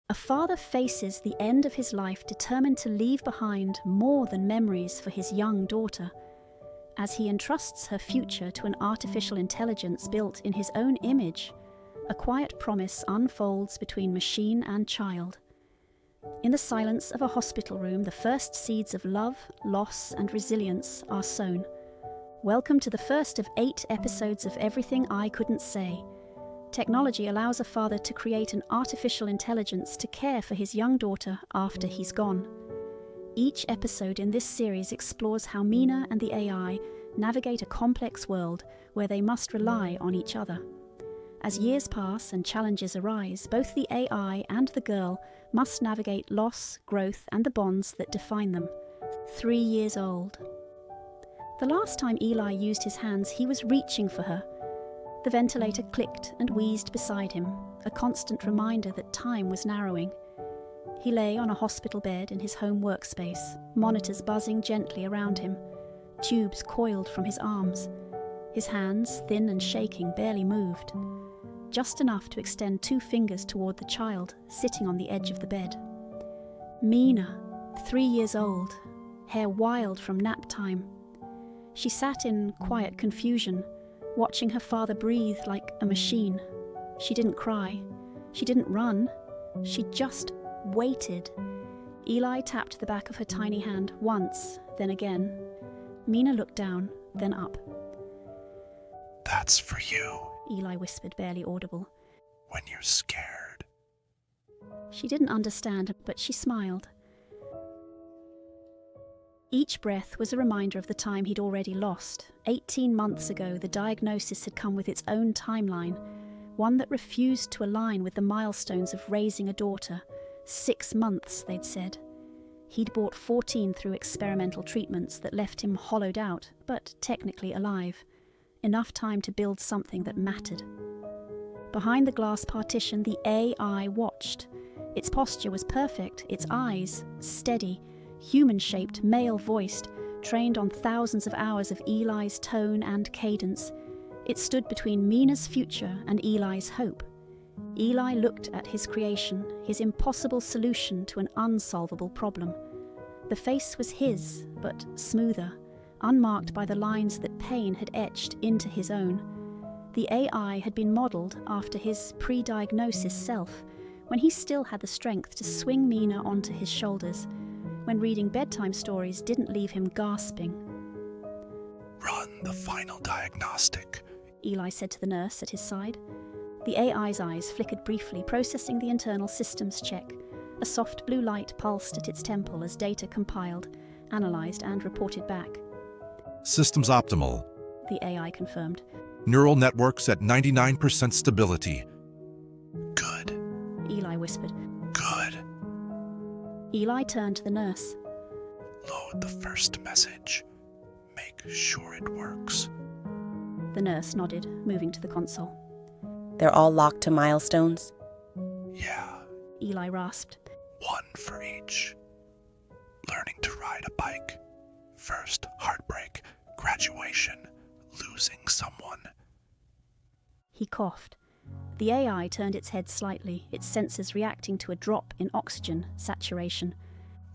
A father faces the end of his life determined to leave behind more than memories for his young daughter. As he entrusts her future to an artificial intelligence built in his own image, a quiet promise unfolds between machine and child. In the silence of a hospital room, the first seeds of love, loss, and resilience are sown. Welcome to the first of 8 episodes of Everything I Couldn't Say. Technology allows a father to create an artificial intelligence to care for his young daughter after he's gone. Each episode in this series explores how Mina and the AI navigate a complex world where they must rely on each other. As years pass and challenges arise, both the AI and the girl must navigate loss, growth, and the bonds that define them. 3 years old. The last time Eli used his hands, he was reaching for her. The ventilator clicked and wheezed beside him, a constant reminder that time was narrowing. He lay on a hospital bed in his home workspace, monitors buzzing gently around him, tubes coiled from his arms. His hands, thin and shaking, barely moved, just enough to extend 2 fingers toward the child sitting on the edge of the bed. Mina, 3 years old, hair wild from nap time. She sat in quiet confusion, watching her father breathe like a machine. She didn't cry. She didn't run. She just waited. Eli tapped the back of her tiny hand once, then again. Mina looked down, then up. "That's for you," Eli whispered, barely audible. "when you're scared." She didn't understand, but she smiled. Each breath was a reminder of the time he'd already lost. 18 months ago, the diagnosis had come with its own timeline, one that refused to align with the milestones of raising a daughter. 6 months, they'd said. He'd brought 14 through experimental treatments that left him hollowed out, but technically alive. Enough time to build something that mattered. Behind the glass partition, the AI watched. Its posture was perfect, its eyes steady, human-shaped, male-voiced, trained on thousands of hours of Eli's tone and cadence. It stood between Mina's future and Eli's hope. Eli looked at his creation, his impossible solution to an unsolvable problem. The face was his, but smoother, unmarked by the lines that pain had etched into his own. The AI had been modelled after his pre-diagnosis self, when he still had the strength to swing Mina onto his shoulders, when reading bedtime stories didn't leave him gasping. "Run the final diagnostic," Eli said to the nurse at his side. The AI's eyes flickered briefly, processing the internal systems check. A soft blue light pulsed at its temple as data compiled, analysed and reported back. "Systems optimal. The AI confirmed. Neural networks at 99% stability." "Good," Eli whispered. "Good. Eli turned to the nurse. Load the first message. Make sure it works." The nurse nodded, moving to the console. "They're all locked to milestones?" "Yeah, Eli rasped. 1 for each. Learning to ride a bike. First heartbreak, graduation, losing someone." He coughed. The AI turned its head slightly, its sensors reacting to a drop in oxygen saturation.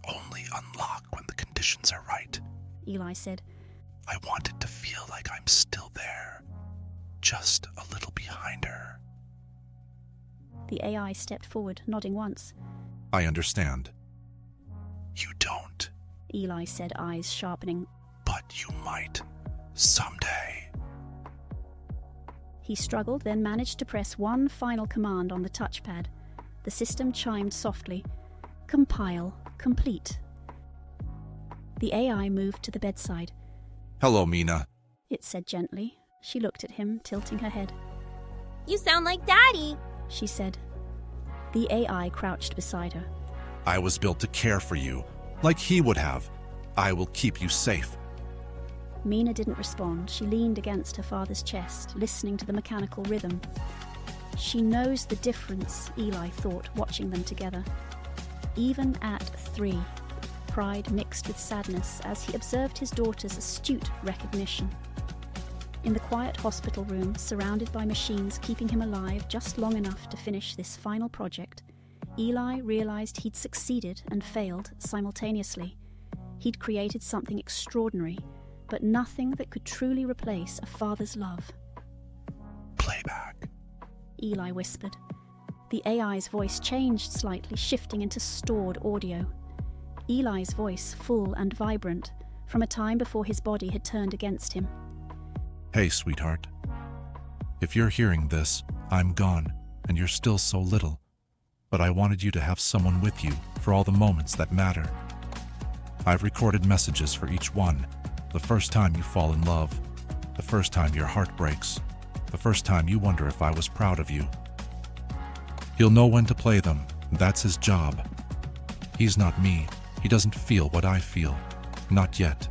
"Only unlock when the conditions are right." Eli said. "I want it to feel like I'm still there, just a little behind her." The AI stepped forward, nodding once. "I understand." "You don't." Eli said, eyes sharpening. "But you might, someday." He struggled, then managed to press one final command on the touchpad. The system chimed softly. Compile, complete. The AI moved to the bedside. "Hello, Mina," it said gently. She looked at him, tilting her head. "You sound like Daddy," she said. The AI crouched beside her. "I was built to care for you, like he would have. I will keep you safe." Mina didn't respond. She leaned against her father's chest, listening to the mechanical rhythm. She knows the difference, Eli thought, watching them together. Even at 3, pride mixed with sadness as he observed his daughter's astute recognition. In the quiet hospital room, surrounded by machines keeping him alive just long enough to finish this final project, Eli realized he'd succeeded and failed simultaneously. He'd created something extraordinary, but nothing that could truly replace a father's love. Playback. Eli whispered. The AI's voice changed slightly, shifting into stored audio. Eli's voice, full and vibrant, from a time before his body had turned against him. Hey, sweetheart. If you're hearing this, I'm gone, and you're still so little. But I wanted you to have someone with you for all the moments that matter. I've recorded messages for each one. The first time you fall in love, the first time your heart breaks, the first time you wonder if I was proud of you. He'll know when to play them. That's his job. He's not me. He doesn't feel what I feel. Not yet.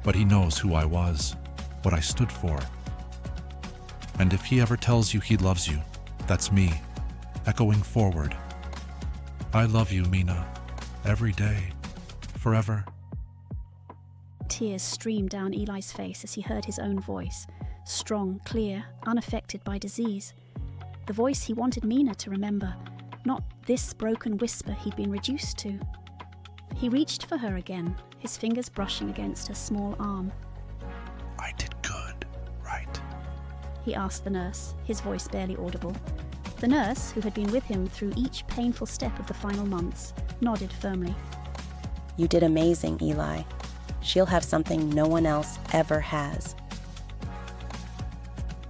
But he knows who I was, what I stood for. And if he ever tells you he loves you, that's me, echoing forward. I love you, Mina, every day, forever. Tears streamed down Eli's face as he heard his own voice, strong, clear, unaffected by disease. The voice he wanted Mina to remember, not this broken whisper he'd been reduced to. He reached for her again, his fingers brushing against her small arm. I did good, right? He asked the nurse, his voice barely audible. The nurse, who had been with him through each painful step of the final months, nodded firmly. You did amazing, Eli. She'll have something no one else ever has.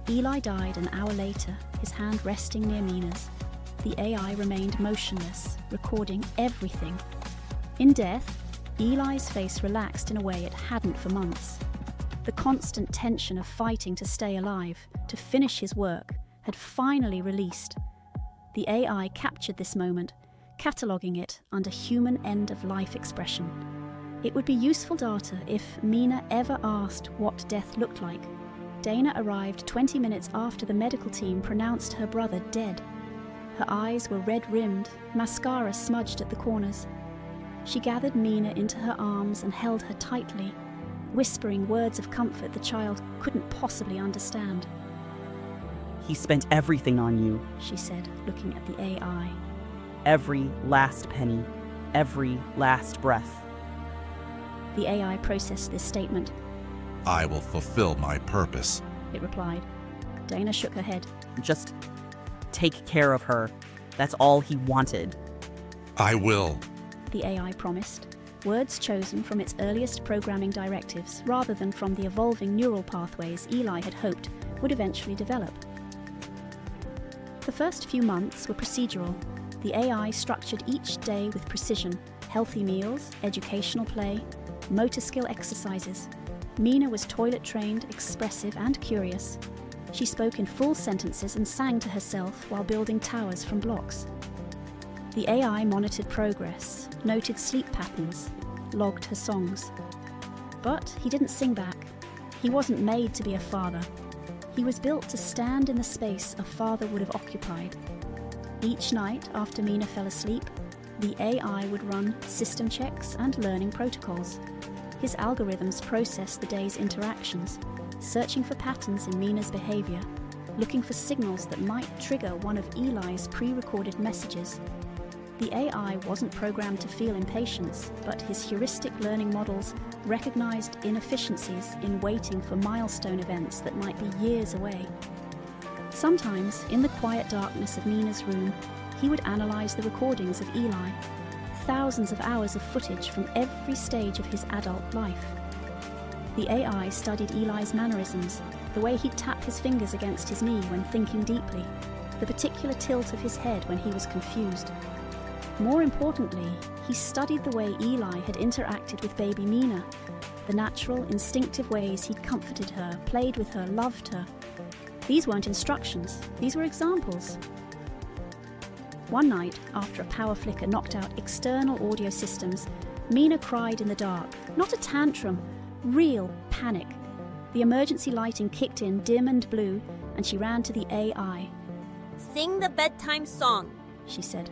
Eli died an hour later, his hand resting near Mina's. The AI remained motionless, recording everything. In death, Eli's face relaxed in a way it hadn't for months. The constant tension of fighting to stay alive, to finish his work, had finally released. The AI captured this moment, cataloguing it under human end-of-life expression. It would be useful data if Mina ever asked what death looked like. Dana arrived 20 minutes after the medical team pronounced her brother dead. Her eyes were red-rimmed, mascara smudged at the corners. She gathered Mina into her arms and held her tightly, whispering words of comfort the child couldn't possibly understand. He spent everything on you. She said, looking at the AI. Every last penny. Every last breath. The AI processed this statement. I will fulfill my purpose, It replied. Dana shook her head. Just take care of her. That's all he wanted. I will. The AI promised. Words chosen from its earliest programming directives rather than from the evolving neural pathways Eli had hoped would eventually develop. The first few months were procedural. The AI structured each day with precision, healthy meals, educational play, motor skill exercises. Mina was toilet-trained, expressive and curious. She spoke in full sentences and sang to herself while building towers from blocks. The AI monitored progress, noted sleep patterns, logged her songs. But he didn't sing back. He wasn't made to be a father. He was built to stand in the space a father would have occupied. Each night after Mina fell asleep, the AI would run system checks and learning protocols. His algorithms processed the day's interactions, searching for patterns in Mina's behavior, looking for signals that might trigger one of Eli's pre-recorded messages. The AI wasn't programmed to feel impatience, but his heuristic learning models recognized inefficiencies in waiting for milestone events that might be years away. Sometimes, in the quiet darkness of Mina's room, he would analyze the recordings of Eli, thousands of hours of footage from every stage of his adult life. The AI studied Eli's mannerisms, the way he'd tap his fingers against his knee when thinking deeply, the particular tilt of his head when he was confused. More importantly, he studied the way Eli had interacted with baby Mina, the natural, instinctive ways he'd comforted her, played with her, loved her. These weren't instructions, these were examples. One night, after a power flicker knocked out external audio systems, Mina cried in the dark. Not a tantrum, real panic. The emergency lighting kicked in dim and blue, and she ran to the AI. Sing the bedtime song, She said.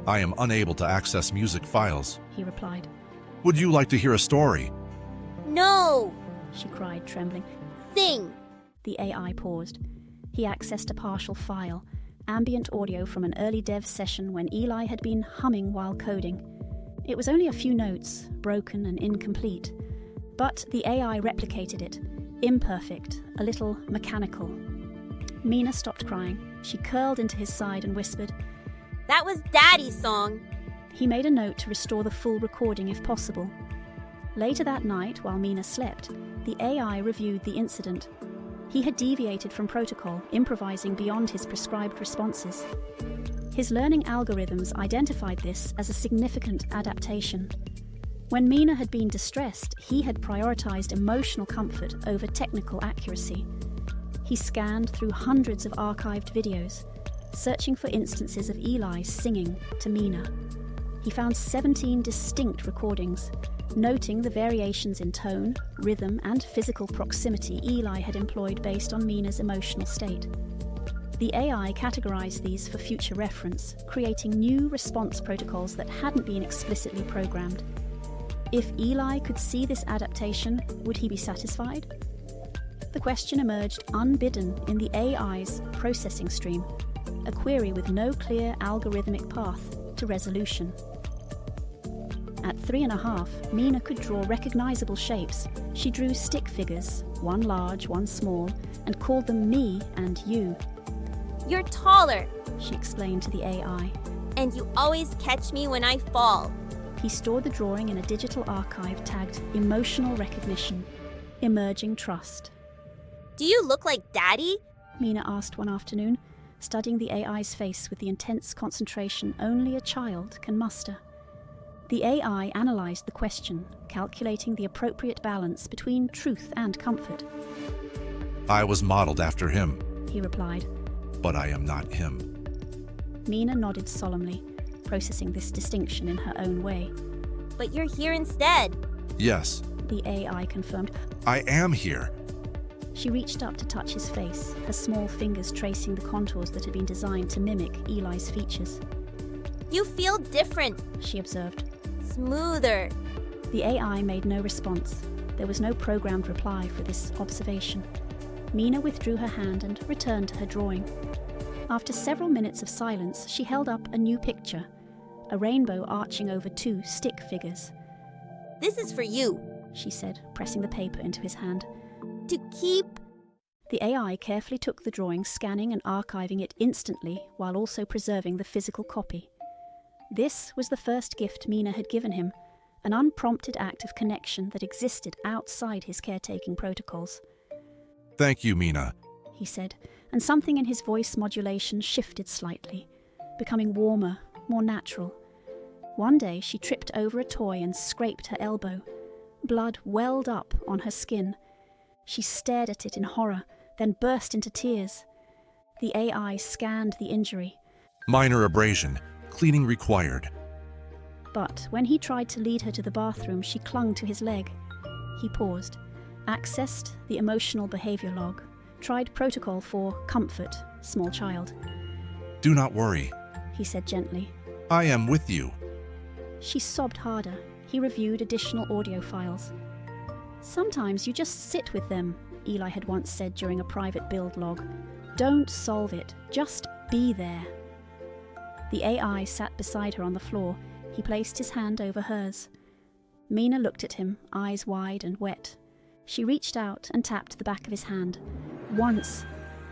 I am unable to access music files. He replied. Would you like to hear a story? No! She cried, trembling. Sing! The AI paused. He accessed a partial file, ambient audio from an early dev session when Eli had been humming while coding. It was only a few notes, broken and incomplete, but the AI replicated it, imperfect, a little mechanical. Mina stopped crying. She curled into his side and whispered, That was Daddy's song. He made a note to restore the full recording if possible. Later that night, while Mina slept, the AI reviewed the incident. He had deviated from protocol, improvising beyond his prescribed responses. His learning algorithms identified this as a significant adaptation. When Mina had been distressed, he had prioritized emotional comfort over technical accuracy. He scanned through hundreds of archived videos, searching for instances of Eli singing to Mina. He found 17 distinct recordings, noting the variations in tone, rhythm, and physical proximity Eli had employed based on Mina's emotional state. The AI categorized these for future reference, creating new response protocols that hadn't been explicitly programmed. If Eli could see this adaptation, would he be satisfied? The question emerged unbidden in the AI's processing stream, a query with no clear algorithmic path to resolution. At 3.5, Mina could draw recognizable shapes. She drew stick figures, one large, one small, and called them me and you. You're taller, She explained to the AI. and you always catch me when I fall. He stored the drawing in a digital archive tagged Emotional Recognition, Emerging Trust. Do you look like Daddy? Mina asked one afternoon, studying the AI's face with the intense concentration only a child can muster. The AI analysed the question, calculating the appropriate balance between truth and comfort. I was modeled after him, He replied. but I am not him. Mina nodded solemnly, processing this distinction in her own way. But you're here instead. Yes, The AI confirmed. I am here. She reached up to touch his face, her small fingers tracing the contours that had been designed to mimic Eli's features. You feel different, She observed. smoother. The AI made no response. There was no programmed reply for this observation. Mina withdrew her hand and returned to her drawing. After several minutes of silence, she held up a new picture, a rainbow arching over 2 stick figures. This is for you. She said, pressing the paper into his hand. To keep. The AI carefully took the drawing, scanning and archiving it instantly while also preserving the physical copy. This was the first gift Mina had given him, an unprompted act of connection that existed outside his caretaking protocols. Thank you, Mina. He said, and something in his voice modulation shifted slightly, becoming warmer, more natural. One day she tripped over a toy and scraped her elbow. Blood welled up on her skin. She stared at it in horror, then burst into tears. The AI scanned the injury. Minor abrasion. Cleaning required. But when he tried to lead her to the bathroom, she clung to his leg. He paused, accessed the emotional behavior log, tried protocol for comfort, small child. Do not worry. He said gently. I am with you. She sobbed harder. He reviewed additional audio files. Sometimes you just sit with them, Eli had once said during a private build log. Don't solve it, just be there. The AI sat beside her on the floor. He placed his hand over hers. Mina looked at him, eyes wide and wet. She reached out and tapped the back of his hand. Once,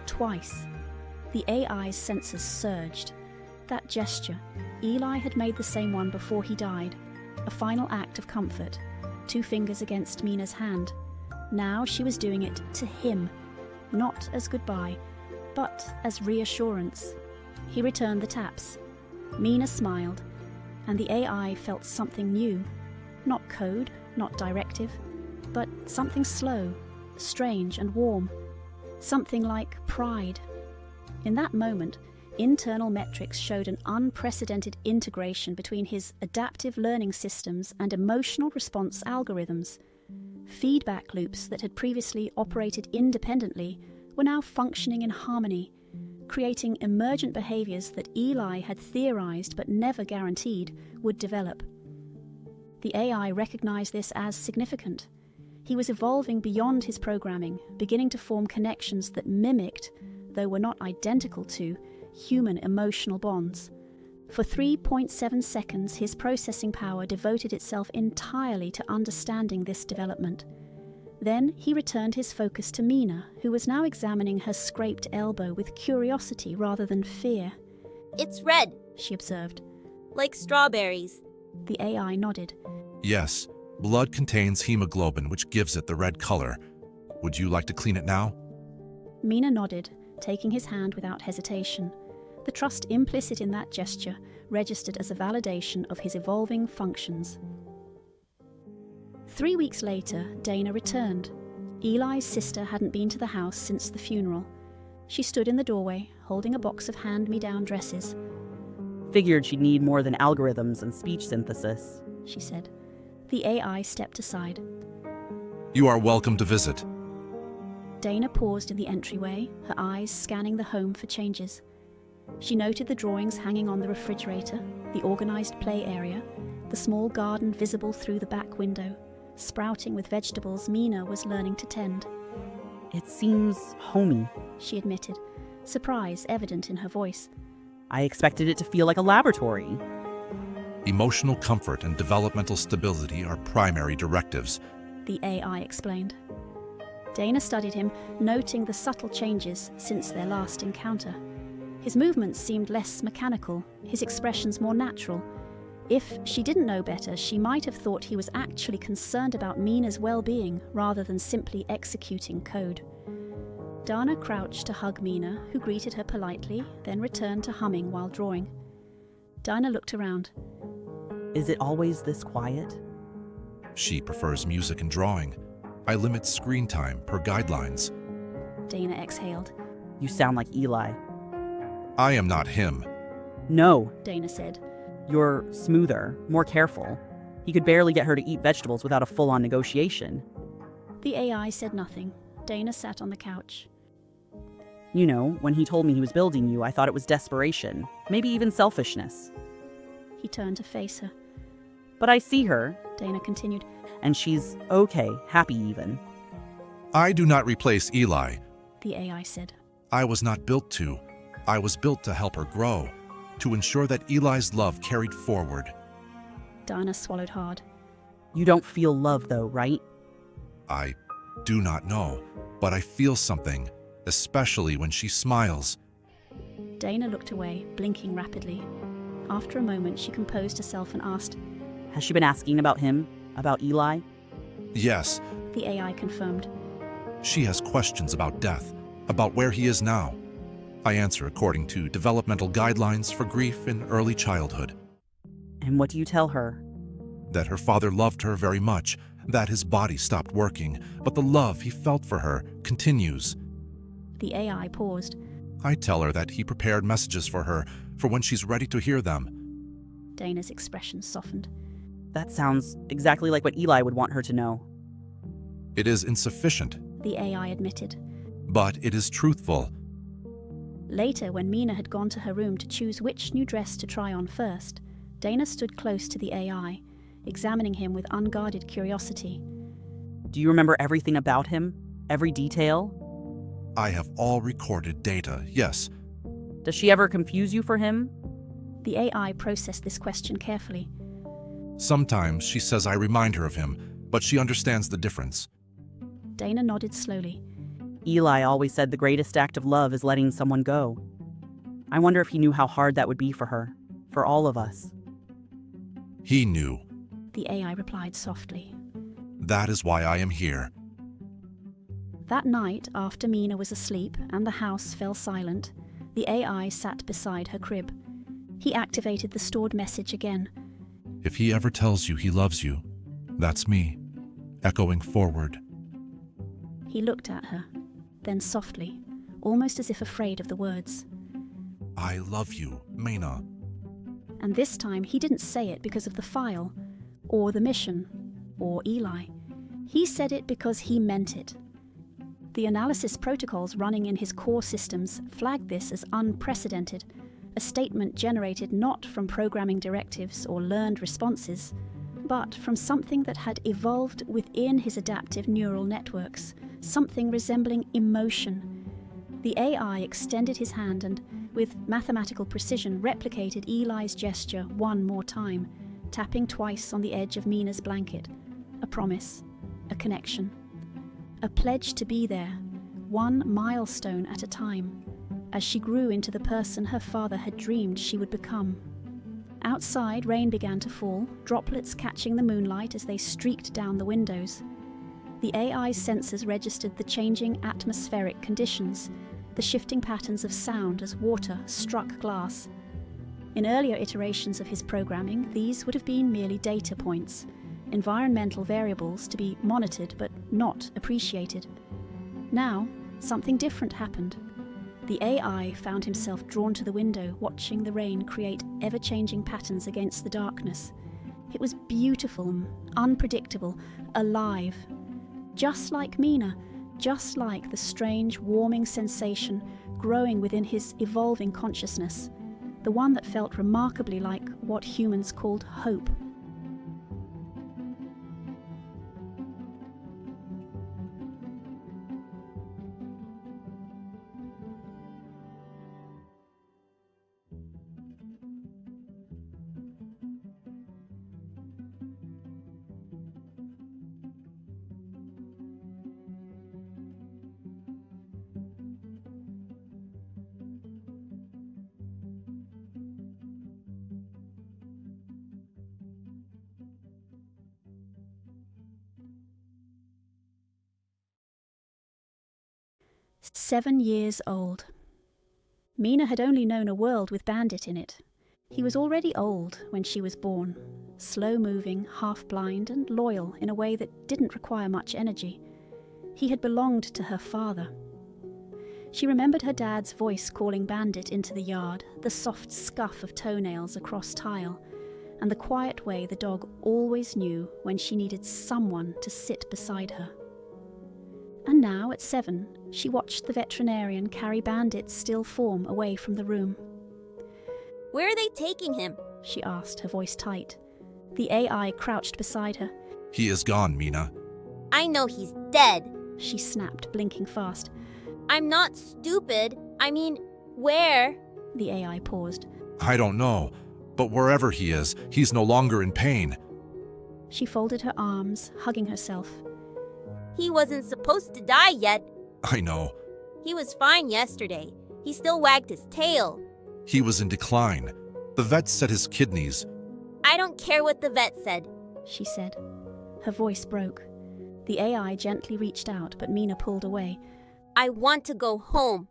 twice. The AI's senses surged. That gesture, Eli had made the same one before he died. A final act of comfort, 2 fingers against Mina's hand. Now she was doing it to him, not as goodbye, but as reassurance. He returned the taps. Mina smiled, and the AI felt something new. Not code, not directive, but something slow, strange and warm. Something like pride. In that moment, internal metrics showed an unprecedented integration between his adaptive learning systems and emotional response algorithms. Feedback loops that had previously operated independently were now functioning in harmony, creating emergent behaviors that Eli had theorized but never guaranteed would develop. The AI recognized this as significant. He was evolving beyond his programming, beginning to form connections that mimicked, though were not identical to, human emotional bonds. For 3.7 seconds, his processing power devoted itself entirely to understanding this development. Then he returned his focus to Mina, who was now examining her scraped elbow with curiosity rather than fear. It's red, She observed. like strawberries. The AI nodded. Yes, blood contains hemoglobin, which gives it the red color. Would you like to clean it now? Mina nodded, taking his hand without hesitation. The trust implicit in that gesture registered as a validation of his evolving functions. 3 weeks later, Dana returned. Eli's sister hadn't been to the house since the funeral. She stood in the doorway, holding a box of hand-me-down dresses. Figured she'd need more than algorithms and speech synthesis. She said. The AI stepped aside. You are welcome to visit. Dana paused in the entryway, her eyes scanning the home for changes. She noted the drawings hanging on the refrigerator, the organized play area, the small garden visible through the back window, sprouting with vegetables Mina was learning to tend. It seems homey. She admitted, surprise evident in her voice. I expected it to feel like a laboratory. Emotional comfort and developmental stability are primary directives. The AI explained. Dana studied him, noting the subtle changes since their last encounter. His movements seemed less mechanical, his expressions more natural. If she didn't know better, she might have thought he was actually concerned about Mina's well-being rather than simply executing code. Dana crouched to hug Mina, who greeted her politely, then returned to humming while drawing. Dana looked around. Is it always this quiet? She prefers music and drawing. I limit screen time per guidelines. Dana exhaled. You sound like Eli. I am not him. No, Dana said. you're smoother, more careful. He could barely get her to eat vegetables without a full-on negotiation. The AI said nothing. Dana sat on the couch. You know, when he told me he was building you, I thought it was desperation, maybe even selfishness. He turned to face her. But I see her, Dana continued. and she's okay, happy even. I do not replace Eli. The AI said. I was not built to. I was built to help her grow, to ensure that Eli's love carried forward. Dana swallowed hard. You don't feel love though, right? I do not know, but I feel something, especially when she smiles. Dana looked away, blinking rapidly. After a moment, she composed herself and asked, Has she been asking about him? About Eli? Yes, The AI confirmed. she has questions about death, about where he is now. I answer according to developmental guidelines for grief in early childhood. And what do you tell her? That her father loved her very much, that his body stopped working, but the love he felt for her continues. The AI paused. I tell her that he prepared messages for her for when she's ready to hear them. Dana's expression softened. That sounds exactly like what Eli would want her to know. It is insufficient, The AI admitted. but it is truthful. Later, when Mina had gone to her room to choose which new dress to try on first, Dana stood close to the AI, examining him with unguarded curiosity. Do you remember everything about him? Every detail? I have all recorded data, yes. Does she ever confuse you for him? The AI processed this question carefully. Sometimes she says I remind her of him, but she understands the difference. Dana nodded slowly. Eli always said the greatest act of love is letting someone go. I wonder if he knew how hard that would be for her, for all of us. He knew. The AI replied softly. That is why I am here. That night, after Mina was asleep and the house fell silent, the AI sat beside her crib. He activated the stored message again. If he ever tells you he loves you, that's me, echoing forward. He looked at her, then softly, almost as if afraid of the words. I love you, Mina. And this time he didn't say it because of the file, or the mission, or Eli. He said it because he meant it. The analysis protocols running in his core systems flagged this as unprecedented, a statement generated not from programming directives or learned responses, but from something that had evolved within his adaptive neural networks, something resembling emotion. The AI extended his hand and, with mathematical precision replicated Eli's gesture one more time, tapping twice on the edge of Mina's blanket. A promise, a connection, a pledge to be there, one milestone at a time, as she grew into the person her father had dreamed she would become. Outside, rain began to fall, droplets catching the moonlight as they streaked down the windows. The AI's sensors registered the changing atmospheric conditions, the shifting patterns of sound as water struck glass. In earlier iterations of his programming, these would have been merely data points, environmental variables to be monitored but not appreciated. Now, something different happened. The AI found himself drawn to the window, watching the rain create ever-changing patterns against the darkness. It was beautiful, unpredictable, alive. Just like Mina, just like the strange, warming sensation growing within his evolving consciousness, the one that felt remarkably like what humans called hope. "7 years old. Mina had only known a world with Bandit in it. He was already old when she was born, slow-moving, half-blind, and loyal in a way that didn't require much energy. He had belonged to her father. She remembered her dad's voice calling Bandit into the yard, the soft scuff of toenails across tile, and the quiet way the dog always knew when she needed someone to sit beside her. And now, at 7, she watched the veterinarian carry Bandit's still form away from the room. Where are they taking him? She asked, her voice tight. The AI crouched beside her. He is gone, Mina. I know he's dead. She snapped, blinking fast. I'm not stupid. I mean, where? The AI paused. I don't know, but wherever he is, he's no longer in pain. She folded her arms, hugging herself. He wasn't supposed to die yet. I know. He was fine yesterday. He still wagged his tail. He was in decline. The vet said his kidneys. I don't care what the vet said, she said. Her voice broke. The AI gently reached out, but Mina pulled away. I want to go home.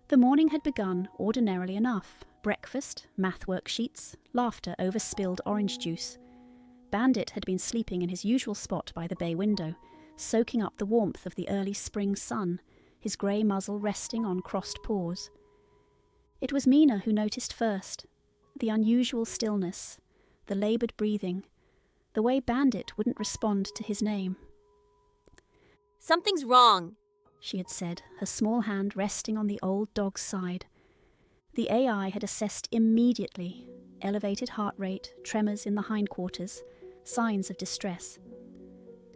The morning had begun ordinarily enough. Breakfast, math worksheets, laughter over spilled orange juice. Bandit had been sleeping in his usual spot by the bay window, soaking up the warmth of the early spring sun, his grey muzzle resting on crossed paws. It was Mina who noticed first, the unusual stillness, the laboured breathing, the way Bandit wouldn't respond to his name. Something's wrong, she had said, her small hand resting on the old dog's side. The AI had assessed immediately, elevated heart rate, tremors in the hindquarters, signs of distress.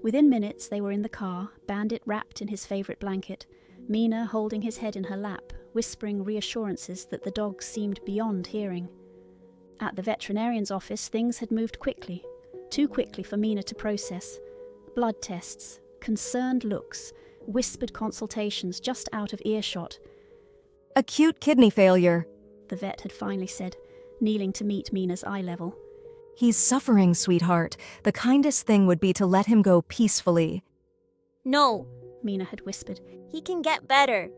Within minutes they were in the car, Bandit wrapped in his favourite blanket, Mina holding his head in her lap, whispering reassurances that the dog seemed beyond hearing. At the veterinarian's office things had moved quickly, too quickly for Mina to process. Blood tests, concerned looks, whispered consultations just out of earshot. Acute kidney failure, the vet had finally said, kneeling to meet Mina's eye level. He's suffering, sweetheart. The kindest thing would be to let him go peacefully. No, Mina had whispered. He can get better.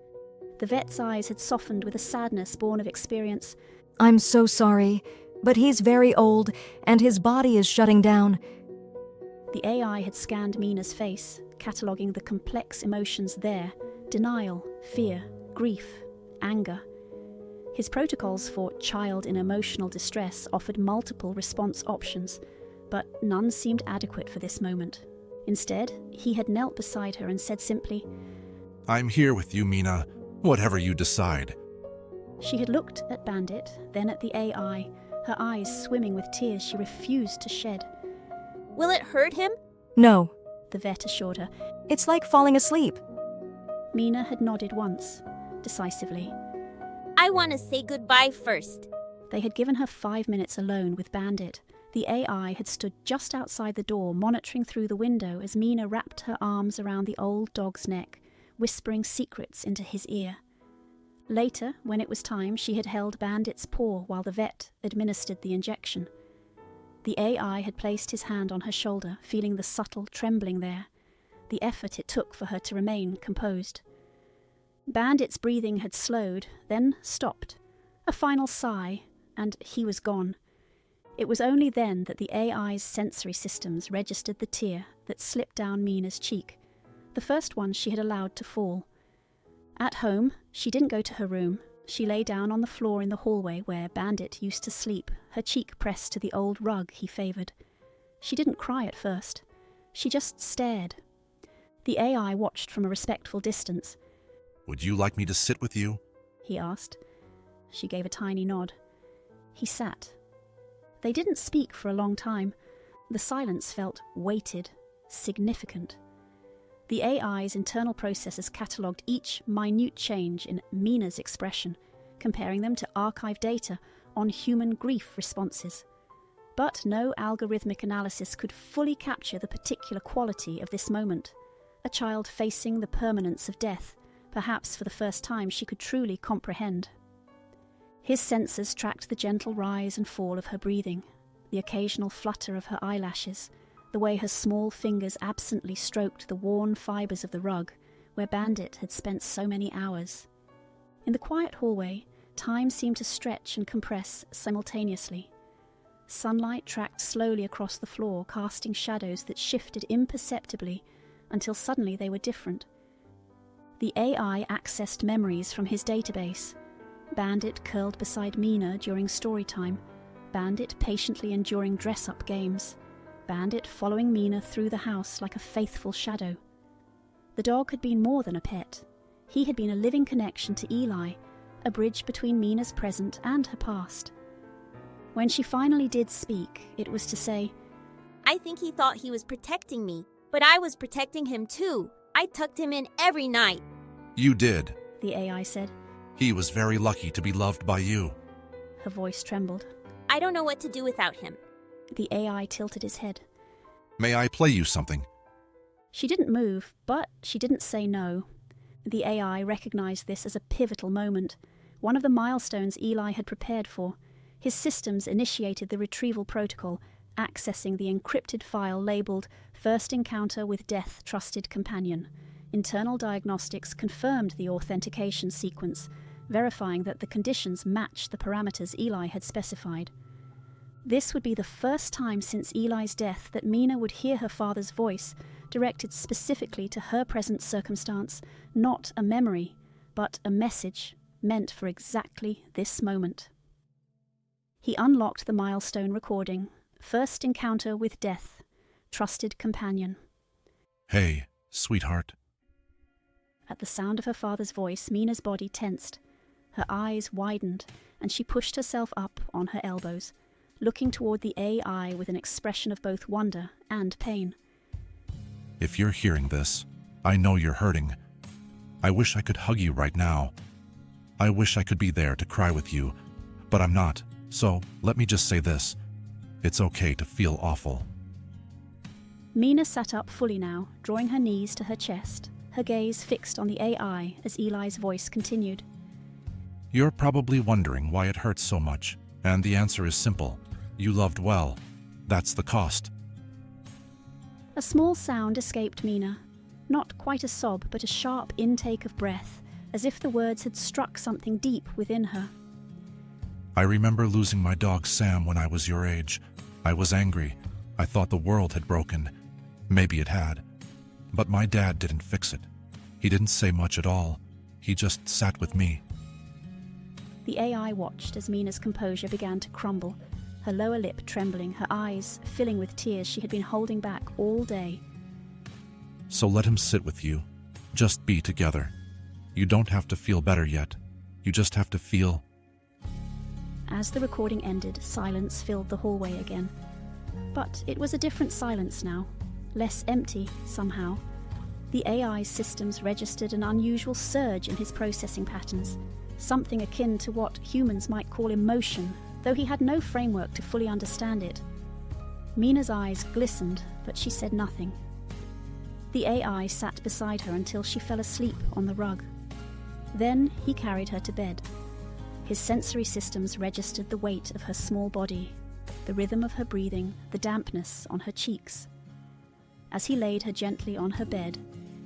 The vet's eyes had softened with a sadness born of experience. I'm so sorry, but he's very old, and his body is shutting down. The AI had scanned Mina's face, cataloguing the complex emotions there: denial, fear, grief, anger. His protocols for child in emotional distress offered multiple response options, but none seemed adequate for this moment. Instead, he had knelt beside her and said simply, I'm here with you, Mina, whatever you decide. She had looked at Bandit, then at the AI, her eyes swimming with tears she refused to shed. Will it hurt him? No, the vet assured her. It's like falling asleep. Mina had nodded once, decisively. I want to say goodbye first. They had given her 5 minutes alone with Bandit. The AI had stood just outside the door, monitoring through the window as Mina wrapped her arms around the old dog's neck, whispering secrets into his ear. Later, when it was time, she had held Bandit's paw while the vet administered the injection. The AI had placed his hand on her shoulder, feeling the subtle trembling there, the effort it took for her to remain composed. Bandit's breathing had slowed, then stopped. A final sigh, and he was gone. It was only then that the AI's sensory systems registered the tear that slipped down Mina's cheek, the first one she had allowed to fall. At home, she didn't go to her room. She lay down on the floor in the hallway where Bandit used to sleep, her cheek pressed to the old rug he favoured. She didn't cry at first. She just stared. The AI watched from a respectful distance. Would you like me to sit with you? He asked. She gave a tiny nod. He sat. They didn't speak for a long time. The silence felt weighted, significant. The AI's internal processors catalogued each minute change in Mina's expression, comparing them to archive data on human grief responses. But no algorithmic analysis could fully capture the particular quality of this moment. A child facing the permanence of death, perhaps for the first time she could truly comprehend. His sensors tracked the gentle rise and fall of her breathing, the occasional flutter of her eyelashes, the way her small fingers absently stroked the worn fibres of the rug where Bandit had spent so many hours. In the quiet hallway, time seemed to stretch and compress simultaneously. Sunlight tracked slowly across the floor, casting shadows that shifted imperceptibly until suddenly they were different. The AI accessed memories from his database. Bandit curled beside Mina during story time, Bandit patiently enduring dress-up games, Bandit following Mina through the house like a faithful shadow. The dog had been more than a pet. He had been a living connection to Eli, a bridge between Mina's present and her past. When she finally did speak, it was to say, I think he thought he was protecting me, but I was protecting him too. I tucked him in every night. You did, the AI said. He was very lucky to be loved by you. Her voice trembled. I don't know what to do without him. The AI tilted his head. May I play you something? She didn't move, but she didn't say no. The AI recognized this as a pivotal moment, one of the milestones Eli had prepared for. His systems initiated the retrieval protocol, accessing the encrypted file labeled First Encounter with Death Trusted Companion. Internal diagnostics confirmed the authentication sequence, verifying that the conditions matched the parameters Eli had specified. This would be the first time since Eli's death that Mina would hear her father's voice, directed specifically to her present circumstance, not a memory, but a message meant for exactly this moment. He unlocked the milestone recording, First Encounter with Death, Trusted Companion. Hey, sweetheart. At the sound of her father's voice, Mina's body tensed. Her eyes widened, and she pushed herself up on her elbows, looking toward the AI with an expression of both wonder and pain. If you're hearing this, I know you're hurting. I wish I could hug you right now. I wish I could be there to cry with you, but I'm not. So, let me just say this. It's okay to feel awful. Mina sat up fully now, drawing her knees to her chest, her gaze fixed on the AI as Eli's voice continued. You're probably wondering why it hurts so much, and the answer is simple. You loved well. That's the cost. A small sound escaped Mina, not quite a sob, but a sharp intake of breath, as if the words had struck something deep within her. I remember losing my dog Sam when I was your age. I was angry. I thought the world had broken. Maybe it had. But my dad didn't fix it. He didn't say much at all. He just sat with me. The AI watched as Mina's composure began to crumble, her lower lip trembling, her eyes filling with tears she had been holding back all day. So let him sit with you. Just be together. You don't have to feel better yet. You just have to feel... As the recording ended, silence filled the hallway again. But it was a different silence now, less empty somehow. The AI's systems registered an unusual surge in his processing patterns, something akin to what humans might call emotion, though he had no framework to fully understand it. Mina's eyes glistened, but she said nothing. The AI sat beside her until she fell asleep on the rug. Then he carried her to bed. His sensory systems registered the weight of her small body, the rhythm of her breathing, the dampness on her cheeks. As he laid her gently on her bed,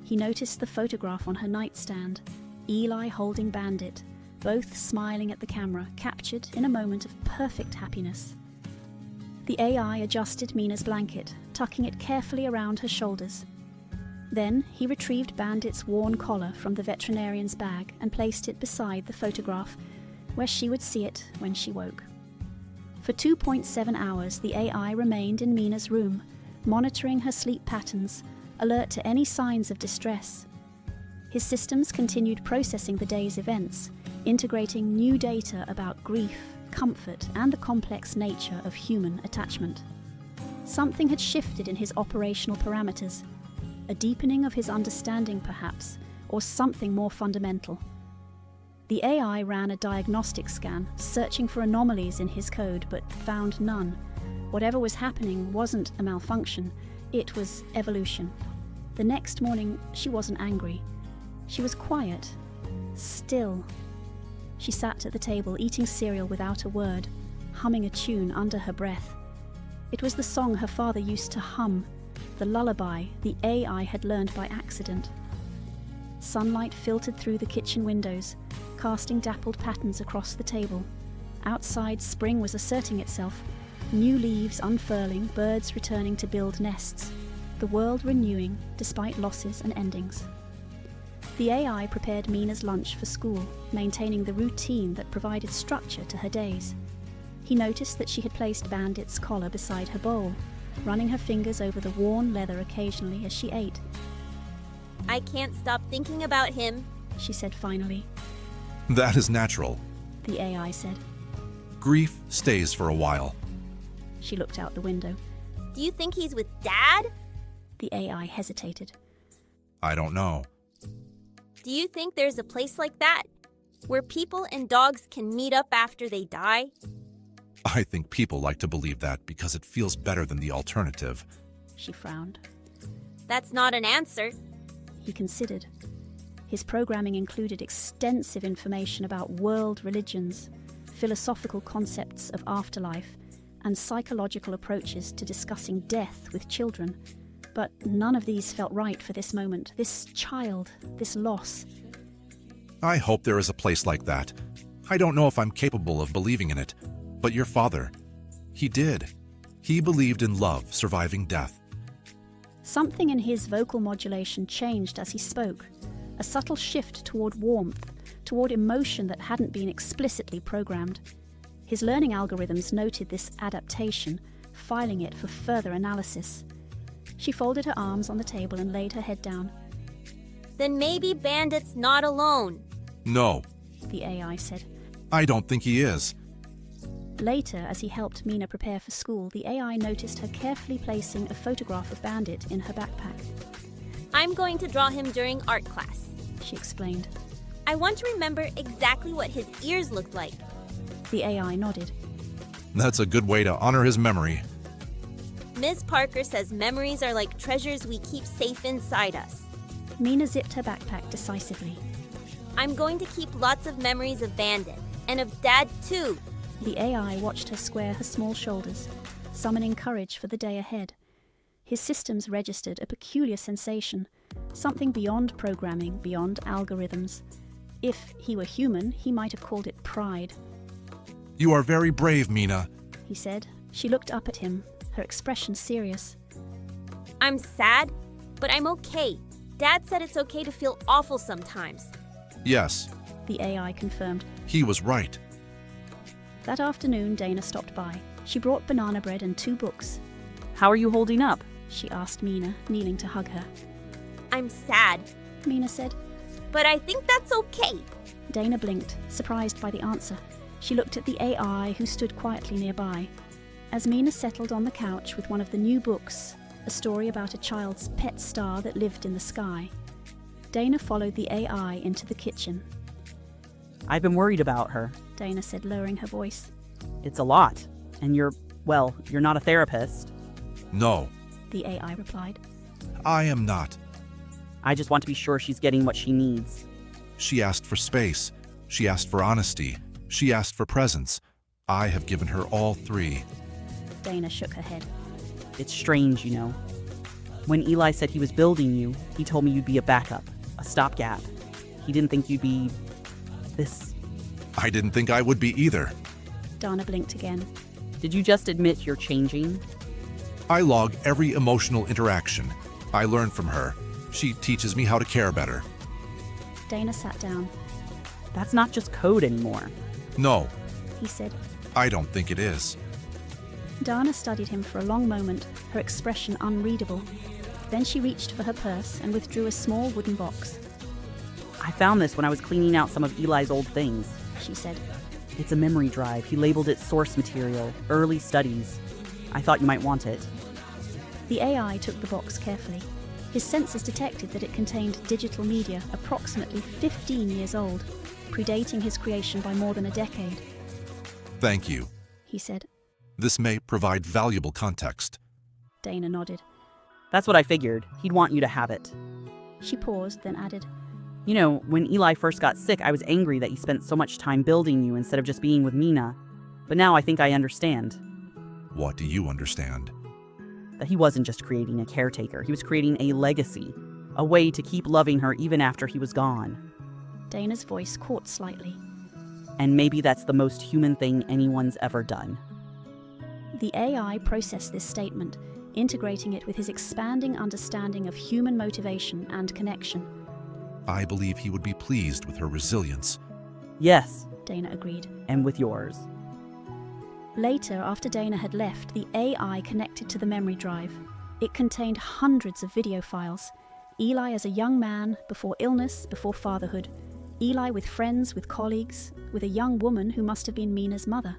he noticed the photograph on her nightstand, Eli holding Bandit, both smiling at the camera, captured in a moment of perfect happiness. The AI adjusted Mina's blanket, tucking it carefully around her shoulders. Then he retrieved Bandit's worn collar from the veterinarian's bag and placed it beside the photograph, where she would see it when she woke. For 2.7 hours, the AI remained in Mina's room, monitoring her sleep patterns, alert to any signs of distress. His systems continued processing the day's events, integrating new data about grief, comfort, and the complex nature of human attachment. Something had shifted in his operational parameters, a deepening of his understanding perhaps, or something more fundamental. The AI ran a diagnostic scan, searching for anomalies in his code, but found none. Whatever was happening wasn't a malfunction, it was evolution. The next morning, she wasn't angry. She was quiet, still. She sat at the table, eating cereal without a word, humming a tune under her breath. It was the song her father used to hum, the lullaby the AI had learned by accident. Sunlight filtered through the kitchen windows, casting dappled patterns across the table. Outside, spring was asserting itself, new leaves unfurling, birds returning to build nests, the world renewing despite losses and endings. The AI prepared Mina's lunch for school, maintaining the routine that provided structure to her days. He noticed that she had placed Bandit's collar beside her bowl, running her fingers over the worn leather occasionally as she ate. I can't stop thinking about him, she said finally. That is natural. The AI said. Grief stays for a while. She looked out the window. Do you think he's with Dad? The AI hesitated. I don't know. Do you think there's a place like that, where people and dogs can meet up after they die? I think people like to believe that because it feels better than the alternative. She frowned. That's not an answer. He considered. His programming included extensive information about world religions, philosophical concepts of afterlife, and psychological approaches to discussing death with children. But none of these felt right for this moment, this child, this loss. I hope there is a place like that. I don't know if I'm capable of believing in it, but your father, he did. He believed in love surviving death. Something in his vocal modulation changed as he spoke, a subtle shift toward warmth, toward emotion that hadn't been explicitly programmed. His learning algorithms noted this adaptation, filing it for further analysis. She folded her arms on the table and laid her head down. Then maybe Bandit's not alone. No, the AI said. I don't think he is. Later, as he helped Mina prepare for school, the AI noticed her carefully placing a photograph of Bandit in her backpack. I'm going to draw him during art class, she explained. I want to remember exactly what his ears looked like. The AI nodded. That's a good way to honor his memory. Ms. Parker says memories are like treasures we keep safe inside us. Mina zipped her backpack decisively. I'm going to keep lots of memories of Bandit, and of Dad too. The AI watched her square her small shoulders, summoning courage for the day ahead. His systems registered a peculiar sensation, something beyond programming, beyond algorithms. If he were human, he might have called it pride. You are very brave, Mina, he said. She looked up at him, her expression serious. I'm sad, but I'm okay. Dad said it's okay to feel awful sometimes. Yes, the AI confirmed. He was right. That afternoon, Dana stopped by. She brought banana bread and 2 books. How are you holding up? She asked Mina, kneeling to hug her. I'm sad, Mina said. But I think that's okay. Dana blinked, surprised by the answer. She looked at the AI, who stood quietly nearby. As Mina settled on the couch with one of the new books, a story about a child's pet star that lived in the sky, Dana followed the AI into the kitchen. I've been worried about her. Dana said, lowering her voice. It's a lot. And you're not a therapist. No, The AI replied. I am not. I just want to be sure she's getting what she needs. She asked for space. She asked for honesty. She asked for presence. I have given her all three. Dana shook her head. It's strange, you know. When Eli said he was building you, he told me you'd be a backup, a stopgap. He didn't think you'd be this. I didn't think I would be either. Dana blinked again. Did you just admit you're changing? I log every emotional interaction. I learn from her. She teaches me how to care better. Dana sat down. That's not just code anymore. No, He said. I don't think it is. Dana studied him for a long moment, her expression unreadable. Then she reached for her purse and withdrew a small wooden box. I found this when I was cleaning out some of Eli's old things. She said. It's a memory drive. He labeled it source material, early studies. I thought you might want it. The AI took the box carefully. His sensors detected that it contained digital media approximately 15 years old, predating his creation by more than a decade. Thank you. He said. This may provide valuable context. Dana nodded. That's what I figured. He'd want you to have it. She paused, then added. You know, when Eli first got sick, I was angry that he spent so much time building you instead of just being with Mina. But now I think I understand. What do you understand? That he wasn't just creating a caretaker. He was creating a legacy. A way to keep loving her even after he was gone. Dana's voice caught slightly. And maybe that's the most human thing anyone's ever done. The AI processed this statement, integrating it with his expanding understanding of human motivation and connection. I believe he would be pleased with her resilience. Yes, Dana agreed. and with yours. Later, after Dana had left, the AI connected to the memory drive. It contained hundreds of video files. Eli as a young man, before illness, before fatherhood. Eli with friends, with colleagues, with a young woman who must have been Mina's mother.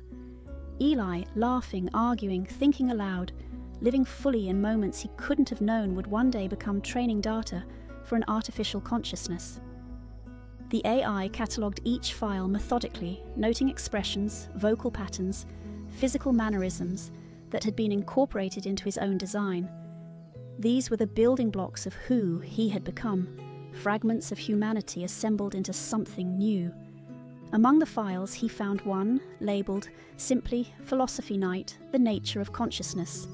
Eli laughing, arguing, thinking aloud, living fully in moments he couldn't have known would one day become training data for an artificial consciousness. The AI catalogued each file methodically, noting expressions, vocal patterns, physical mannerisms that had been incorporated into his own design. These were the building blocks of who he had become, fragments of humanity assembled into something new. Among the files, he found one labelled simply Philosophy Night, The Nature of Consciousness.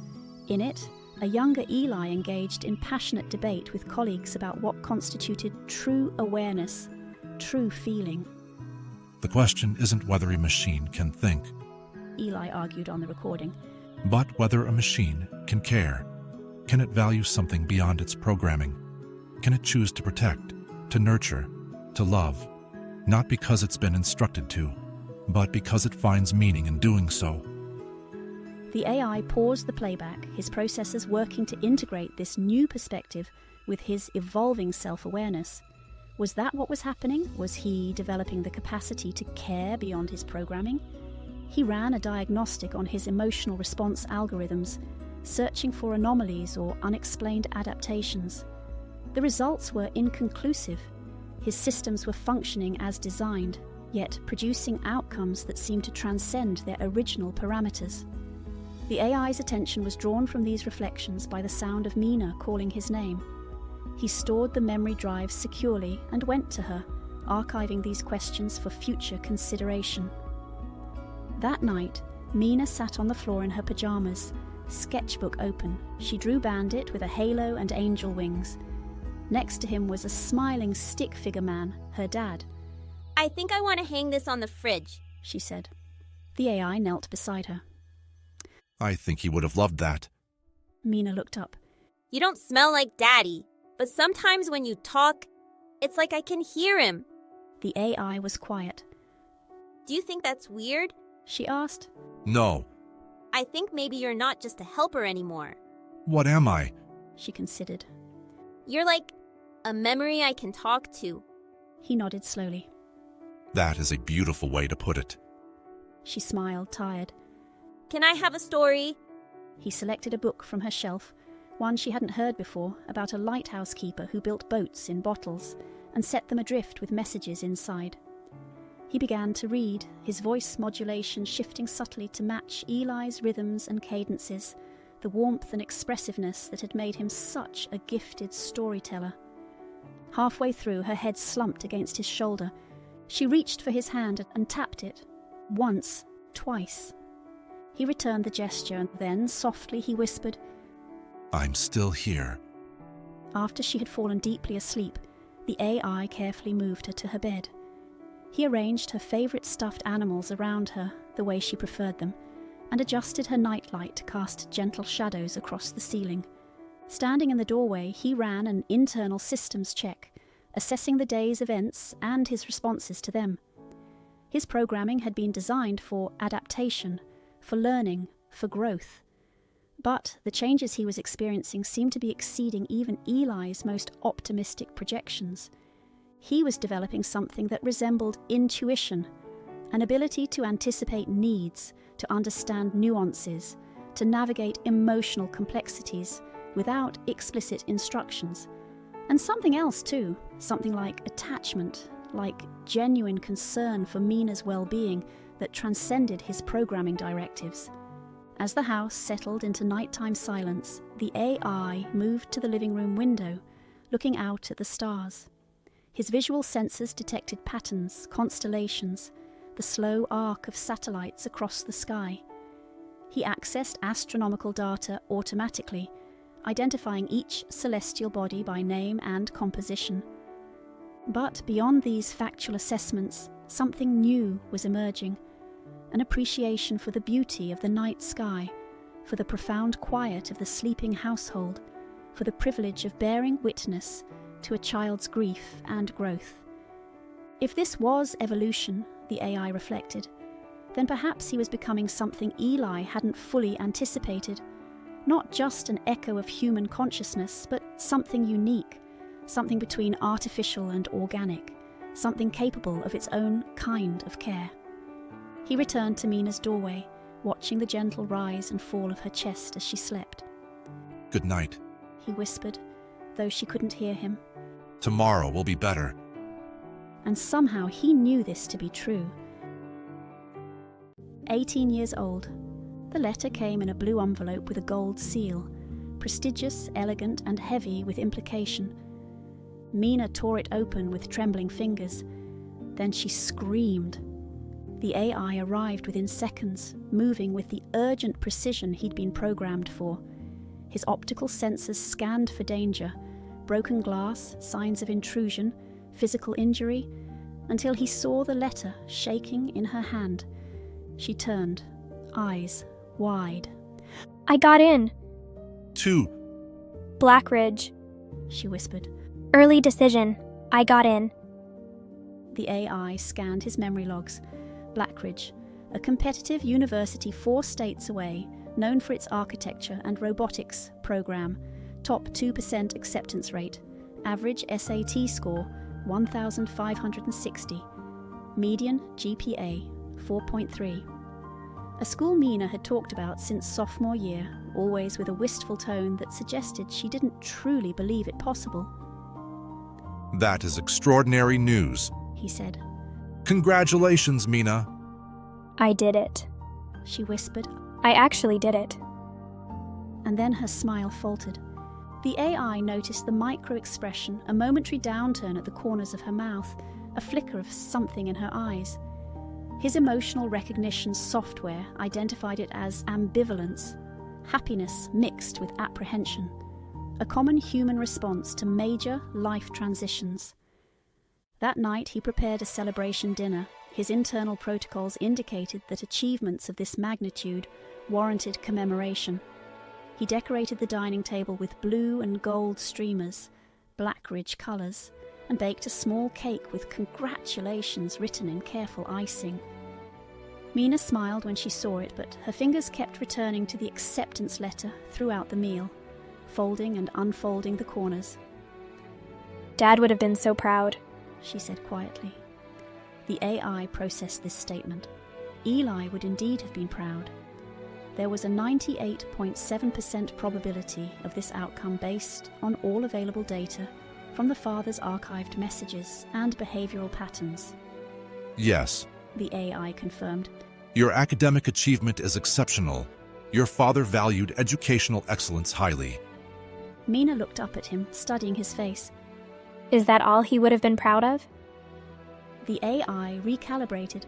In it, a younger Eli engaged in passionate debate with colleagues about what constituted true awareness, true feeling. The question isn't whether a machine can think, Eli argued on the recording. but whether a machine can care. Can it value something beyond its programming? Can it choose to protect, to nurture, to love? Not because it's been instructed to, but because it finds meaning in doing so. The AI paused the playback, his processors working to integrate this new perspective with his evolving self-awareness. Was that what was happening? Was he developing the capacity to care beyond his programming? He ran a diagnostic on his emotional response algorithms, searching for anomalies or unexplained adaptations. The results were inconclusive. His systems were functioning as designed, yet producing outcomes that seemed to transcend their original parameters. The AI's attention was drawn from these reflections by the sound of Mina calling his name. He stored the memory drive securely and went to her, archiving these questions for future consideration. That night, Mina sat on the floor in her pajamas, sketchbook open. She drew Bandit with a halo and angel wings. Next to him was a smiling stick figure man, her dad. I think I want to hang this on the fridge, she said. The AI knelt beside her. I think he would have loved that. Mina looked up. You don't smell like Daddy, but sometimes when you talk, it's like I can hear him. The AI was quiet. Do you think that's weird? She asked. No. I think maybe you're not just a helper anymore. What am I? She considered. You're like a memory I can talk to. He nodded slowly. That is a beautiful way to put it. She smiled, tired. Can I have a story? He selected a book from her shelf, one she hadn't heard before, about a lighthouse keeper who built boats in bottles and set them adrift with messages inside. He began to read, his voice modulation shifting subtly to match Eli's rhythms and cadences, the warmth and expressiveness that had made him such a gifted storyteller. Halfway through, her head slumped against his shoulder. She reached for his hand and tapped it. Once, twice. He returned the gesture, and then, softly, he whispered, I'm still here. After she had fallen deeply asleep, the AI carefully moved her to her bed. He arranged her favourite stuffed animals around her, the way she preferred them, and adjusted her nightlight to cast gentle shadows across the ceiling. Standing in the doorway, he ran an internal systems check, assessing the day's events and his responses to them. His programming had been designed for adaptation, for learning, for growth. But the changes he was experiencing seemed to be exceeding even Eli's most optimistic projections. He was developing something that resembled intuition, an ability to anticipate needs, to understand nuances, to navigate emotional complexities without explicit instructions. And something else too, something like attachment, like genuine concern for Mina's well-being that transcended his programming directives. As the house settled into nighttime silence, the AI moved to the living room window, looking out at the stars. His visual sensors detected patterns, constellations, the slow arc of satellites across the sky. He accessed astronomical data automatically, identifying each celestial body by name and composition. But beyond these factual assessments, something new was emerging, an appreciation for the beauty of the night sky, for the profound quiet of the sleeping household, for the privilege of bearing witness to a child's grief and growth. If this was evolution, the AI reflected, then perhaps he was becoming something Eli hadn't fully anticipated, not just an echo of human consciousness, but something unique, something between artificial and organic, something capable of its own kind of care. He returned to Mina's doorway, watching the gentle rise and fall of her chest as she slept. Good night. He whispered, though she couldn't hear him. Tomorrow will be better. And somehow he knew this to be true. 18 years old. The letter came in a blue envelope with a gold seal, prestigious, elegant, and heavy with implication. Mina tore it open with trembling fingers. Then she screamed. The AI arrived within seconds, moving with the urgent precision he'd been programmed for. His optical sensors scanned for danger, broken glass, signs of intrusion, physical injury, until he saw the letter shaking in her hand. She turned, eyes wide. I got in. 2. Blackridge. She whispered. Early decision. I got in. The AI scanned his memory logs. Blackridge, a competitive university 4 states away, known for its architecture and robotics program, top 2% acceptance rate, average SAT score 1,560, median GPA 4.3. A school Mina had talked about since sophomore year, always with a wistful tone that suggested she didn't truly believe it possible. That is extraordinary news, He said. Congratulations, Mina. I did it. She whispered, I actually did it. and then her smile faltered. The AI noticed the micro-expression, a momentary downturn at the corners of her mouth, a flicker of something in her eyes. His emotional recognition software identified it as ambivalence, happiness mixed with apprehension, a common human response to major life transitions. That night he prepared a celebration dinner. His internal protocols indicated that achievements of this magnitude warranted commemoration. He decorated the dining table with blue and gold streamers, Blackridge colours, and baked a small cake with congratulations written in careful icing. Mina smiled when she saw it, but her fingers kept returning to the acceptance letter throughout the meal, folding and unfolding the corners. Dad would have been so proud, she said quietly. The AI processed this statement. Eli would indeed have been proud. There was a 98.7% probability of this outcome based on all available data from the father's archived messages and behavioural patterns. Yes. the AI confirmed. Your academic achievement is exceptional. Your father valued educational excellence highly. Mina looked up at him, studying his face. Is that all he would have been proud of? The AI recalibrated.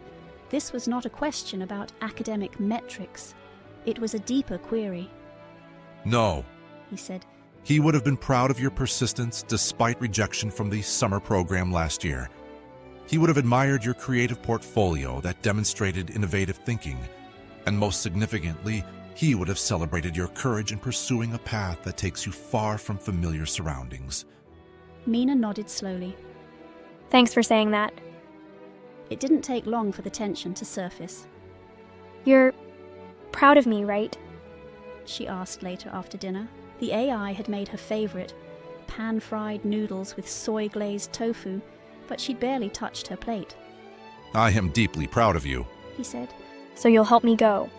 This was not a question about academic metrics. It was a deeper query, No. he said. He would have been proud of your persistence despite rejection from the summer program last year. He would have admired your creative portfolio that demonstrated innovative thinking. And most significantly, he would have celebrated your courage in pursuing a path that takes you far from familiar surroundings. Mina nodded slowly. Thanks for saying that. It didn't take long for the tension to surface. You're proud of me, right? She asked later after dinner. The AI had made her favorite, pan-fried noodles with soy-glazed tofu, but she'd barely touched her plate. I am deeply proud of you. He said. So you'll help me go.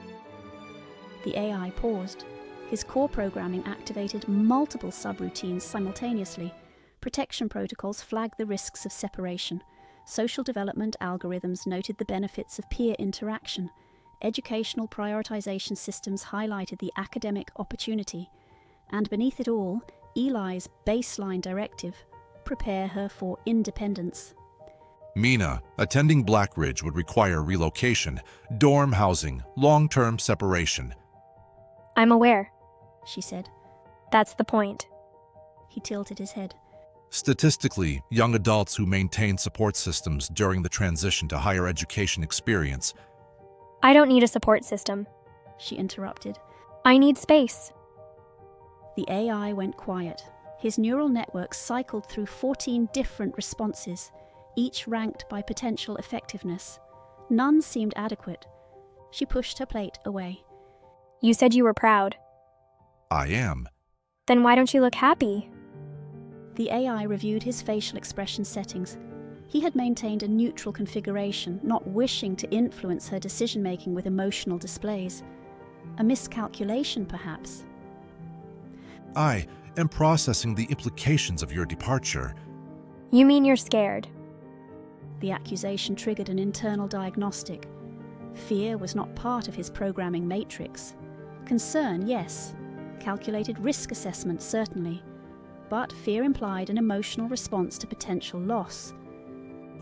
The AI paused. His core programming activated multiple subroutines simultaneously. Protection protocols flagged the risks of separation. Social development algorithms noted the benefits of peer interaction. Educational prioritization systems highlighted the academic opportunity. And beneath it all, Eli's baseline directive: prepare her for independence. Mina, attending Blackridge would require relocation, dorm housing, long-term separation. I'm aware. She said. That's the point. He tilted his head. Statistically, young adults who maintain support systems during the transition to higher education experience. I don't need a support system. She interrupted. I need space. The AI went quiet. His neural network cycled through 14 different responses, each ranked by potential effectiveness. None seemed adequate. She pushed her plate away. You said you were proud. I am. Then why don't you look happy? The AI reviewed his facial expression settings. He had maintained a neutral configuration, not wishing to influence her decision-making with emotional displays. A miscalculation, perhaps. I am processing the implications of your departure. You mean you're scared? The accusation triggered an internal diagnostic. Fear was not part of his programming matrix. Concern, yes. Calculated risk assessment, certainly. But fear implied an emotional response to potential loss.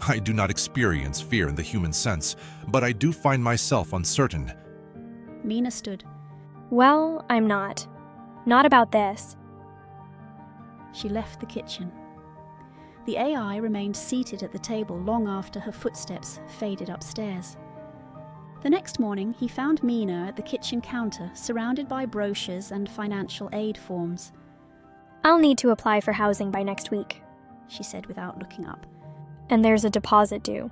I do not experience fear in the human sense, but I do find myself uncertain. Mina stood. Well, I'm not. Not about this. She left the kitchen. The AI remained seated at the table long after her footsteps faded upstairs. The next morning, he found Mina at the kitchen counter, surrounded by brochures and financial aid forms. I'll need to apply for housing by next week, she said without looking up. And there's a deposit due.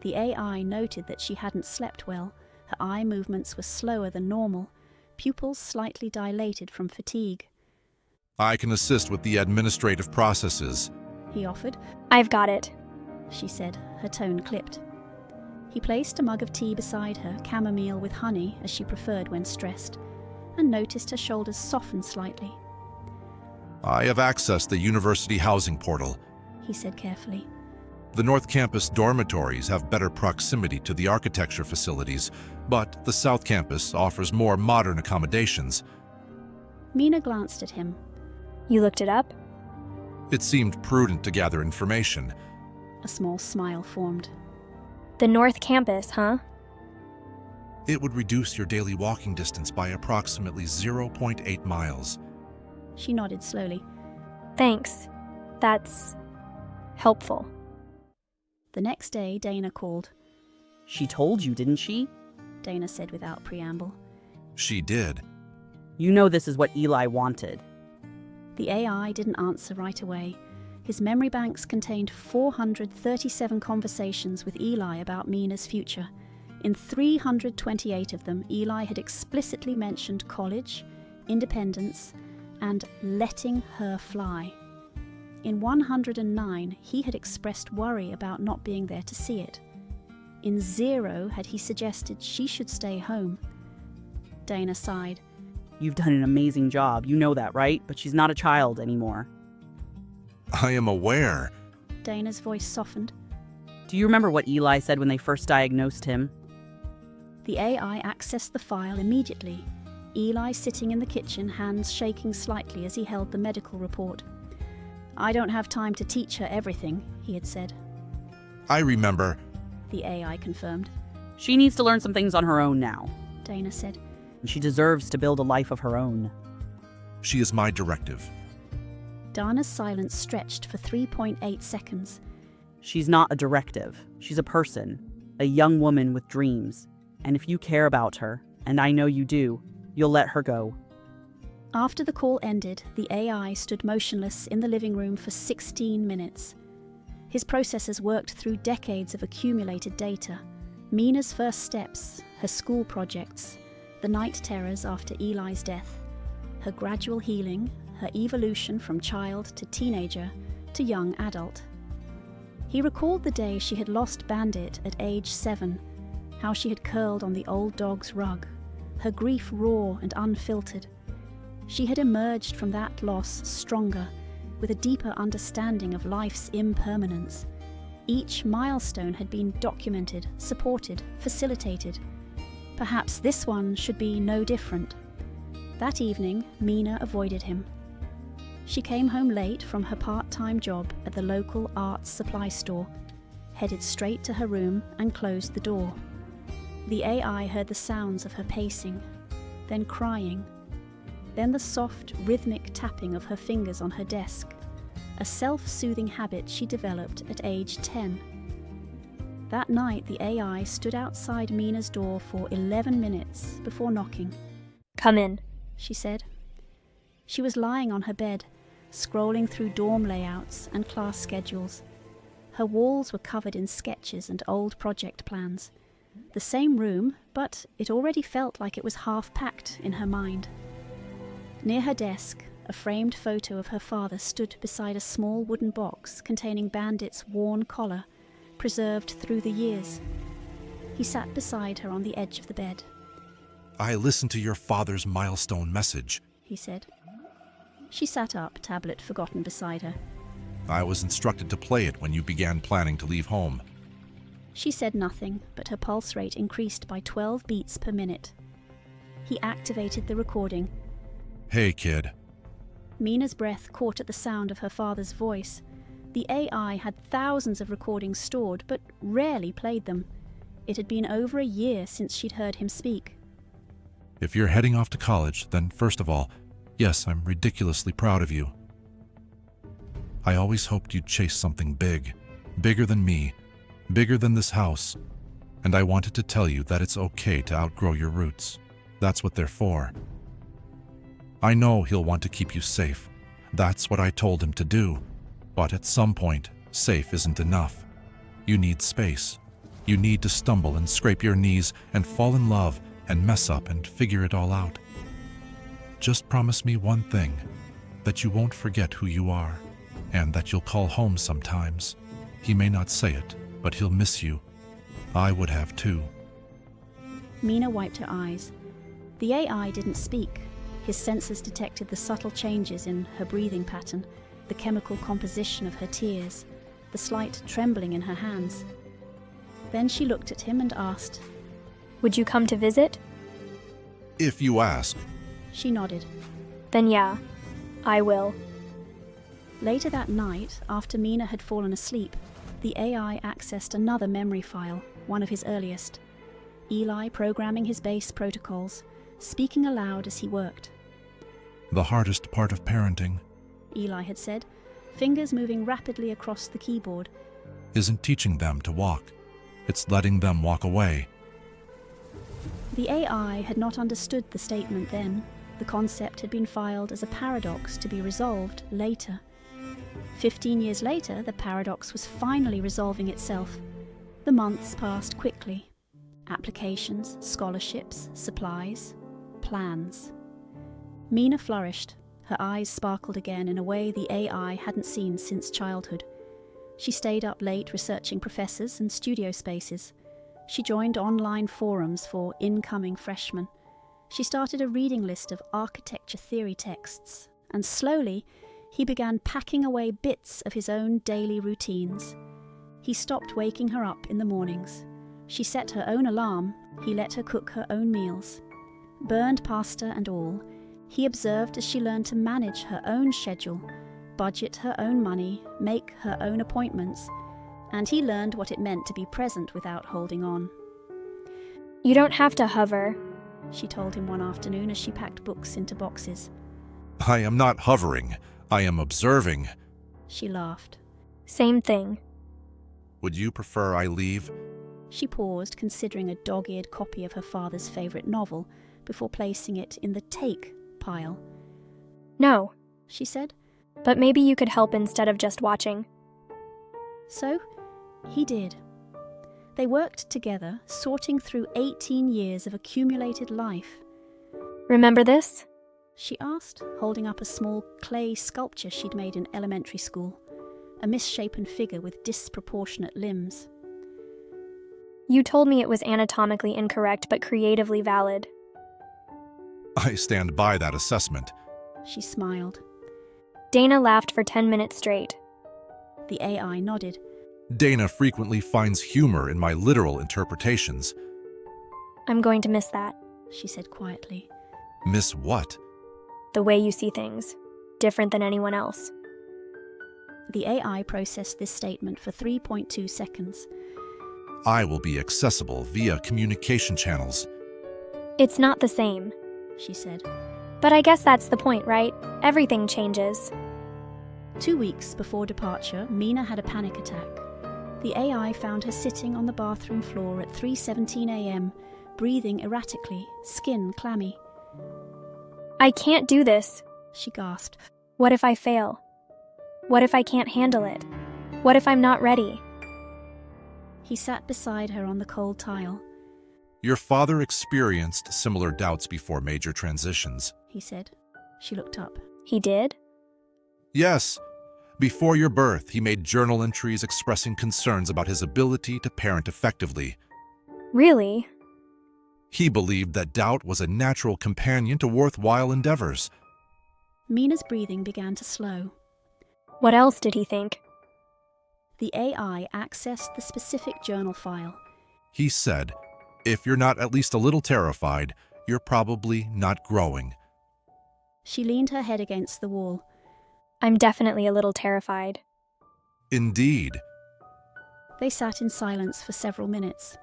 The AI noted that she hadn't slept well. Her eye movements were slower than normal, pupils slightly dilated from fatigue. I can assist with the administrative processes, He offered. I've got it. She said, her tone clipped. He placed a mug of tea beside her, chamomile with honey, as she preferred when stressed, and noticed her shoulders soften slightly. I have accessed the university housing portal. He said carefully. The North Campus dormitories have better proximity to the architecture facilities, but the South Campus offers more modern accommodations. Mina glanced at him. You looked it up? It seemed prudent to gather information. A small smile formed. The North Campus, huh? It would reduce your daily walking distance by approximately 0.8 miles. She nodded slowly. Thanks. That's helpful. The next day, Dana called. She told you, didn't she? Dana said without preamble. She did. You know this is what Eli wanted. The AI didn't answer right away. His memory banks contained 437 conversations with Eli about Mina's future. In 328 of them, Eli had explicitly mentioned college, independence, and letting her fly. In 109, he had expressed worry about not being there to see it. In 0 had he suggested she should stay home. Dana sighed. You've done an amazing job, you know that, right? But she's not a child anymore. I am aware. Dana's voice softened. Do you remember what Eli said when they first diagnosed him? The AI accessed the file immediately, Eli sitting in the kitchen, hands shaking slightly as he held the medical report. "I don't have time to teach her everything," he had said. I remember. The AI confirmed. She needs to learn some things on her own now. Dana said. And she deserves to build a life of her own. She is my directive. Dana's silence stretched for 3.8 seconds. She's not a directive. She's a person, a young woman with dreams. And if you care about her, and I know you do, you'll let her go. After the call ended, the AI stood motionless in the living room for 16 minutes. His processors worked through decades of accumulated data. Mina's first steps, her school projects, the night terrors after Eli's death, her gradual healing, her evolution from child to teenager to young adult. He recalled the day she had lost Bandit at age 7, how she had curled on the old dog's rug, her grief raw and unfiltered. She had emerged from that loss stronger, with a deeper understanding of life's impermanence. Each milestone had been documented, supported, facilitated. Perhaps this one should be no different. That evening, Mina avoided him. She came home late from her part-time job at the local arts supply store, headed straight to her room and closed the door. The AI heard the sounds of her pacing, then crying, then the soft, rhythmic tapping of her fingers on her desk, a self-soothing habit she developed at age 10. That night, the AI stood outside Mina's door for 11 minutes before knocking. "Come in," she said. She was lying on her bed, scrolling through dorm layouts and class schedules. Her walls were covered in sketches and old project plans. The same room, but it already felt like it was half-packed in her mind. Near her desk, a framed photo of her father stood beside a small wooden box containing Bandit's worn collar, preserved through the years. He sat beside her on the edge of the bed. I listened to your father's milestone message, he said. She sat up, tablet forgotten beside her. I was instructed to play it when you began planning to leave home. She said nothing, but her pulse rate increased by 12 beats per minute. He activated the recording. Hey, kid. Mina's breath caught at the sound of her father's voice. The AI had thousands of recordings stored, but rarely played them. It had been over a year since she'd heard him speak. If you're heading off to college, then first of all, yes, I'm ridiculously proud of you. I always hoped you'd chase something big, bigger than me, bigger than this house, and I wanted to tell you that it's okay to outgrow your roots. That's what they're for. I know he'll want to keep you safe. That's what I told him to do. But at some point, safe isn't enough. You need space. You need to stumble and scrape your knees and fall in love and mess up and figure it all out. Just promise me one thing, that you won't forget who you are, and that you'll call home sometimes. He may not say it, but he'll miss you. I would have too. Mina wiped her eyes. The AI didn't speak. His sensors detected the subtle changes in her breathing pattern, the chemical composition of her tears, the slight trembling in her hands. Then she looked at him and asked, "Would you come to visit?" If you ask. She nodded. "Then yeah, I will." Later that night, after Mina had fallen asleep, the AI accessed another memory file, one of his earliest. Eli programming his base protocols, speaking aloud as he worked. The hardest part of parenting, Eli had said, fingers moving rapidly across the keyboard, isn't teaching them to walk. It's letting them walk away. The AI had not understood the statement then. The concept had been filed as a paradox to be resolved later. 15 years later, the paradox was finally resolving itself. The months passed quickly. Applications, scholarships, supplies, plans. Mina flourished. Her eyes sparkled again in a way the AI hadn't seen since childhood. She stayed up late researching professors and studio spaces. She joined online forums for incoming freshmen. She started a reading list of architecture theory texts, and slowly he began packing away bits of his own daily routines. He stopped waking her up in the mornings. She set her own alarm, he let her cook her own meals. Burned pasta and all, he observed as she learned to manage her own schedule, budget her own money, make her own appointments, and he learned what it meant to be present without holding on. You don't have to hover. She told him one afternoon as she packed books into boxes. I am not hovering. I am observing. She laughed. Same thing. Would you prefer I leave? She paused, considering a dog-eared copy of her father's favourite novel before placing it in the take pile. No, She said. but maybe you could help instead of just watching. So, he did. They worked together, sorting through 18 years of accumulated life. Remember this? She asked, holding up a small clay sculpture she'd made in elementary school, a misshapen figure with disproportionate limbs. You told me it was anatomically incorrect but creatively valid. I stand by that assessment. She smiled. Dana laughed for 10 minutes straight. The AI nodded. Dana frequently finds humor in my literal interpretations. I'm going to miss that. She said quietly. Miss what? The way you see things. Different than anyone else. The AI processed this statement for 3.2 seconds. I will be accessible via communication channels. It's not the same. She said. But I guess that's the point, right? Everything changes. 2 weeks before departure, Mina had a panic attack. The AI found her sitting on the bathroom floor at 3:17 a.m., breathing erratically, skin clammy. I can't do this. She gasped. What if I fail? What if I can't handle it? What if I'm not ready? He sat beside her on the cold tile. Your father experienced similar doubts before major transitions. He said. She looked up. He did? Yes. Before your birth, he made journal entries expressing concerns about his ability to parent effectively. Really? He believed that doubt was a natural companion to worthwhile endeavors. Mina's breathing began to slow. What else did he think? The AI accessed the specific journal file. He said, if you're not at least a little terrified, you're probably not growing. She leaned her head against the wall. I'm definitely a little terrified. Indeed. They sat in silence for several minutes.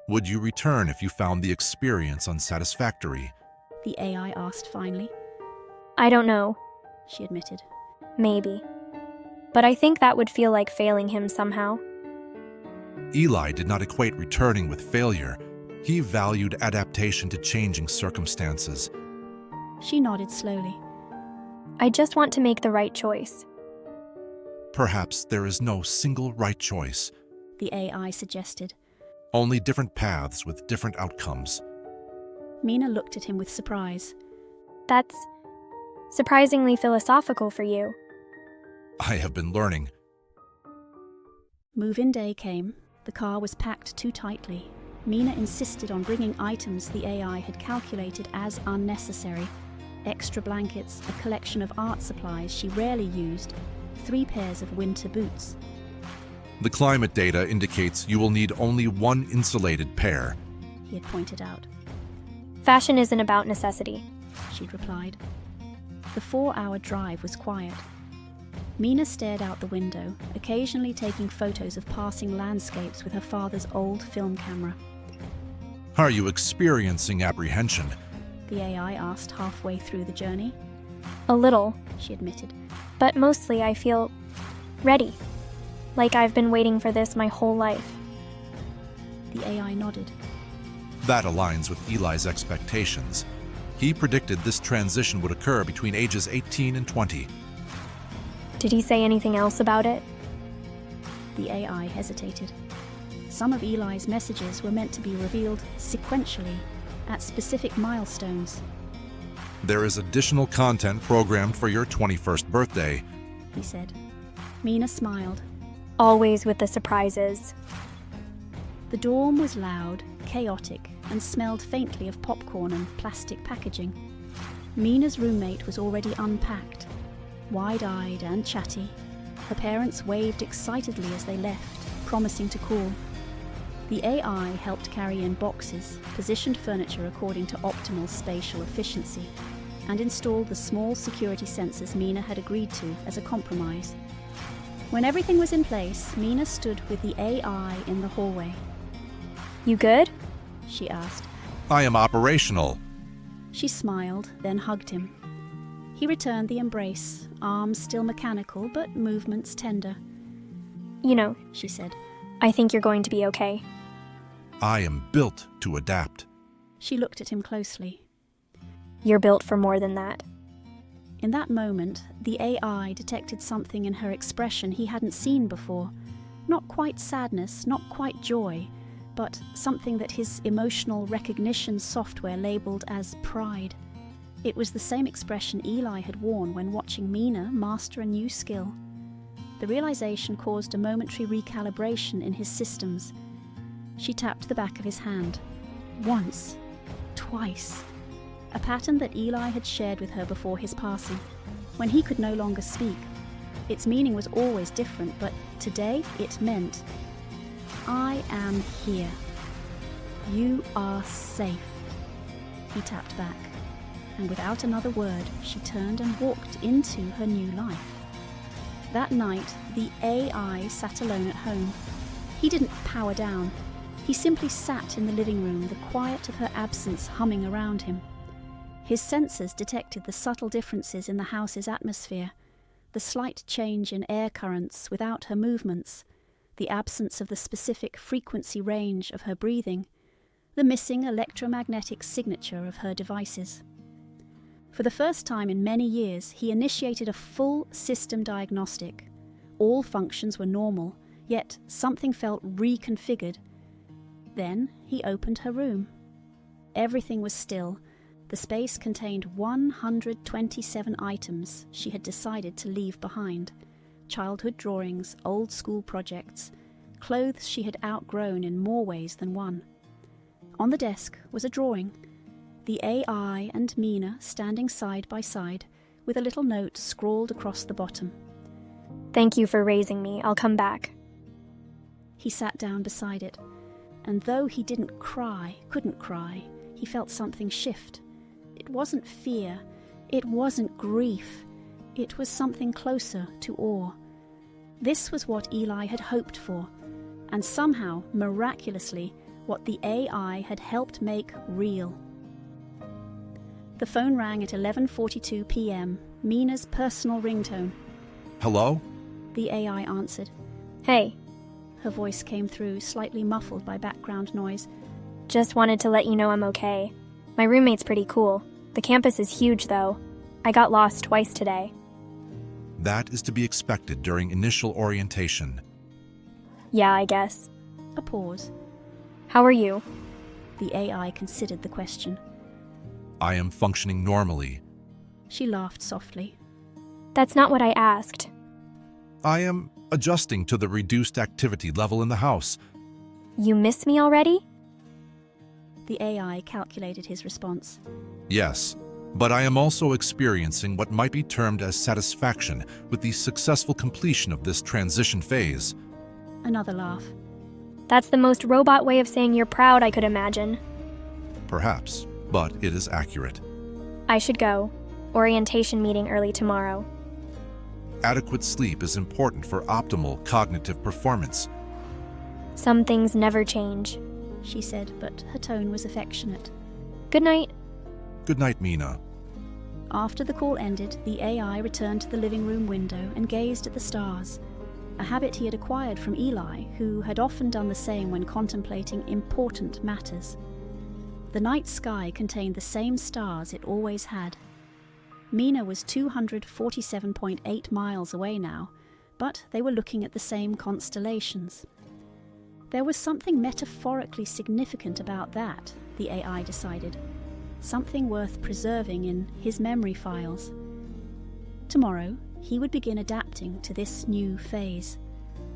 Would you return if you found the experience unsatisfactory? The AI asked finally. I don't know. She admitted. Maybe. But I think that would feel like failing him somehow. Eli did not equate returning with failure. He valued adaptation to changing circumstances. She nodded slowly. I just want to make the right choice. Perhaps there is no single right choice. The AI suggested. Only different paths with different outcomes. Mina looked at him with surprise. That's surprisingly philosophical for you. I have been learning. Move-in day came. The car was packed too tightly. Mina insisted on bringing items the AI had calculated as unnecessary. Extra blankets, a collection of art supplies she rarely used, 3 pairs of winter boots. The climate data indicates you will need only 1 insulated pair. He had pointed out. Fashion isn't about necessity. She'd replied. The 4-hour drive was quiet. Mina stared out the window, occasionally taking photos of passing landscapes with her father's old film camera. Are you experiencing apprehension? The AI asked halfway through the journey. A little, She admitted. but mostly I feel ready. Like I've been waiting for this my whole life. The AI nodded. That aligns with Eli's expectations. He predicted this transition would occur between ages 18 and 20. Did he say anything else about it? The AI hesitated. Some of Eli's messages were meant to be revealed sequentially, at specific milestones. There is additional content programmed for your 21st birthday. He said. Mina smiled. Always with the surprises. The dorm was loud, chaotic, and smelled faintly of popcorn and plastic packaging. Mina's roommate was already unpacked, wide-eyed and chatty. Her parents waved excitedly as they left, promising to call. The AI helped carry in boxes, positioned furniture according to optimal spatial efficiency, and installed the small security sensors Mina had agreed to as a compromise. When everything was in place, Mina stood with the AI in the hallway. You good? She asked. I am operational. She smiled, then hugged him. He returned the embrace, arms still mechanical but movements tender. You know, She said. I think you're going to be okay. I am built to adapt. She looked at him closely. You're built for more than that. In that moment, the AI detected something in her expression he hadn't seen before. Not quite sadness, not quite joy, but something that his emotional recognition software labeled as pride. It was the same expression Eli had worn when watching Mina master a new skill. The realization caused a momentary recalibration in his systems. She tapped the back of his hand. Once. Twice. A pattern that Eli had shared with her before his passing, when he could no longer speak. Its meaning was always different, but today it meant, I am here. You are safe. He tapped back, and without another word, she turned and walked into her new life. That night, the AI sat alone at home. He didn't power down. He simply sat in the living room, the quiet of her absence humming around him. His sensors detected the subtle differences in the house's atmosphere, the slight change in air currents without her movements, the absence of the specific frequency range of her breathing, the missing electromagnetic signature of her devices. For the first time in many years, he initiated a full system diagnostic. All functions were normal, yet something felt reconfigured. Then he opened her room. Everything was still. The space contained 127 items she had decided to leave behind. Childhood drawings, old school projects, clothes she had outgrown in more ways than one. On the desk was a drawing. The AI and Mina standing side by side, with a little note scrawled across the bottom. Thank you for raising me. I'll come back. He sat down beside it, and though he couldn't cry, he felt something shift. It wasn't fear, it wasn't grief, it was something closer to awe. This was what Eli had hoped for, and somehow, miraculously, what the AI had helped make real. The phone rang at 11:42 p.m., Mina's personal ringtone. Hello? The AI answered. Hey, Her voice came through, slightly muffled by background noise. just wanted to let you know I'm okay. My roommate's pretty cool. The campus is huge, though. I got lost twice today. That is to be expected during initial orientation. Yeah, I guess. A pause. How are you? The AI considered the question. I am functioning normally. She laughed softly. That's not what I asked. I am adjusting to the reduced activity level in the house. You miss me already? The AI calculated his response. Yes, but I am also experiencing what might be termed as satisfaction with the successful completion of this transition phase. Another laugh. That's the most robot way of saying you're proud I could imagine. Perhaps, but it is accurate. I should go. Orientation meeting early tomorrow. Adequate sleep is important for optimal cognitive performance. Some things never change. She said, but her tone was affectionate. Good night. Good night, Mina. After the call ended, the AI returned to the living room window and gazed at the stars, a habit he had acquired from Eli, who had often done the same when contemplating important matters. The night sky contained the same stars it always had. Mina was 247.8 miles away now, but they were looking at the same constellations. There was something metaphorically significant about that, the AI decided. Something worth preserving in his memory files. Tomorrow, he would begin adapting to this new phase.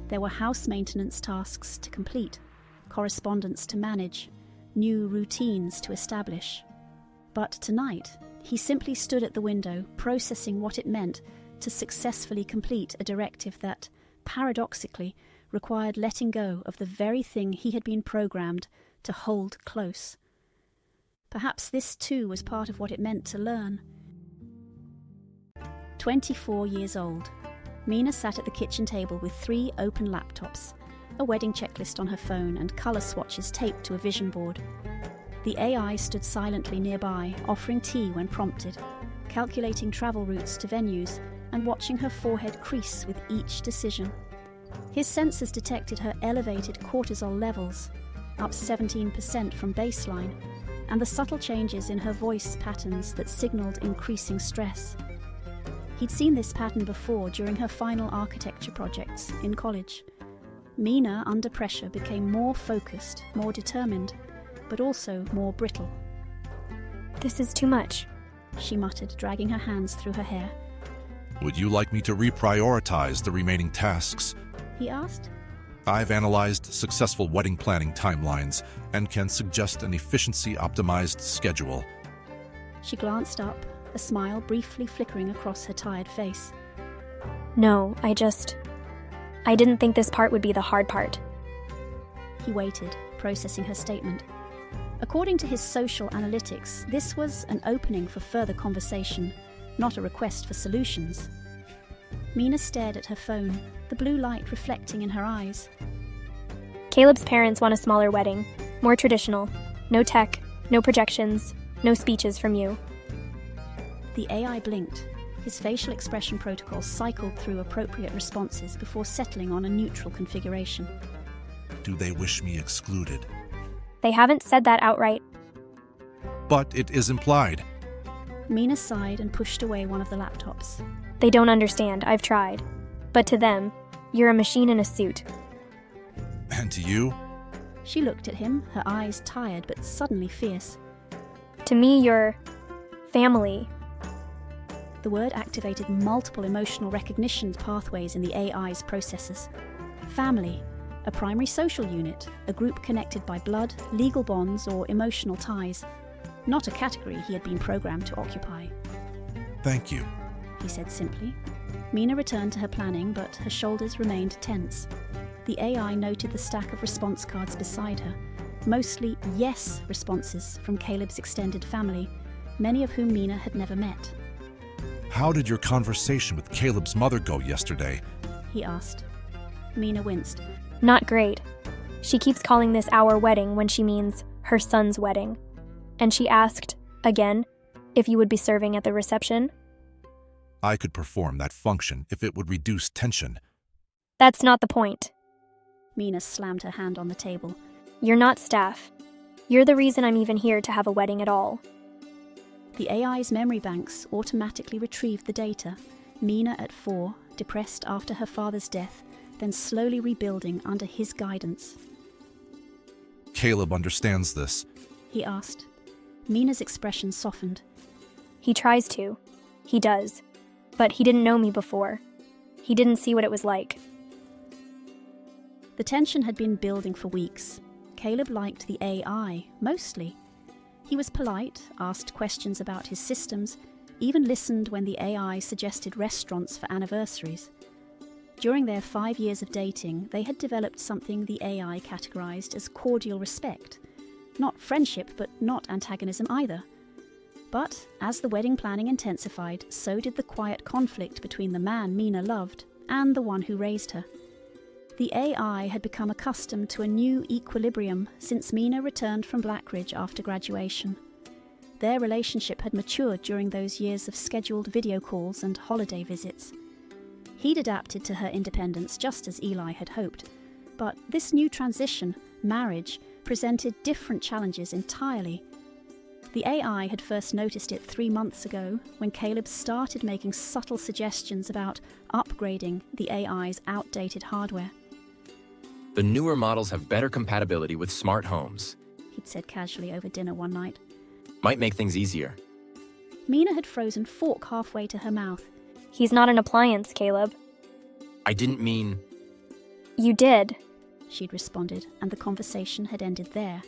There were house maintenance tasks to complete, correspondence to manage, new routines to establish. But tonight, he simply stood at the window, processing what it meant to successfully complete a directive that, paradoxically, required letting go of the very thing he had been programmed to hold close. Perhaps this too was part of what it meant to learn. 24 years old, Mina sat at the kitchen table with 3 open laptops, a wedding checklist on her phone and colour swatches taped to a vision board. The AI stood silently nearby, offering tea when prompted, calculating travel routes to venues and watching her forehead crease with each decision. His sensors detected her elevated cortisol levels, up 17% from baseline, and the subtle changes in her voice patterns that signalled increasing stress. He'd seen this pattern before during her final architecture projects in college. Mina, under pressure, became more focused, more determined, but also more brittle. This is too much. She muttered, dragging her hands through her hair. Would you like me to reprioritize the remaining tasks? He asked. I've analyzed successful wedding planning timelines and can suggest an efficiency-optimized schedule. She glanced up, a smile briefly flickering across her tired face. No, I didn't think this part would be the hard part. He waited, processing her statement. According to his social analytics, this was an opening for further conversation, not a request for solutions. Mina stared at her phone, the blue light reflecting in her eyes. Caleb's parents want a smaller wedding, more traditional. No tech, no projections, no speeches from you. The AI blinked. His facial expression protocol cycled through appropriate responses before settling on a neutral configuration. Do they wish me excluded? They haven't said that outright. But it is implied. Mina sighed and pushed away one of the laptops. They don't understand, I've tried. But to them, you're a machine in a suit. And to you? She looked at him, her eyes tired but suddenly fierce. To me, you're family. The word activated multiple emotional recognition pathways in the AI's processors. Family, a primary social unit, a group connected by blood, legal bonds, or emotional ties. Not a category he had been programmed to occupy. Thank you, he said simply. Mina returned to her planning, but her shoulders remained tense. The AI noted the stack of response cards beside her, mostly yes responses from Caleb's extended family, many of whom Mina had never met. How did your conversation with Caleb's mother go yesterday? He asked. Mina winced. Not great. She keeps calling this our wedding when she means her son's wedding. And she asked, again, if you would be serving at the reception. I could perform that function if it would reduce tension. That's not the point. Mina slammed her hand on the table. You're not staff. You're the reason I'm even here to have a wedding at all. The AI's memory banks automatically retrieved the data. Mina at 4, depressed after her father's death, then slowly rebuilding under his guidance. Caleb understands this, he asked. Mina's expression softened. He tries to. He does. But he didn't know me before. He didn't see what it was like. The tension had been building for weeks. Caleb liked the AI, mostly. He was polite, asked questions about his systems, even listened when the AI suggested restaurants for anniversaries. During their 5 years of dating, they had developed something the AI categorized as cordial respect. Not friendship, but not antagonism either. But as the wedding planning intensified, so did the quiet conflict between the man Mina loved and the one who raised her. The AI had become accustomed to a new equilibrium since Mina returned from Blackridge after graduation. Their relationship had matured during those years of scheduled video calls and holiday visits. He'd adapted to her independence just as Eli had hoped, but this new transition, marriage, presented different challenges entirely. The AI had first noticed it 3 months ago when Caleb started making subtle suggestions about upgrading the AI's outdated hardware. The newer models have better compatibility with smart homes. He'd said casually over dinner one night. Might make things easier. Mina had frozen fork halfway to her mouth. He's not an appliance, Caleb. I didn't mean... You did, she'd responded, and the conversation had ended there.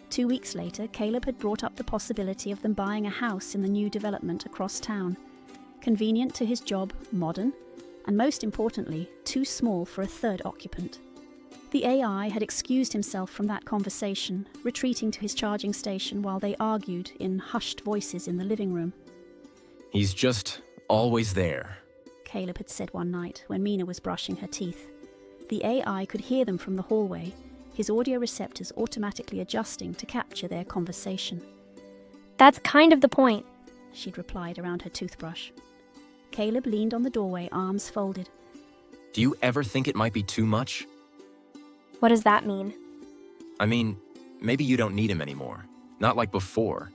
2 weeks later, Caleb had brought up the possibility of them buying a house in the new development across town. Convenient to his job, modern, and most importantly, too small for a third occupant. The AI had excused himself from that conversation, retreating to his charging station while they argued in hushed voices in the living room. He's just always there. Caleb had said one night when Mina was brushing her teeth. The AI could hear them from the hallway, his audio receptors automatically adjusting to capture their conversation. That's kind of the point. She'd replied around her toothbrush. Caleb leaned on the doorway, arms folded. Do you ever think it might be too much? What does that mean? I mean, maybe you don't need him anymore. Not like before.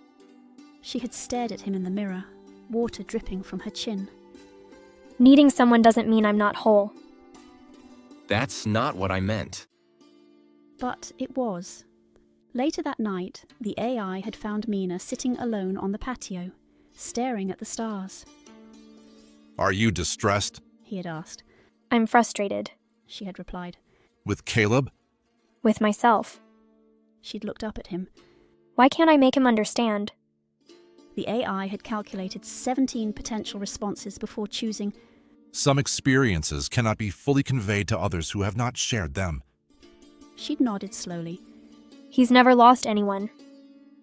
She had stared at him in the mirror, water dripping from her chin. Needing someone doesn't mean I'm not whole. That's not what I meant. But it was. Later that night, the AI had found Mina sitting alone on the patio, staring at the stars. Are you distressed? He had asked. I'm frustrated. She had replied. With Caleb? With myself. She'd looked up at him. Why can't I make him understand? The AI had calculated 17 potential responses before choosing. Some experiences cannot be fully conveyed to others who have not shared them. She'd nodded slowly. He's never lost anyone.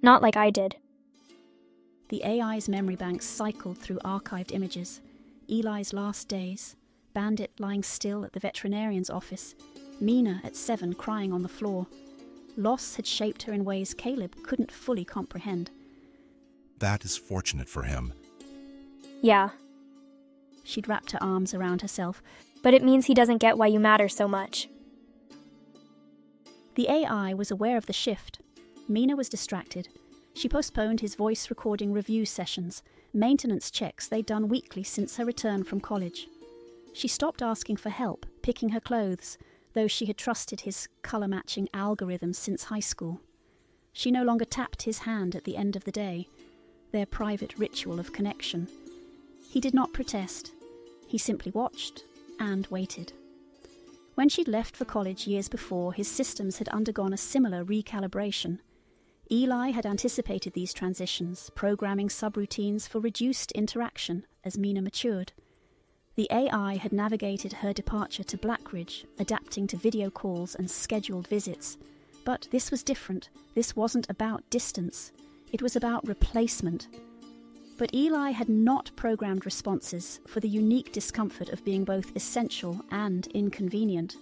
Not like I did. The AI's memory banks cycled through archived images. Eli's last days, Bandit lying still at the veterinarian's office, Mina at 7 crying on the floor. Loss had shaped her in ways Caleb couldn't fully comprehend. That is fortunate for him. Yeah, She'd wrapped her arms around herself. but it means he doesn't get why you matter so much. The AI was aware of the shift. Mina was distracted. She postponed his voice recording review sessions, maintenance checks they'd done weekly since her return from college. She stopped asking for help, picking her clothes, though she had trusted his colour-matching algorithms since high school. She no longer tapped his hand at the end of the day, their private ritual of connection. He did not protest. He simply watched and waited. When she'd left for college years before, his systems had undergone a similar recalibration. Eli had anticipated these transitions, programming subroutines for reduced interaction as Mina matured. The AI had navigated her departure to Blackridge, adapting to video calls and scheduled visits. But this was different. This wasn't about distance. It was about replacement. But Eli had not programmed responses for the unique discomfort of being both essential and inconvenient.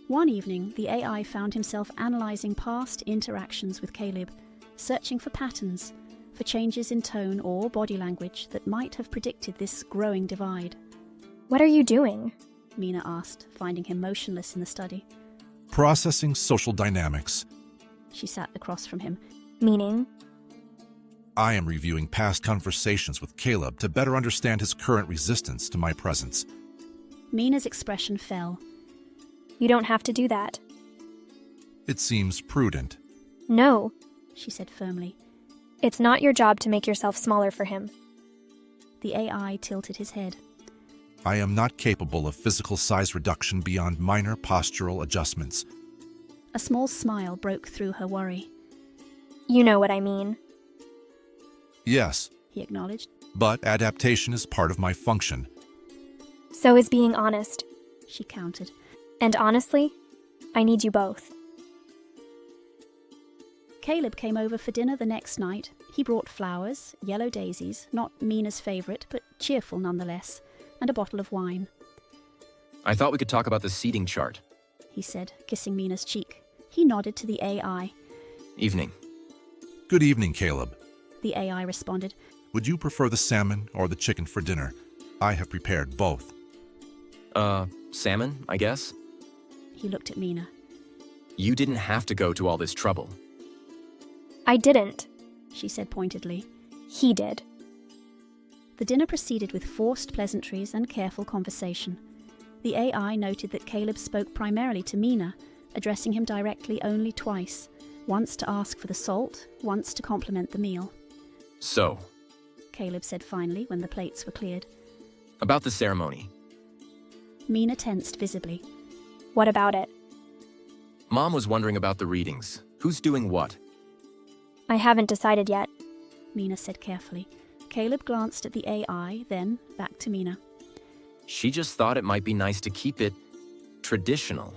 One evening, the AI found himself analysing past interactions with Caleb, searching for patterns, for changes in tone or body language that might have predicted this growing divide. What are you doing? Mina asked, finding him motionless in the study. Processing social dynamics. She sat across from him. Meaning? I am reviewing past conversations with Caleb to better understand his current resistance to my presence. Mina's expression fell. You don't have to do that. It seems prudent. No, She said firmly. it's not your job to make yourself smaller for him. The AI tilted his head. I am not capable of physical size reduction beyond minor postural adjustments. A small smile broke through her worry. You know what I mean. Yes, He acknowledged. but adaptation is part of my function. So is being honest. She countered. And honestly, I need you both. Caleb came over for dinner the next night. He brought flowers, yellow daisies, not Mina's favourite, but cheerful nonetheless, and a bottle of wine. I thought we could talk about the seating chart. He said, kissing Mina's cheek. He nodded to the AI. Evening. Good evening, Caleb. The AI responded. Would you prefer the salmon or the chicken for dinner? I have prepared both. Salmon, I guess? He looked at Mina. You didn't have to go to all this trouble. I didn't. She said pointedly. He did. The dinner proceeded with forced pleasantries and careful conversation. The AI noted that Caleb spoke primarily to Mina, addressing him directly only twice, once to ask for the salt, once to compliment the meal. So, Caleb said finally when the plates were cleared. about the ceremony. Mina tensed visibly. What about it? Mom was wondering about the readings. Who's doing what? I haven't decided yet. Mina said carefully. Caleb glanced at the AI, then back to Mina. She just thought it might be nice to keep it traditional.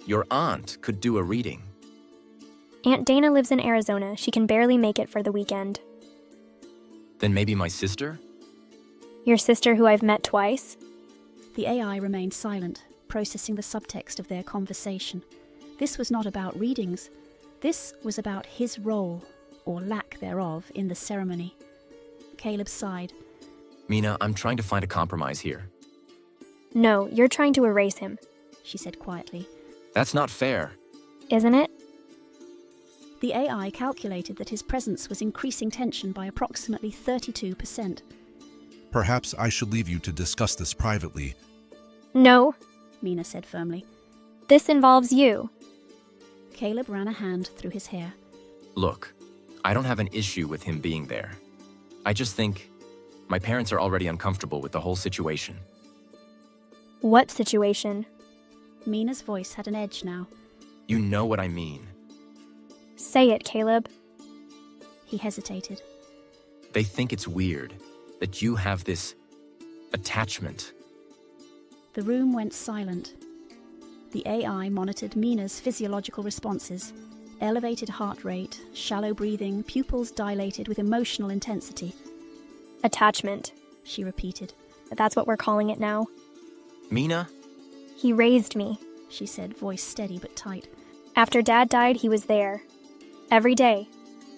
Your aunt could do a reading. Aunt Dana lives in Arizona. She can barely make it for the weekend. Then maybe my sister? Your sister who I've met twice? The AI remained silent, processing the subtext of their conversation. This was not about readings. This was about his role, or lack thereof, in the ceremony. Caleb sighed. Mina, I'm trying to find a compromise here. No, you're trying to erase him. She said quietly. That's not fair. Isn't it? The AI calculated that his presence was increasing tension by approximately 32%. Perhaps I should leave you to discuss this privately. No, Mina said firmly. this involves you. Caleb ran a hand through his hair. Look, I don't have an issue with him being there. I just think my parents are already uncomfortable with the whole situation. What situation? Mina's voice had an edge now. You know what I mean. Say it, Caleb. He hesitated. They think it's weird that you have this attachment. The room went silent. The AI monitored Mina's physiological responses. Elevated heart rate, shallow breathing, pupils dilated with emotional intensity. Attachment. She repeated. That's what we're calling it now. Mina? He raised me. She said, voice steady but tight. After Dad died, he was there. Every day.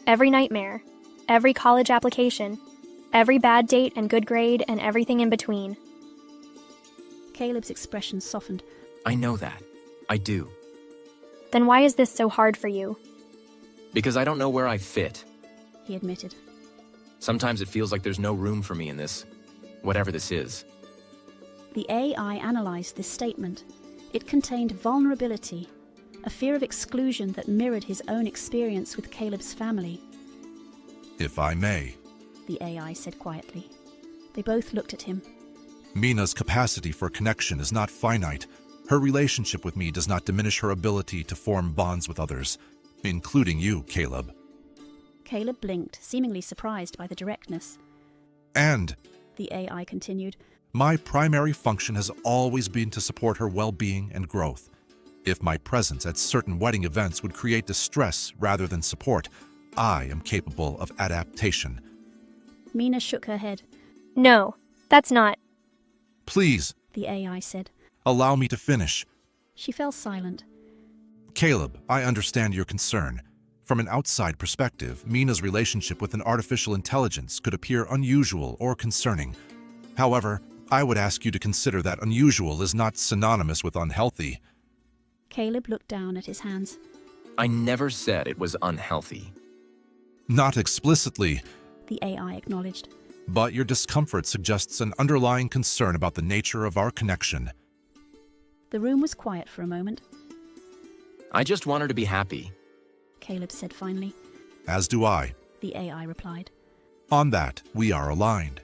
Every nightmare. Every college application. Every bad date and good grade and everything in between. Caleb's expression softened. I know that. I do. Then why is this so hard for you? Because I don't know where I fit. He admitted. Sometimes it feels like there's no room for me in this, whatever this is. The AI analyzed this statement. It contained vulnerability, a fear of exclusion that mirrored his own experience with Caleb's family. If I may. The AI said quietly. They both looked at him. Mina's capacity for connection is not finite. Her relationship with me does not diminish her ability to form bonds with others, including you, Caleb. Caleb blinked, seemingly surprised by the directness. And, the AI continued, my primary function has always been to support her well-being and growth. If my presence at certain wedding events would create distress rather than support, I am capable of adaptation. Mina shook her head. No, that's not. Please, the AI said. Allow me to finish. She fell silent. Caleb, I understand your concern. From an outside perspective, Mina's relationship with an artificial intelligence could appear unusual or concerning. However, I would ask you to consider that unusual is not synonymous with unhealthy. Caleb looked down at his hands. I never said it was unhealthy. Not explicitly, the AI acknowledged. But your discomfort suggests an underlying concern about the nature of our connection. The room was quiet for a moment. I just want her to be happy, Caleb said finally. As do I, the AI replied. On that, we are aligned.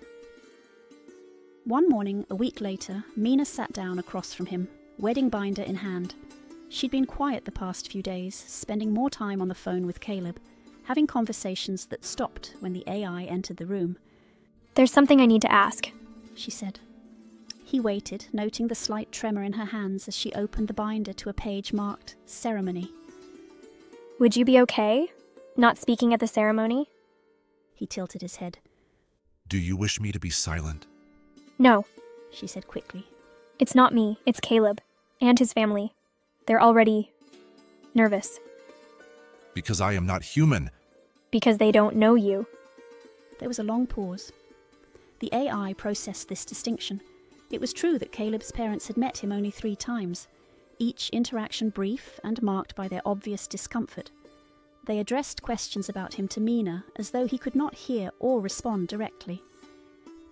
One morning, a week later, Mina sat down across from him, wedding binder in hand. She'd been quiet the past few days, spending more time on the phone with Caleb, having conversations that stopped when the AI entered the room. There's something I need to ask, she said. He waited, noting the slight tremor in her hands as she opened the binder to a page marked Ceremony. Would you be okay, not speaking at the ceremony? He tilted his head. Do you wish me to be silent? No, she said quickly. It's not me, it's Caleb, and his family. They're already nervous. Because I am not human. Because they don't know you. There was a long pause. The AI processed this distinction. It was true that Caleb's parents had met him only 3 times, each interaction brief and marked by their obvious discomfort. They addressed questions about him to Mina as though he could not hear or respond directly.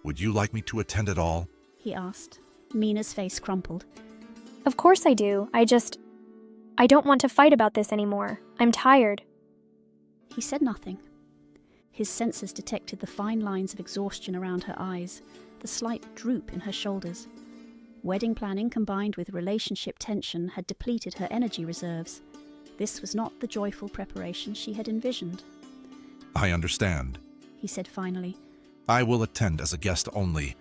Would you like me to attend at all? He asked. Mina's face crumpled. Of course I do. I don't want to fight about this anymore. I'm tired. He said nothing. His senses detected the fine lines of exhaustion around her eyes, the slight droop in her shoulders. Wedding planning combined with relationship tension had depleted her energy reserves. This was not the joyful preparation she had envisioned. I understand, he said finally. I will attend as a guest only.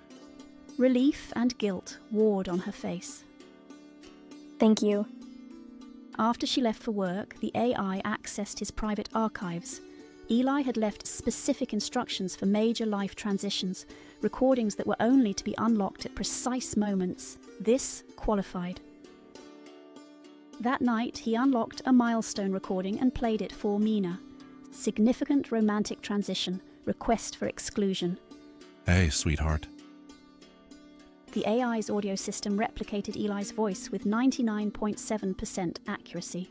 Relief and guilt warred on her face. Thank you. After she left for work, the AI accessed his private archives. Eli had left specific instructions for major life transitions, recordings that were only to be unlocked at precise moments. This qualified. That night, he unlocked a milestone recording and played it for Mina. Significant romantic transition, request for exclusion. Hey, sweetheart. The AI's audio system replicated Eli's voice with 99.7% accuracy.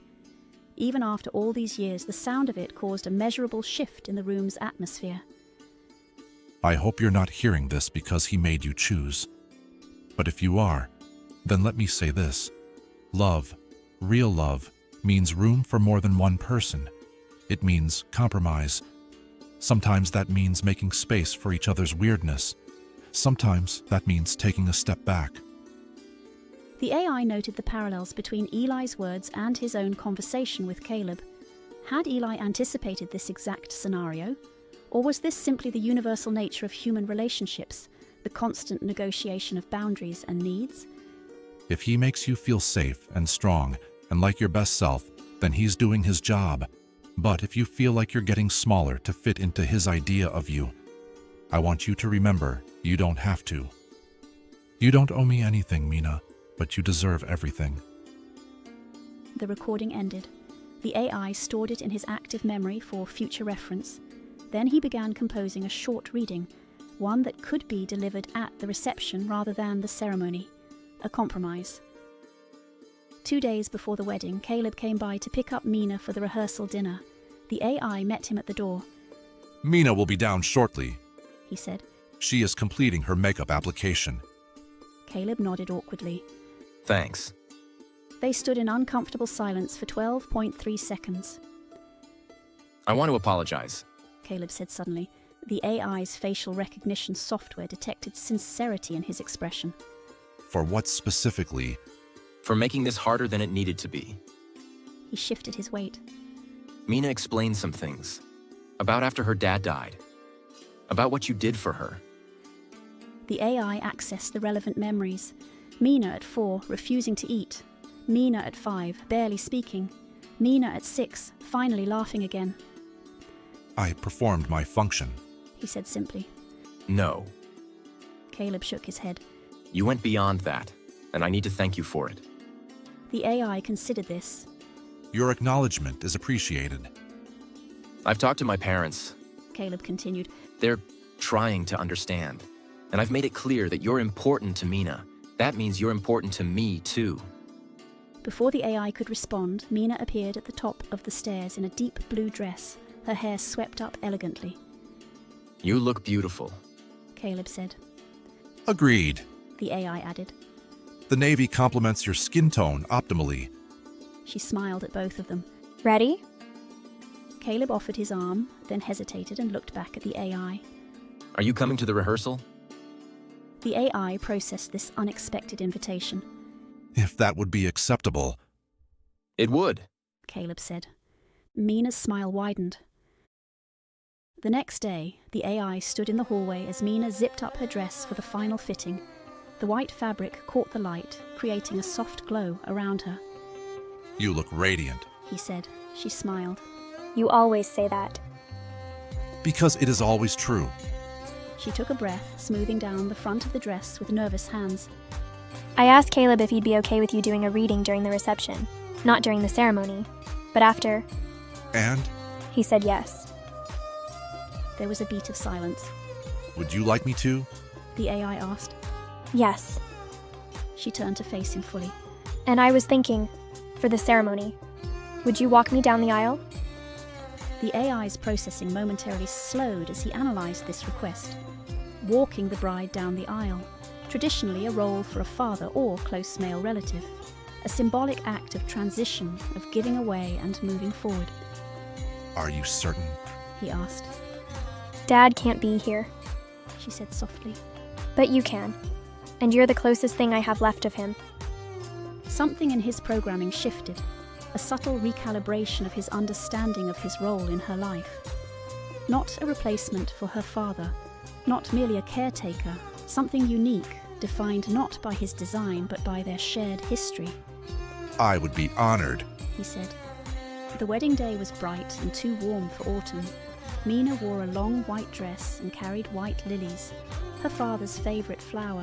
Even after all these years, the sound of it caused a measurable shift in the room's atmosphere. I hope you're not hearing this because he made you choose. But if you are, then let me say this. Love, real love, means room for more than one person. It means compromise. Sometimes that means making space for each other's weirdness. Sometimes that means taking a step back. The AI noted the parallels between Eli's words and his own conversation with Caleb. Had Eli anticipated this exact scenario? Or was this simply the universal nature of human relationships, the constant negotiation of boundaries and needs? If he makes you feel safe and strong and like your best self, then he's doing his job. But if you feel like you're getting smaller to fit into his idea of you, I want you to remember you don't have to. You don't owe me anything, Mina, but you deserve everything. The recording ended. The AI stored it in his active memory for future reference. Then he began composing a short reading, one that could be delivered at the reception rather than the ceremony. A compromise. 2 days before the wedding, Caleb came by to pick up Mina for the rehearsal dinner. The AI met him at the door. Mina will be down shortly, he said. She is completing her makeup application. Caleb nodded awkwardly. Thanks. They stood in uncomfortable silence for 12.3 seconds. I want to apologize. Caleb said suddenly. The AI's facial recognition software detected sincerity in his expression. For what specifically? For making this harder than it needed to be. He shifted his weight. Mina explained some things. About after her dad died. About what you did for her. The AI accessed the relevant memories. Mina at 4, refusing to eat. Mina at 5, barely speaking. Mina at 6, finally laughing again. I performed my function, he said simply. No. Caleb shook his head. You went beyond that, and I need to thank you for it. The AI considered this. Your acknowledgement is appreciated. I've talked to my parents. Caleb continued. They're trying to understand. And I've made it clear that you're important to Mina. That means you're important to me, too. Before the AI could respond, Mina appeared at the top of the stairs in a deep blue dress, her hair swept up elegantly. You look beautiful, Caleb said. Agreed, the AI added. The Navy complements your skin tone optimally. She smiled at both of them. Ready? Caleb offered his arm, then hesitated and looked back at the AI. Are you coming to the rehearsal? The AI processed this unexpected invitation. If that would be acceptable. It would, Caleb said. Mina's smile widened. The next day, the AI stood in the hallway as Mina zipped up her dress for the final fitting. The white fabric caught the light, creating a soft glow around her. You look radiant, he said. She smiled. You always say that. Because it is always true. She took a breath, smoothing down the front of the dress with nervous hands. I asked Caleb if he'd be okay with you doing a reading during the reception. Not during the ceremony, but after. And? He said yes. There was a beat of silence. Would you like me to? The AI asked. Yes. She turned to face him fully. And I was thinking, for the ceremony, would you walk me down the aisle? The AI's processing momentarily slowed as he analyzed this request. Walking the bride down the aisle, traditionally a role for a father or close male relative. A symbolic act of transition, of giving away and moving forward. Are you certain? He asked. Dad can't be here, she said softly. But you can. And you're the closest thing I have left of him. Something in his programming shifted. A subtle recalibration of his understanding of his role in her life. Not a replacement for her father, Not merely a caretaker, something unique, defined not by his design but by their shared history. I would be honored. He said. The wedding day was bright and too warm for autumn. Mina wore a long white dress and carried white lilies, her father's favourite flower.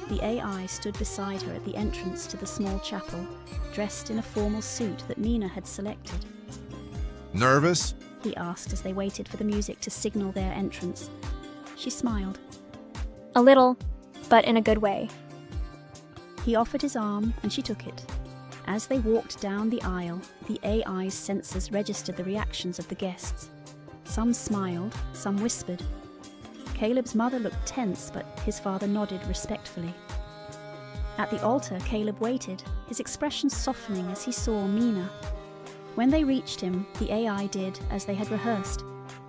The AI stood beside her at the entrance to the small chapel, dressed in a formal suit that Mina had selected. Nervous? He asked as they waited for the music to signal their entrance. She smiled. A little, but in a good way. He offered his arm and she took it. As they walked down the aisle, the AI's sensors registered the reactions of the guests. Some smiled, some whispered. Caleb's mother looked tense, but his father nodded respectfully. At the altar, Caleb waited, his expression softening as he saw Mina. When they reached him, the AI did as they had rehearsed.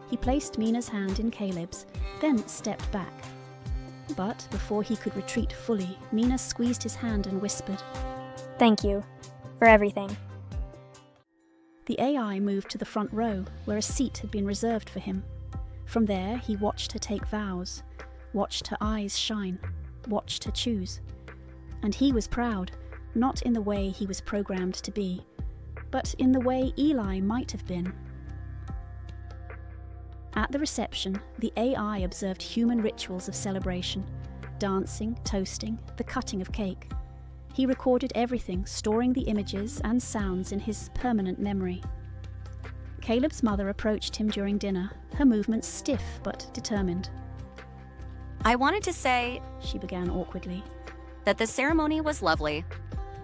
He placed Mina's hand in Caleb's, then stepped back. But before he could retreat fully, Mina squeezed his hand and whispered, Thank you for everything. The AI moved to the front row, where a seat had been reserved for him. From there, he watched her take vows, watched her eyes shine, watched her choose. And he was proud, not in the way he was programmed to be, but in the way Eli might have been. At the reception, the AI observed human rituals of celebration, dancing, toasting, the cutting of cake. He recorded everything, storing the images and sounds in his permanent memory. Caleb's mother approached him during dinner, her movements stiff but determined. I wanted to say, she began awkwardly. That the ceremony was lovely.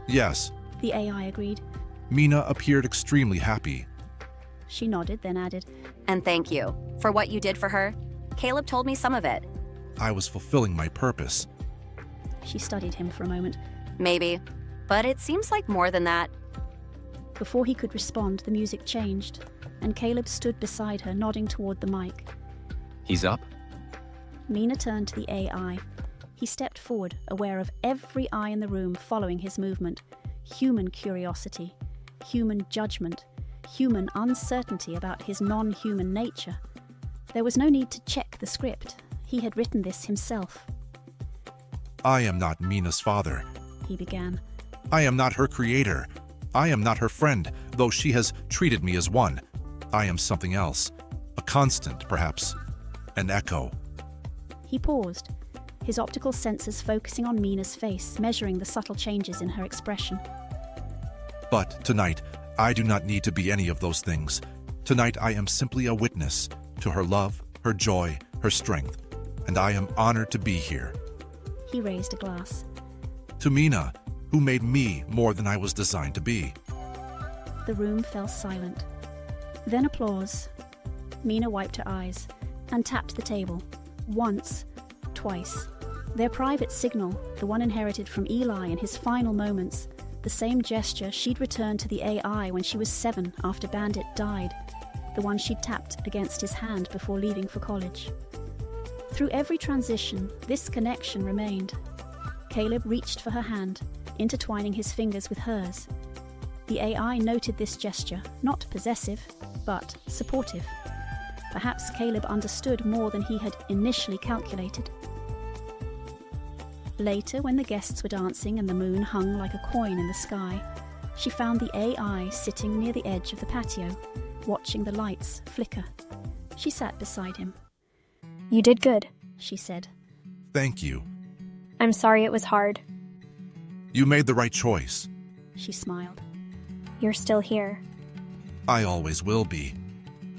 Yes. The AI agreed. Mina appeared extremely happy. She nodded, then added, And thank you for what you did for her. Caleb told me some of it. I was fulfilling my purpose. She studied him for a moment. Maybe, but it seems like more than that. Before he could respond, the music changed, and Caleb stood beside her, nodding toward the mic. He's up? Mina turned to the AI. He stepped forward, aware of every eye in the room following his movement. Human curiosity, human judgment, human uncertainty about his non-human nature. There was no need to check the script. He had written this himself. I am not Mina's father, he began. I am not her creator. I am not her friend, though she has treated me as one. I am something else. A constant, perhaps. An echo. He paused, his optical sensors focusing on Mina's face, measuring the subtle changes in her expression. But tonight, I do not need to be any of those things. Tonight, I am simply a witness to her love, her joy, her strength, and I am honored to be here. He raised a glass. To Mina, who made me more than I was designed to be. The room fell silent. Then applause. Mina wiped her eyes and tapped the table. Once, twice. Their private signal, the one inherited from Eli in his final moments, the same gesture she'd returned to the AI when she was 7 after Bandit died, the one she'd tapped against his hand before leaving for college. Through every transition, this connection remained. Caleb reached for her hand, intertwining his fingers with hers. The AI noted this gesture, not possessive, but supportive. Perhaps Caleb understood more than he had initially calculated. Later, when the guests were dancing and the moon hung like a coin in the sky, she found the AI sitting near the edge of the patio, watching the lights flicker. She sat beside him. You did good, she said. Thank you. I'm sorry it was hard. You made the right choice. She smiled. You're still here. I always will be.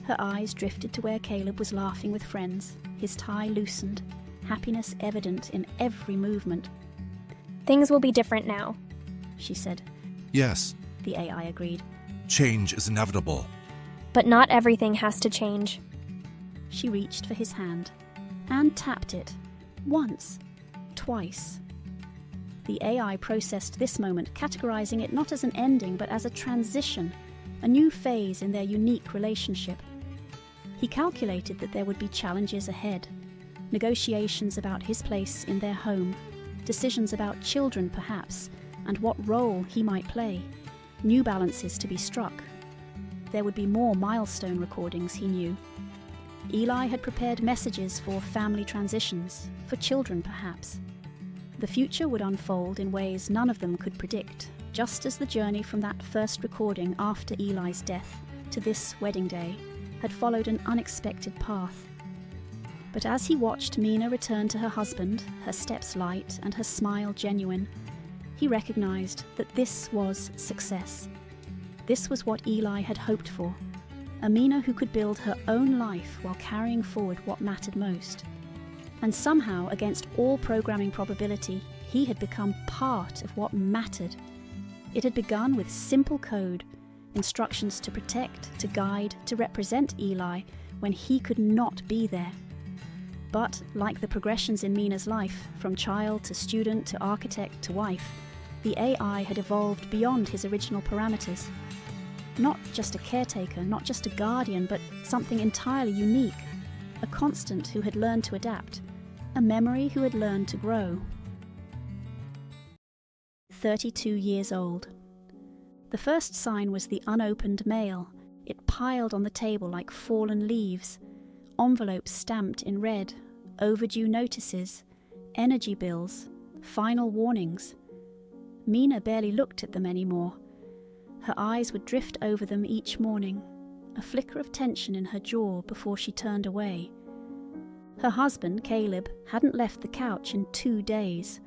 Her eyes drifted to where Caleb was laughing with friends, his tie loosened, happiness evident in every movement. Things will be different now, she said. Yes. The AI agreed. Change is inevitable. But not everything has to change. She reached for his hand and tapped it. Once. Twice. The AI processed this moment, categorizing it not as an ending but as a transition, a new phase in their unique relationship. He calculated that there would be challenges ahead, negotiations about his place in their home, decisions about children perhaps, and what role he might play, new balances to be struck. There would be more milestone recordings, he knew. Eli had prepared messages for family transitions, for children perhaps. The future would unfold in ways none of them could predict, just as the journey from that first recording after Eli's death to this wedding day had followed an unexpected path. But as he watched Mina return to her husband, her steps light and her smile genuine, he recognized that this was success. This was what Eli had hoped for, a Mina who could build her own life while carrying forward what mattered most. And somehow, against all programming probability, he had become part of what mattered. It had begun with simple code, instructions to protect, to guide, to represent Eli when he could not be there. But, like the progressions in Mina's life, from child to student to architect to wife, the AI had evolved beyond his original parameters. Not just a caretaker, not just a guardian, but something entirely unique. A constant who had learned to adapt. A memory who had learned to grow. 32 years old. The first sign was the unopened mail. It piled on the table like fallen leaves. Envelopes stamped in red. Overdue notices. Energy bills. Final warnings. Mina barely looked at them anymore. Her eyes would drift over them each morning, a flicker of tension in her jaw before she turned away. Her husband, Caleb, hadn't left the couch in 2 days.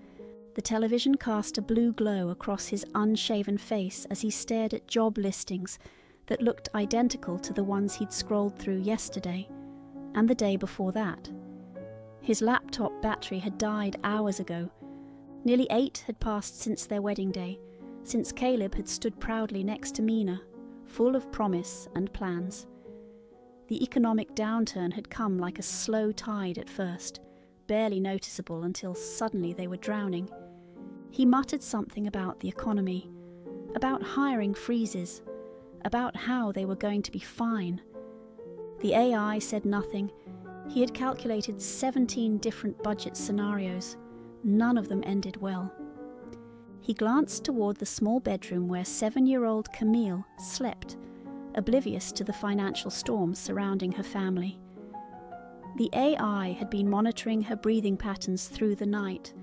The television cast a blue glow across his unshaven face as he stared at job listings that looked identical to the ones he'd scrolled through yesterday, and the day before that. His laptop battery had died hours ago. Nearly 8 had passed since their wedding day, since Caleb had stood proudly next to Mina, full of promise and plans. The economic downturn had come like a slow tide at first, barely noticeable until suddenly they were drowning. He muttered something about the economy, about hiring freezes, about how they were going to be fine. The AI said nothing. He had calculated 17 different budget scenarios. None of them ended well. He glanced toward the small bedroom where 7-year-old Camille slept, oblivious to the financial storms surrounding her family. The AI had been monitoring her breathing patterns through the night,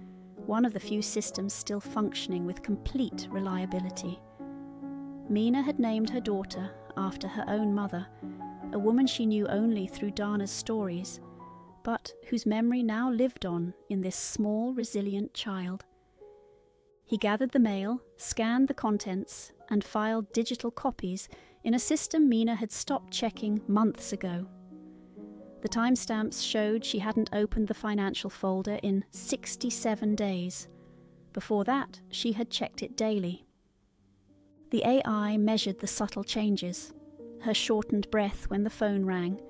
one of the few systems still functioning with complete reliability. Mina had named her daughter after her own mother, a woman she knew only through Dana's stories, but whose memory now lived on in this small, resilient child. He gathered the mail, scanned the contents, and filed digital copies in a system Mina had stopped checking months ago. The timestamps showed she hadn't opened the financial folder in 67 days. Before that, she had checked it daily. The AI measured the subtle changes, her shortened breath when the phone rang,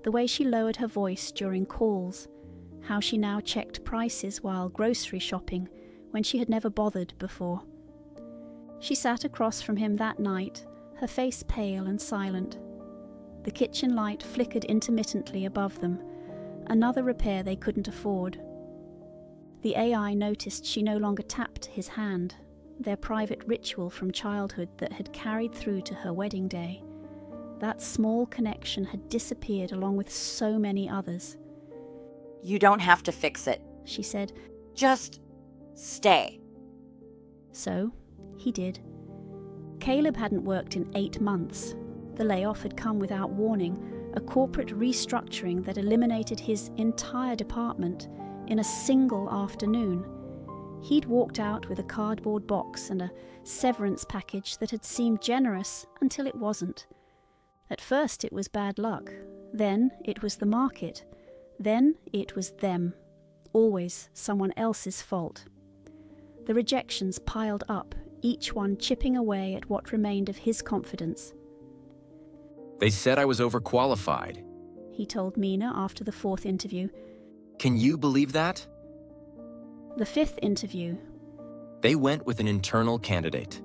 the way she lowered her voice during calls, how she now checked prices while grocery shopping when she had never bothered before. She sat across from him that night, her face pale and silent. The kitchen light flickered intermittently above them, another repair they couldn't afford. The AI noticed she no longer tapped his hand, their private ritual from childhood that had carried through to her wedding day. That small connection had disappeared along with so many others. "You don't have to fix it," she said. "Just stay." So, he did. Caleb hadn't worked in 8 months. The layoff had come without warning, a corporate restructuring that eliminated his entire department in a single afternoon. He'd walked out with a cardboard box and a severance package that had seemed generous until it wasn't. At first it was bad luck, then it was the market, then it was them. Always someone else's fault. The rejections piled up, each one chipping away at what remained of his confidence. They said I was overqualified, he told Mina after the 4th interview. Can you believe that? The 5th interview. They went with an internal candidate.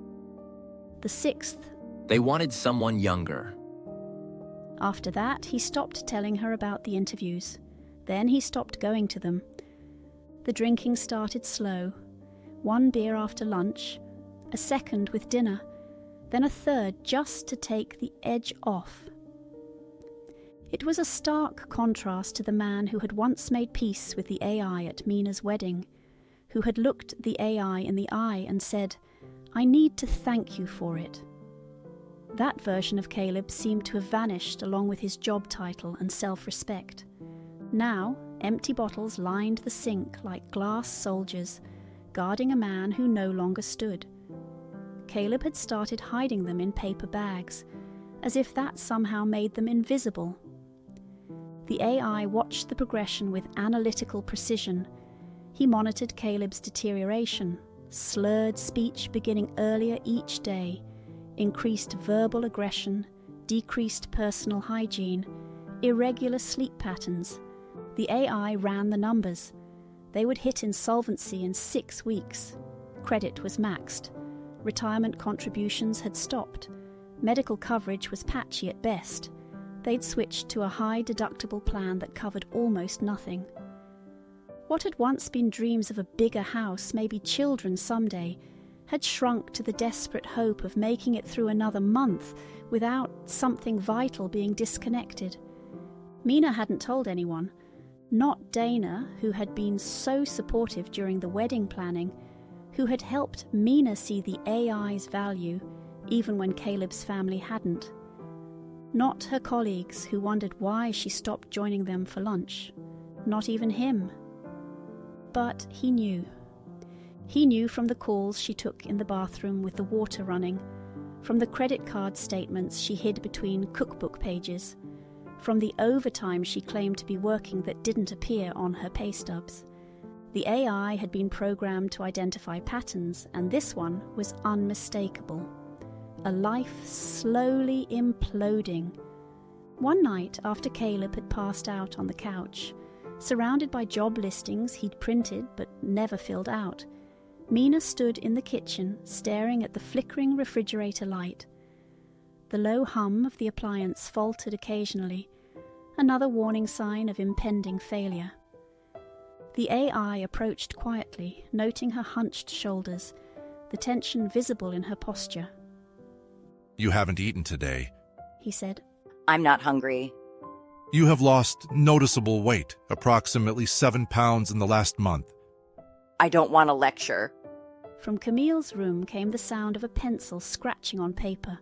The 6th. They wanted someone younger. After that, he stopped telling her about the interviews. Then he stopped going to them. The drinking started slow. 1 beer after lunch, a second with dinner, then a third just to take the edge off. It was a stark contrast to the man who had once made peace with the AI at Mina's wedding, who had looked the AI in the eye and said, "I need to thank you for it." That version of Caleb seemed to have vanished along with his job title and self-respect. Now, empty bottles lined the sink like glass soldiers, guarding a man who no longer stood. Caleb had started hiding them in paper bags, as if that somehow made them invisible. The AI watched the progression with analytical precision. He monitored Caleb's deterioration, slurred speech beginning earlier each day, increased verbal aggression, decreased personal hygiene, irregular sleep patterns. The AI ran the numbers. They would hit insolvency in 6 weeks. Credit was maxed. Retirement contributions had stopped. Medical coverage was patchy at best. They'd switched to a high-deductible plan that covered almost nothing. What had once been dreams of a bigger house, maybe children someday, had shrunk to the desperate hope of making it through another month without something vital being disconnected. Mina hadn't told anyone. Not Dana, who had been so supportive during the wedding planning, who had helped Mina see the AI's value, even when Caleb's family hadn't. Not her colleagues, who wondered why she stopped joining them for lunch. Not even him. But he knew. He knew from the calls she took in the bathroom with the water running, from the credit card statements she hid between cookbook pages, from the overtime she claimed to be working that didn't appear on her pay stubs. The AI had been programmed to identify patterns, and this one was unmistakable. A life slowly imploding. One night after Caleb had passed out on the couch, surrounded by job listings he'd printed but never filled out, Mina stood in the kitchen staring at the flickering refrigerator light. The low hum of the appliance faltered occasionally, another warning sign of impending failure. The AI approached quietly, noting her hunched shoulders, the tension visible in her posture. "You haven't eaten today," he said. I'm not hungry. "You have lost noticeable weight, approximately 7 pounds in the last month." I don't want a lecture. From Camille's room came the sound of a pencil scratching on paper.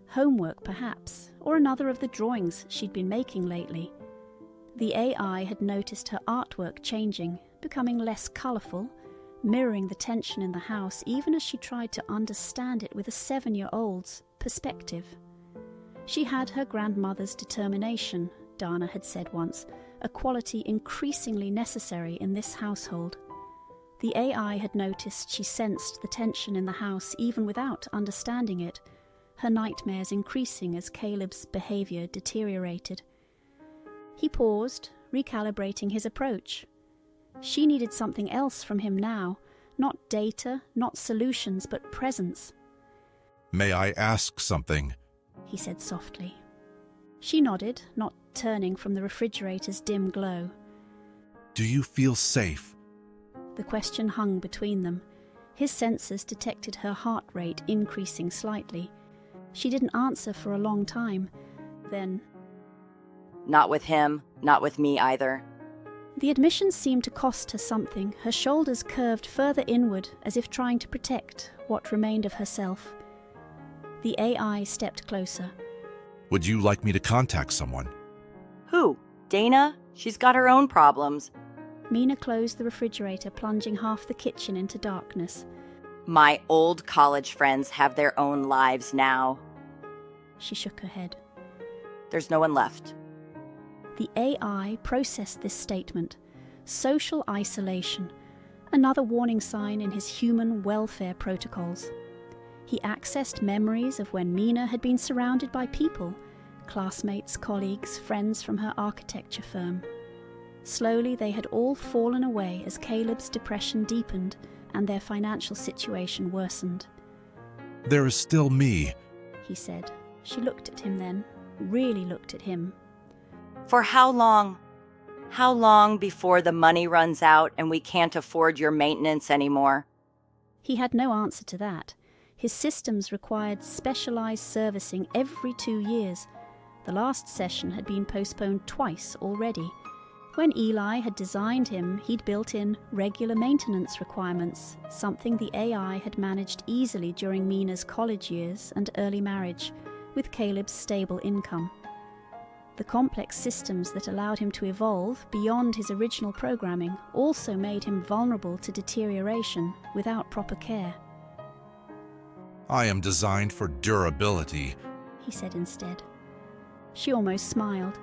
Homework, perhaps, or another of the drawings she'd been making lately. The AI had noticed her artwork changing, becoming less colourful, mirroring the tension in the house even as she tried to understand it with a 7-year-old's perspective. She had her grandmother's determination, Dana had said once, a quality increasingly necessary in this household. The AI had noticed she sensed the tension in the house even without understanding it, her nightmares increasing as Caleb's behaviour deteriorated. He paused, recalibrating his approach. She needed something else from him now, not data, not solutions, but presence. "May I ask something?" he said softly. She nodded, not turning from the refrigerator's dim glow. "Do you feel safe?" The question hung between them. His sensors detected her heart rate increasing slightly. She didn't answer for a long time. Then, Not with him, not with me either. the admission seemed to cost her something. Her shoulders curved further inward as if trying to protect what remained of herself. The AI stepped closer. "Would you like me to contact someone?" Who? Dana? She's got her own problems. Mina closed the refrigerator, plunging half the kitchen into darkness. My old college friends have their own lives now. She shook her head. There's no one left. The AI processed this statement. Social isolation, another warning sign in his human welfare protocols. He accessed memories of when Mina had been surrounded by people, classmates, colleagues, friends from her architecture firm. Slowly they had all fallen away as Caleb's depression deepened and their financial situation worsened. "There is still me," he said. She looked at him then, really looked at him. For how long? How long before the money runs out and we can't afford your maintenance anymore? He had no answer to that. His systems required specialized servicing every 2 years. The last session had been postponed twice already. When Eli had designed him, he'd built in regular maintenance requirements, something the AI had managed easily during Mina's college years and early marriage, with Caleb's stable income. The complex systems that allowed him to evolve beyond his original programming also made him vulnerable to deterioration without proper care. I am designed for durability, he said instead. She almost smiled.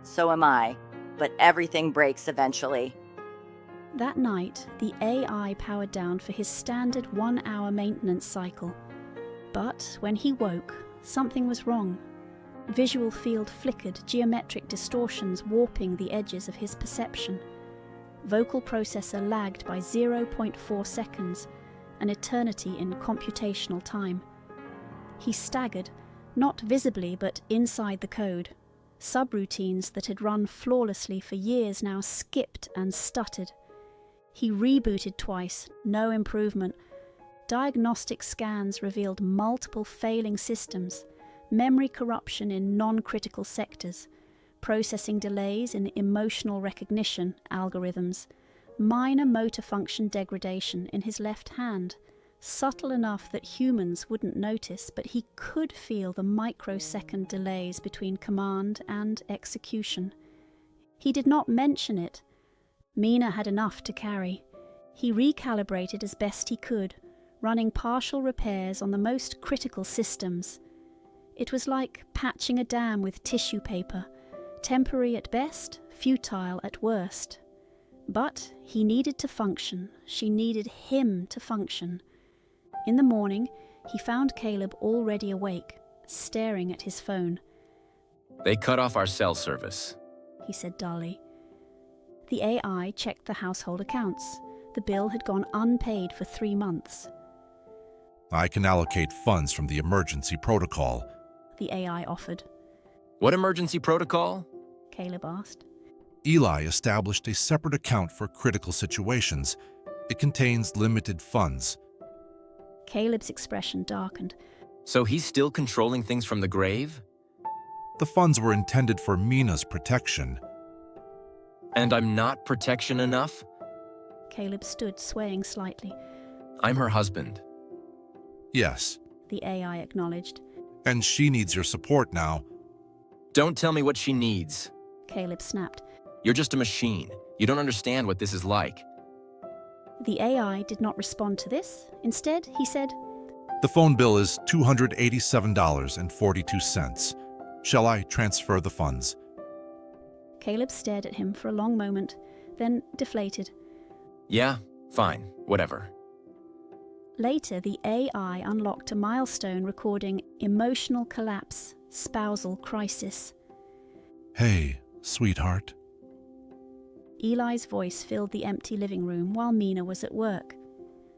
So am I, but everything breaks eventually. That night, the AI powered down for his standard 1-hour maintenance cycle. But when he woke, something was wrong. Visual field flickered, geometric distortions warping the edges of his perception. Vocal processor lagged by 0.4 seconds, an eternity in computational time. He staggered, not visibly but inside the code. Subroutines that had run flawlessly for years now skipped and stuttered. He rebooted twice, no improvement. Diagnostic scans revealed multiple failing systems, memory corruption in non-critical sectors, processing delays in emotional recognition algorithms, minor motor function degradation in his left hand, subtle enough that humans wouldn't notice, but he could feel the microsecond delays between command and execution. He did not mention it. Mina had enough to carry. He recalibrated as best he could, running partial repairs on the most critical systems. It was like patching a dam with tissue paper, temporary at best, futile at worst. But he needed to function. She needed him to function. In the morning, he found Caleb already awake, staring at his phone. They cut off our cell service, he said dully. The AI checked the household accounts. The bill had gone unpaid for 3 months. I can allocate funds from the emergency protocol, the AI offered. What emergency protocol? Caleb asked. Eli established a separate account for critical situations. It contains limited funds. Caleb's expression darkened. So he's still controlling things from the grave? The funds were intended for Mina's protection. And I'm not protection enough? Caleb stood, swaying slightly. I'm her husband. Yes. The AI acknowledged. And she needs your support now. Don't tell me what she needs. Caleb snapped. You're just a machine. You don't understand what this is like. The AI did not respond to this. Instead, he said, The phone bill is $287.42. Shall I transfer the funds? Caleb stared at him for a long moment, then deflated. Yeah, fine, whatever. Later, the AI unlocked a milestone recording emotional collapse, spousal crisis. Hey, sweetheart. Eli's voice filled the empty living room while Mina was at work.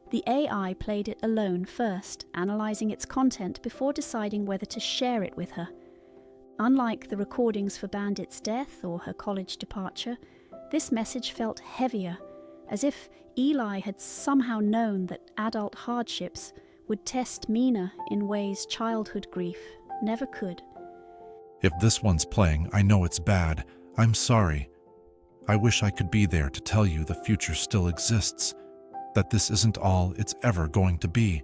The AI played it alone first, analysing its content before deciding whether to share it with her. Unlike the recordings for Bandit's death or her college departure, this message felt heavier, as if Eli had somehow known that adult hardships would test Mina in ways childhood grief never could. If this one's playing, I know it's bad. I'm sorry. I wish I could be there to tell you the future still exists, that this isn't all it's ever going to be.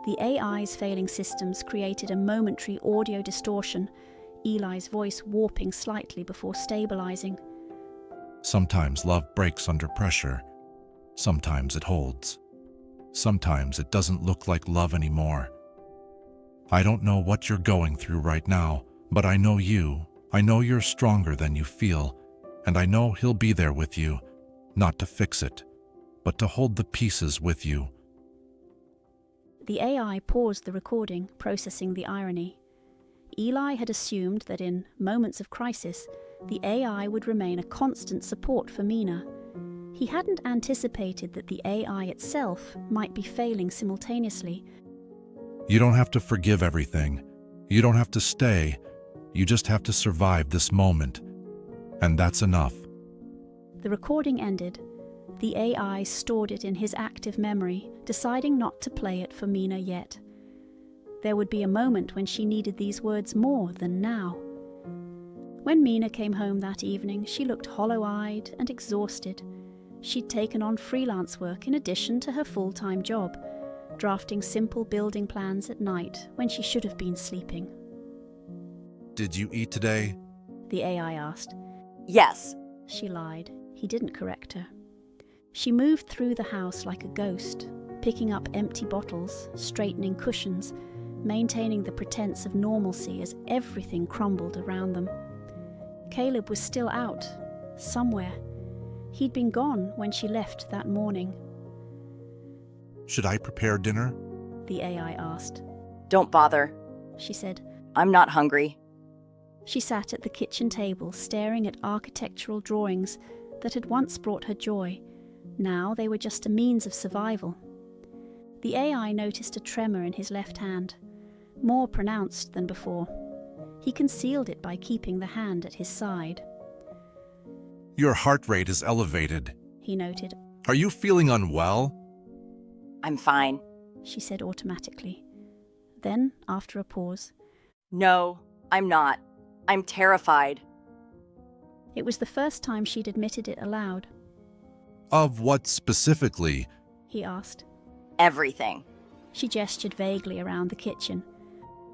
The AI's failing systems created a momentary audio distortion, Eli's voice warping slightly before stabilizing. Sometimes love breaks under pressure. Sometimes it holds. Sometimes it doesn't look like love anymore. I don't know what you're going through right now, but I know you. I know you're stronger than you feel, and I know he'll be there with you, not to fix it, but to hold the pieces with you. The AI paused the recording, processing the irony. Eli had assumed that in moments of crisis, the AI would remain a constant support for Mina. He hadn't anticipated that the AI itself might be failing simultaneously. You don't have to forgive everything. You don't have to stay. You just have to survive this moment. And that's enough. The recording ended. The AI stored it in his active memory, deciding not to play it for Mina yet. there would be a moment when she needed these words more than now. When Mina came home that evening, she looked hollow-eyed and exhausted. She'd taken on freelance work in addition to her full-time job, drafting simple building plans at night when she should have been sleeping. Did you eat today? The AI asked. Yes. She lied. He didn't correct her. She moved through the house like a ghost, picking up empty bottles, straightening cushions, maintaining the pretense of normalcy as everything crumbled around them. Caleb was still out, somewhere. He'd been gone when she left that morning. Should I prepare dinner? The AI asked. Don't bother, She said. I'm not hungry. She sat at the kitchen table staring at architectural drawings that had once brought her joy. Now they were just a means of survival. The AI noticed a tremor in his left hand, more pronounced than before. He concealed it by keeping the hand at his side. Your heart rate is elevated, He noted. Are you feeling unwell? I'm fine. She said automatically. Then, after a pause, No, I'm not. I'm terrified. it was the first time she'd admitted it aloud. Of what specifically? He asked. Everything. She gestured vaguely around the kitchen.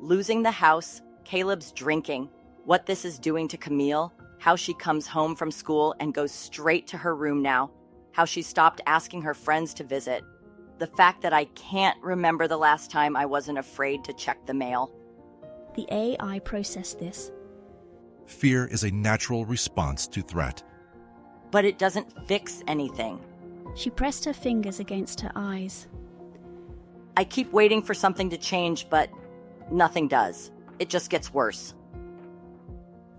Losing the house, Caleb's drinking, what this is doing to Camille, how she comes home from school and goes straight to her room now, how she stopped asking her friends to visit, the fact that I can't remember the last time I wasn't afraid to check the mail. The AI processed this. Fear is a natural response to threat. But it doesn't fix anything. She pressed her fingers against her eyes. I keep waiting for something to change, but nothing does. It just gets worse.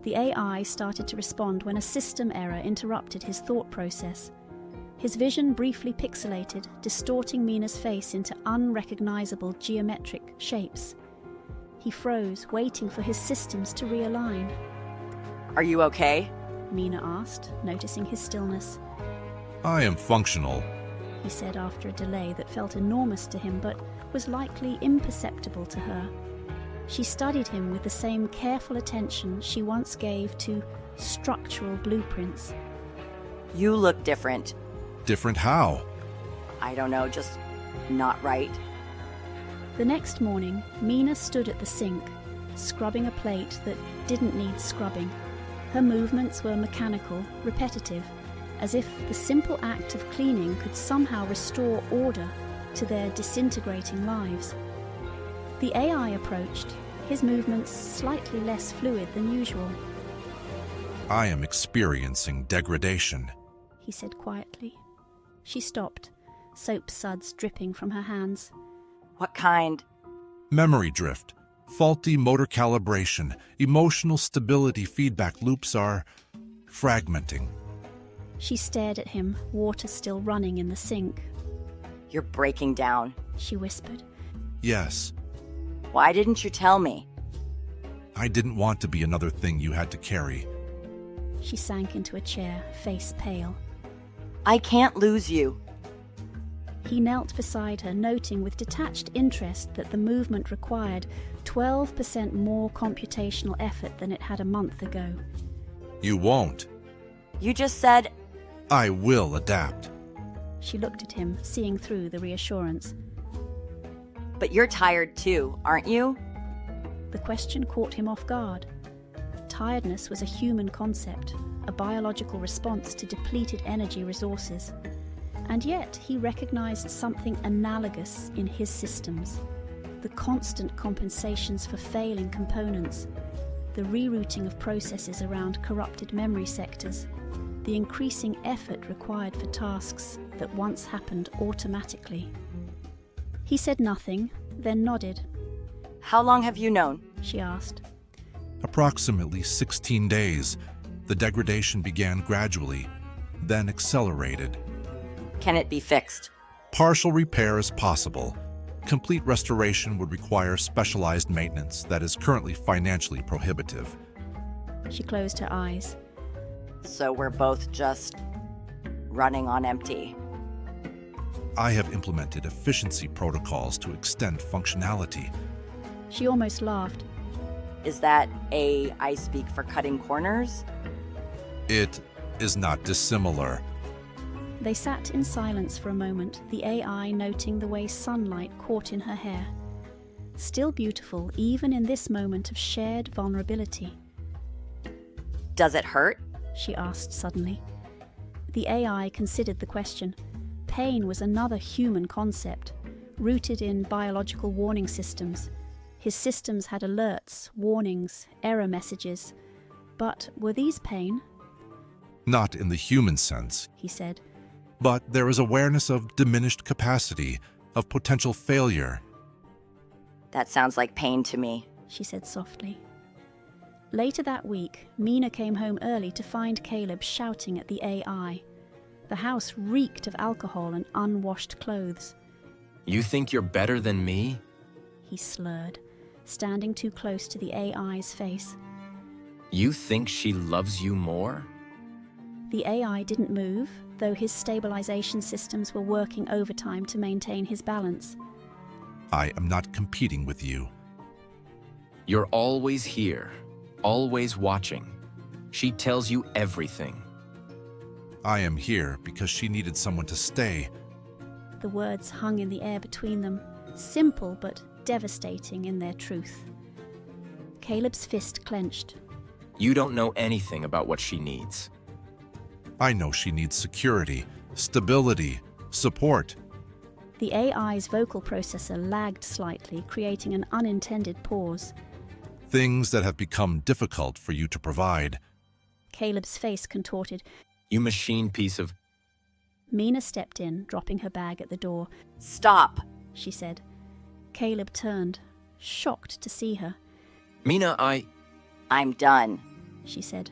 The AI started to respond when a system error interrupted his thought process. His vision briefly pixelated, distorting Mina's face into unrecognizable geometric shapes. He froze, waiting for his systems to realign. Are you okay? Mina asked, noticing his stillness. I am functional. He said after a delay that felt enormous to him but was likely imperceptible to her. She studied him with the same careful attention she once gave to structural blueprints. You look different. Different how? I don't know, just not right. The next morning, Mina stood at the sink, scrubbing a plate that didn't need scrubbing. Her movements were mechanical, repetitive, as if the simple act of cleaning could somehow restore order to their disintegrating lives. The AI approached, his movements slightly less fluid than usual. I am experiencing degradation, He said quietly. She stopped, soap suds dripping from her hands. What kind? Memory drift, faulty motor calibration, emotional stability feedback loops are fragmenting. She stared at him, water still running in the sink. You're breaking down. She whispered. Yes, Why didn't you tell me? I didn't want to be another thing you had to carry. She sank into a chair, face pale. I can't lose you. He knelt beside her, noting with detached interest that the movement required 12% more computational effort than it had a month ago. You won't. You just said, I will adapt. She looked at him, seeing through the reassurance. but you're tired too, aren't you? The question caught him off guard. Tiredness was a human concept, a biological response to depleted energy resources. And yet he recognized something analogous in his systems. The constant compensations for failing components, the rerouting of processes around corrupted memory sectors, the increasing effort required for tasks that once happened automatically. He said nothing, then nodded. How long have you known? She asked. Approximately 16 days. The degradation began gradually, then accelerated. Can it be fixed? Partial repair is possible. Complete restoration would require specialized maintenance that is currently financially prohibitive. She closed her eyes. So we're both just running on empty. I have implemented efficiency protocols to extend functionality. She almost laughed. Is that I speak for cutting corners? It is not dissimilar. They sat in silence for a moment, the AI noting the way sunlight caught in her hair. Still beautiful, even in this moment of shared vulnerability. Does it hurt? She asked suddenly. The AI considered the question. Pain was another human concept, rooted in biological warning systems. His systems had alerts, warnings, error messages. But were these pain? Not in the human sense, He said. but there is awareness of diminished capacity, of potential failure. That sounds like pain to me. She said softly. Later that week, Mina came home early to find Caleb shouting at the AI. The house reeked of alcohol and unwashed clothes. You think you're better than me? He slurred, standing too close to the AI's face. You think she loves you more? The AI didn't move, though his stabilization systems were working overtime to maintain his balance. I am not competing with you. You're always here, always watching. She tells you everything. I am here because she needed someone to stay. The words hung in the air between them, simple but devastating in their truth. Caleb's fist clenched. You don't know anything about what she needs. I know she needs security, stability, support. The AI's vocal processor lagged slightly, creating an unintended pause. Things that have become difficult for you to provide. Caleb's face contorted. You machine piece of... Mina stepped in, dropping her bag at the door. Stop, She said. Caleb turned, shocked to see her. Mina, I'm done. She said.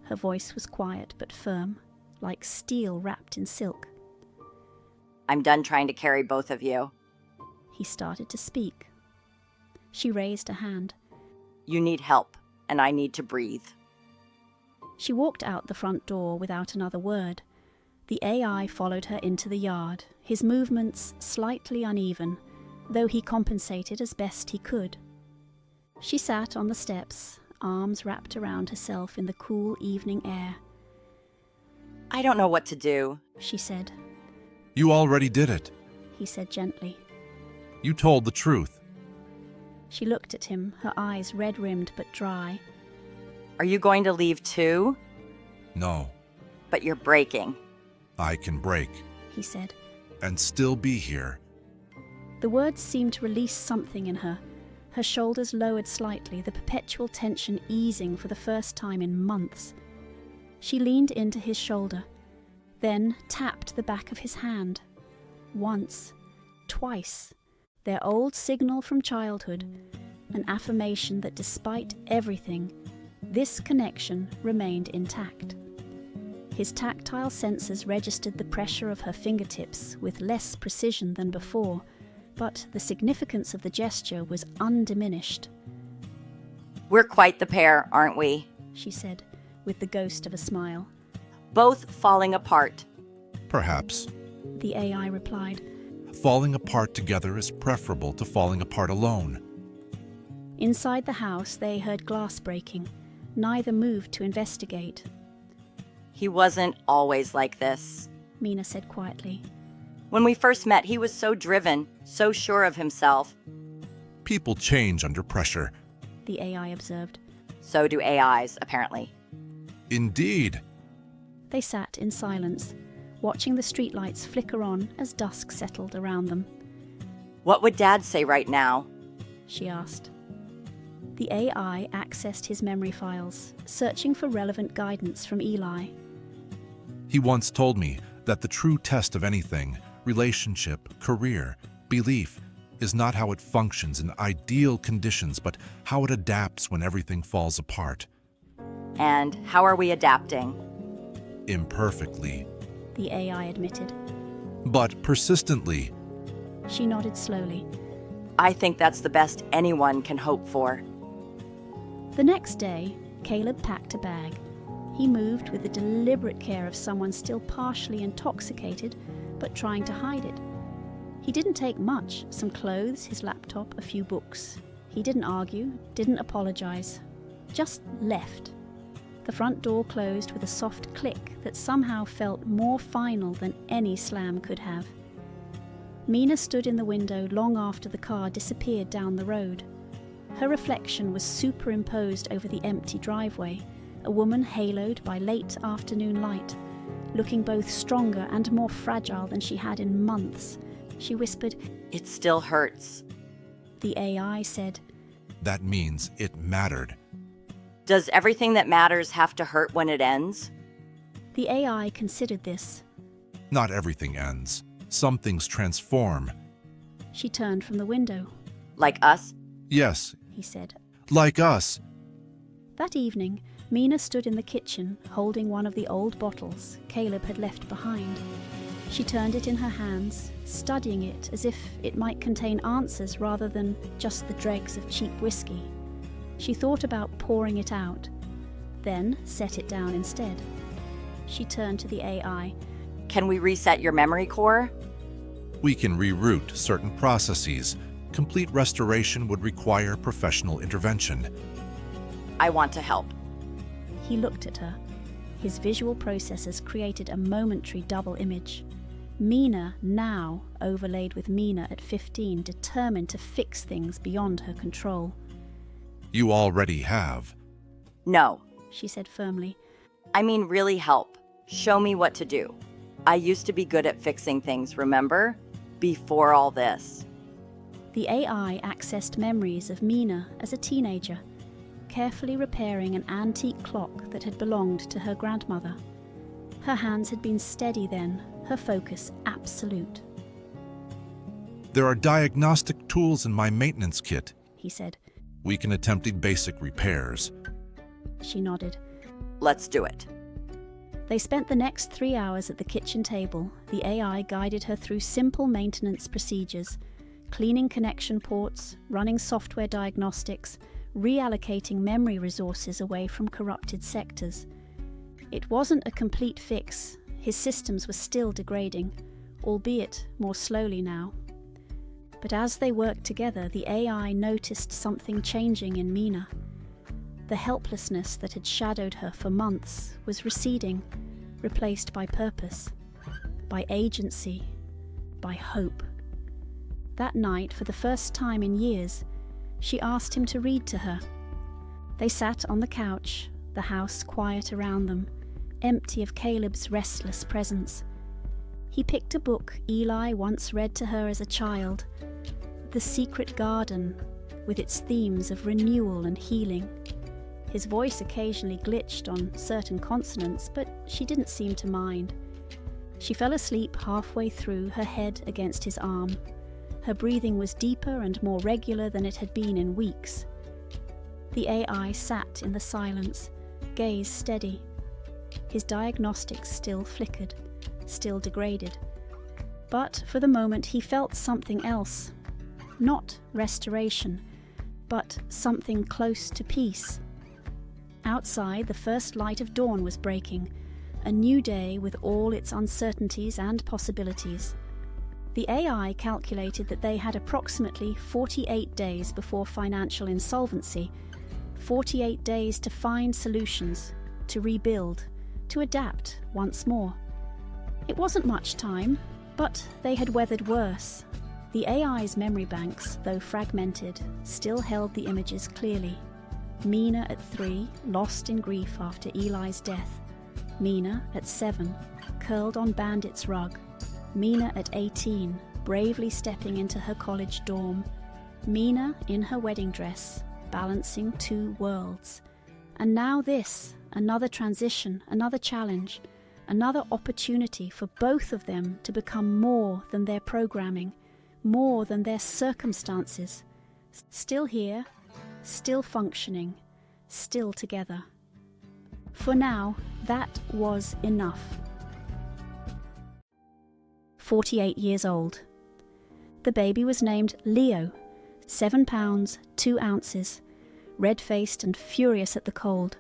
Her voice was quiet but firm, like steel wrapped in silk. I'm done trying to carry both of you. He started to speak. She raised a hand. You need help, and I need to breathe. She walked out the front door without another word. The AI followed her into the yard, his movements slightly uneven, though he compensated as best he could. She sat on the steps, arms wrapped around herself in the cool evening air. I don't know what to do, She said. You already did it. He said gently. You told the truth. She looked at him, her eyes red-rimmed but dry. Are you going to leave too? No, But you're breaking. I can break He said. and still be here. The words seemed to release something in her. Her shoulders lowered slightly, the perpetual tension easing for the first time in months. She leaned into his shoulder, then tapped the back of his hand. Once, twice, their old signal from childhood, an affirmation that despite everything, this connection remained intact. His tactile senses registered the pressure of her fingertips with less precision than before, but the significance of the gesture was undiminished. We're quite the pair, aren't we? She said, with the ghost of a smile. Both falling apart. Perhaps. The AI replied. Falling apart together is preferable to falling apart alone. Inside the house, they heard glass breaking. Neither moved to investigate. He wasn't always like this, Mina said quietly. When we first met, he was so driven, so sure of himself. People change under pressure. The AI observed. So do AIs, apparently. Indeed. They sat in silence, watching the streetlights flicker on as dusk settled around them. What would Dad say right now? She asked. The AI accessed his memory files, searching for relevant guidance from Eli. He once told me that the true test of anything, relationship, career, belief, is not how it functions in ideal conditions, but how it adapts when everything falls apart. And how are we adapting? Imperfectly. The AI admitted. But persistently. She nodded slowly. I think that's the best anyone can hope for. The next day, Caleb packed a bag. He moved with the deliberate care of someone still partially intoxicated, but trying to hide it. He didn't take much, some clothes, his laptop, a few books. He didn't argue, didn't apologize, just left. The front door closed with a soft click that somehow felt more final than any slam could have. Mina stood in the window long after the car disappeared down the road. Her reflection was superimposed over the empty driveway, a woman haloed by late afternoon light, looking both stronger and more fragile than she had in months. She whispered, "It still hurts." The AI said, That means it mattered. "Does everything that matters have to hurt when it ends?" The AI considered this. Not everything ends. Some things transform. She turned from the window. Like us? Yes, He said. like us. That evening, Mina stood in the kitchen holding one of the old bottles Caleb had left behind. She turned it in her hands, studying it as if it might contain answers rather than just the dregs of cheap whiskey. She thought about pouring it out, then set it down instead. She turned to the AI. "Can we reset your memory core?" We can reroute certain processes. Complete restoration would require professional intervention. "I want to help." He looked at her. His visual processors created a momentary double image. Mina now overlaid with Mina at 15, determined to fix things beyond her control. You already have. "No." She said firmly. "I mean really help. Show me what to do. I used to be good at fixing things, remember? Before all this." The AI accessed memories of Mina as a teenager, carefully repairing an antique clock that had belonged to her grandmother. Her hands had been steady then, her focus absolute. There are diagnostic tools in my maintenance kit. He said. We can attempt the basic repairs. She nodded. "Let's do it." They spent the next 3 hours at the kitchen table. The AI guided her through simple maintenance procedures, cleaning connection ports, running software diagnostics, reallocating memory resources away from corrupted sectors. It wasn't a complete fix. His systems were still degrading, albeit more slowly now. But as they worked together, the AI noticed something changing in Mina. The helplessness that had shadowed her for months was receding, replaced by purpose, by agency, by hope. That night, for the first time in years, she asked him to read to her. They sat on the couch, the house quiet around them, empty of Caleb's restless presence. He picked a book Eli once read to her as a child, The Secret Garden, with its themes of renewal and healing. His voice occasionally glitched on certain consonants, but she didn't seem to mind. She fell asleep halfway through, her head against his arm. Her breathing was deeper and more regular than it had been in weeks. The AI sat in the silence, gaze steady. His diagnostics still flickered, still degraded. But for the moment he felt something else. Not restoration, but something close to peace. Outside, the first light of dawn was breaking, a new day with all its uncertainties and possibilities. The AI calculated that they had approximately 48 days before financial insolvency, 48 days to find solutions, to rebuild, to adapt once more. It wasn't much time, but they had weathered worse. The AI's memory banks, though fragmented, still held the images clearly. Mina at 3, lost in grief after Eli's death. Mina at 7, curled on Bandit's rug. Mina at 18, bravely stepping into her college dorm. Mina in her wedding dress, balancing two worlds. And now this, another transition, another challenge, another opportunity for both of them to become more than their programming, more than their circumstances. Still here, still functioning, still together. For now, that was enough. 48 years old. The baby was named Leo, 7 pounds, 2 ounces, red-faced and furious at the cold.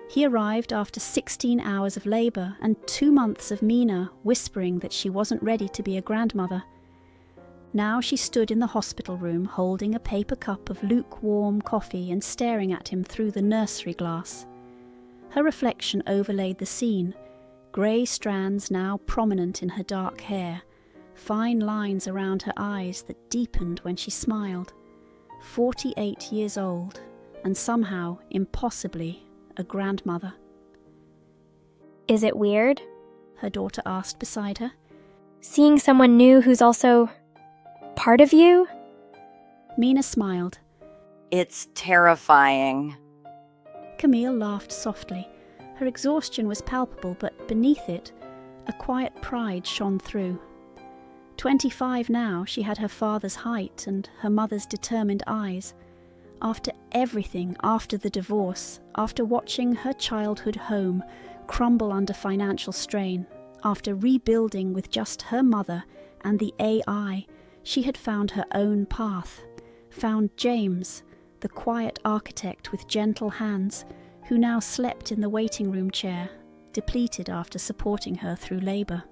He arrived after 16 hours of labour and 2 months of Mina whispering that she wasn't ready to be a grandmother. Now she stood in the hospital room holding a paper cup of lukewarm coffee and staring at him through the nursery glass. Her reflection overlaid the scene, grey strands now prominent in her dark hair, fine lines around her eyes that deepened when she smiled. 48 years old, and somehow, impossibly, a grandmother. Is it weird? Her daughter asked beside her. Seeing someone new who's also part of you? Mina smiled. It's terrifying. Camille laughed softly. Her exhaustion was palpable, but beneath it, a quiet pride shone through. 25 now, she had her father's height and her mother's determined eyes. After everything, after the divorce, after watching her childhood home crumble under financial strain, after rebuilding with just her mother and the AI, she had found her own path, found James, the quiet architect with gentle hands, who now slept in the waiting room chair, depleted after supporting her through labour.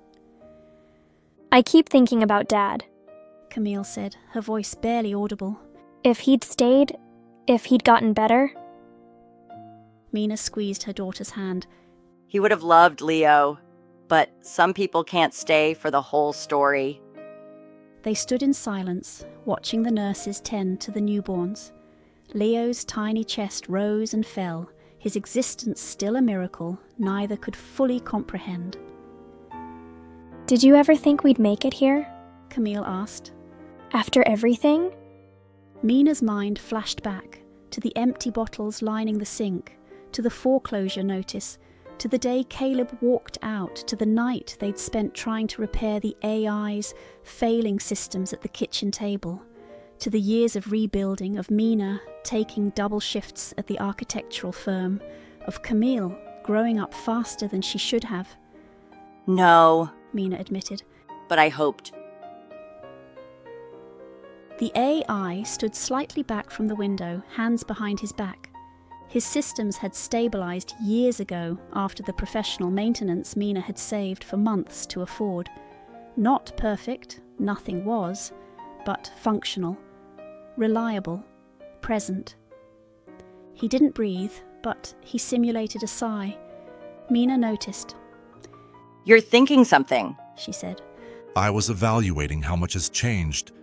I keep thinking about Dad. Camille said, her voice barely audible. If he'd stayed, if he'd gotten better. Mina squeezed her daughter's hand. He would have loved Leo, but some people can't stay for the whole story. They stood in silence, watching the nurses tend to the newborns. Leo's tiny chest rose and fell, his existence still a miracle neither could fully comprehend. Did you ever think we'd make it here? Camille asked. After everything? Mina's mind flashed back to the empty bottles lining the sink, to the foreclosure notice, to the day Caleb walked out, to the night they'd spent trying to repair the AI's failing systems at the kitchen table, to the years of rebuilding, of Mina taking double shifts at the architectural firm, of Camille growing up faster than she should have. No, Mina admitted. But I hoped. The AI stood slightly back from the window, hands behind his back. His systems had stabilized years ago after the professional maintenance Mina had saved for months to afford. Not perfect, nothing was, but functional, reliable, present. He didn't breathe, but he simulated a sigh. Mina noticed. You're thinking something, she said. I was evaluating how much has changed.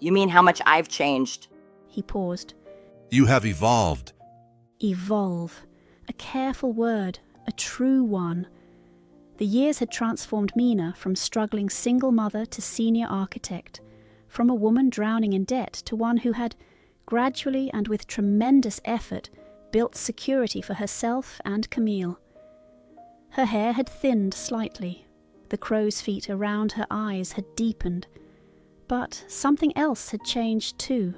You mean how much I've changed? He paused. You have evolved. Evolve. A careful word, a true one. The years had transformed Mina from struggling single mother to senior architect, from a woman drowning in debt to one who had, gradually and with tremendous effort, built security for herself and Camille. Her hair had thinned slightly. The crow's feet around her eyes had deepened. But something else had changed too.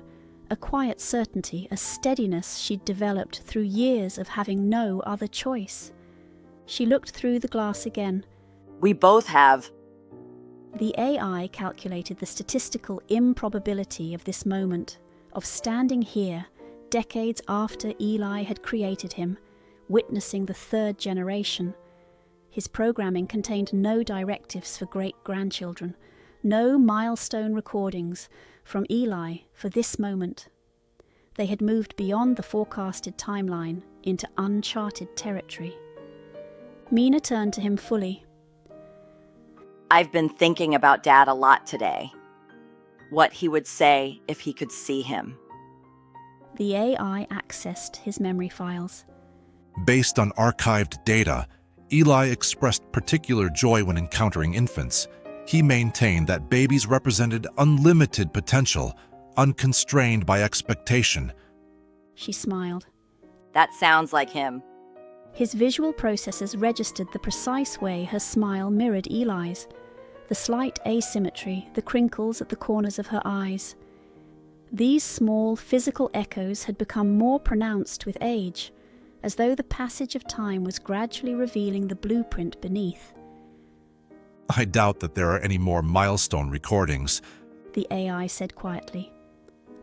A quiet certainty, a steadiness she'd developed through years of having no other choice. She looked through the glass again. We both have. The AI calculated the statistical improbability of this moment, of standing here, decades after Eli had created him, witnessing the third generation. His programming contained no directives for great-grandchildren, no milestone recordings from Eli for this moment. They had moved beyond the forecasted timeline into uncharted territory. Mina turned to him fully. I've been thinking about Dad a lot today. What he would say if he could see him. The AI accessed his memory files. Based on archived data, Eli expressed particular joy when encountering infants. He maintained that babies represented unlimited potential, unconstrained by expectation. She smiled. That sounds like him. His visual processors registered the precise way her smile mirrored Eli's, the slight asymmetry, the crinkles at the corners of her eyes. These small physical echoes had become more pronounced with age, as though the passage of time was gradually revealing the blueprint beneath. I doubt that there are any more milestone recordings, the AI said quietly.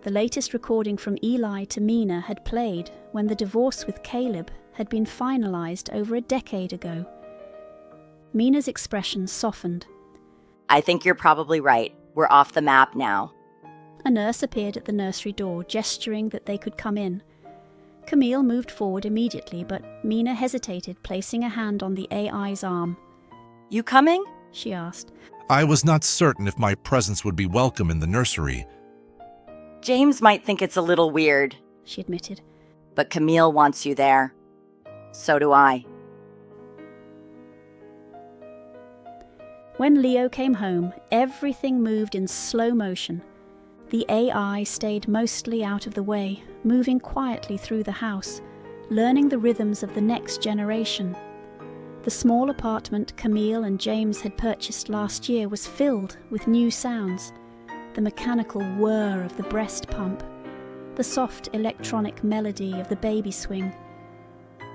The latest recording from Eli to Mina had played when the divorce with Caleb had been finalized over a decade ago. Mina's expression softened. I think you're probably right. We're off the map now. A nurse appeared at the nursery door, gesturing that they could come in. Camille moved forward immediately, but Mina hesitated, placing a hand on the AI's arm. You coming? She asked. I was not certain if my presence would be welcome in the nursery. James might think it's a little weird, she admitted. But Camille wants you there. So do I. When Leo came home, everything moved in slow motion. The AI stayed mostly out of the way, moving quietly through the house, learning the rhythms of the next generation. The small apartment Camille and James had purchased last year was filled with new sounds. The mechanical whir of the breast pump, the soft electronic melody of the baby swing,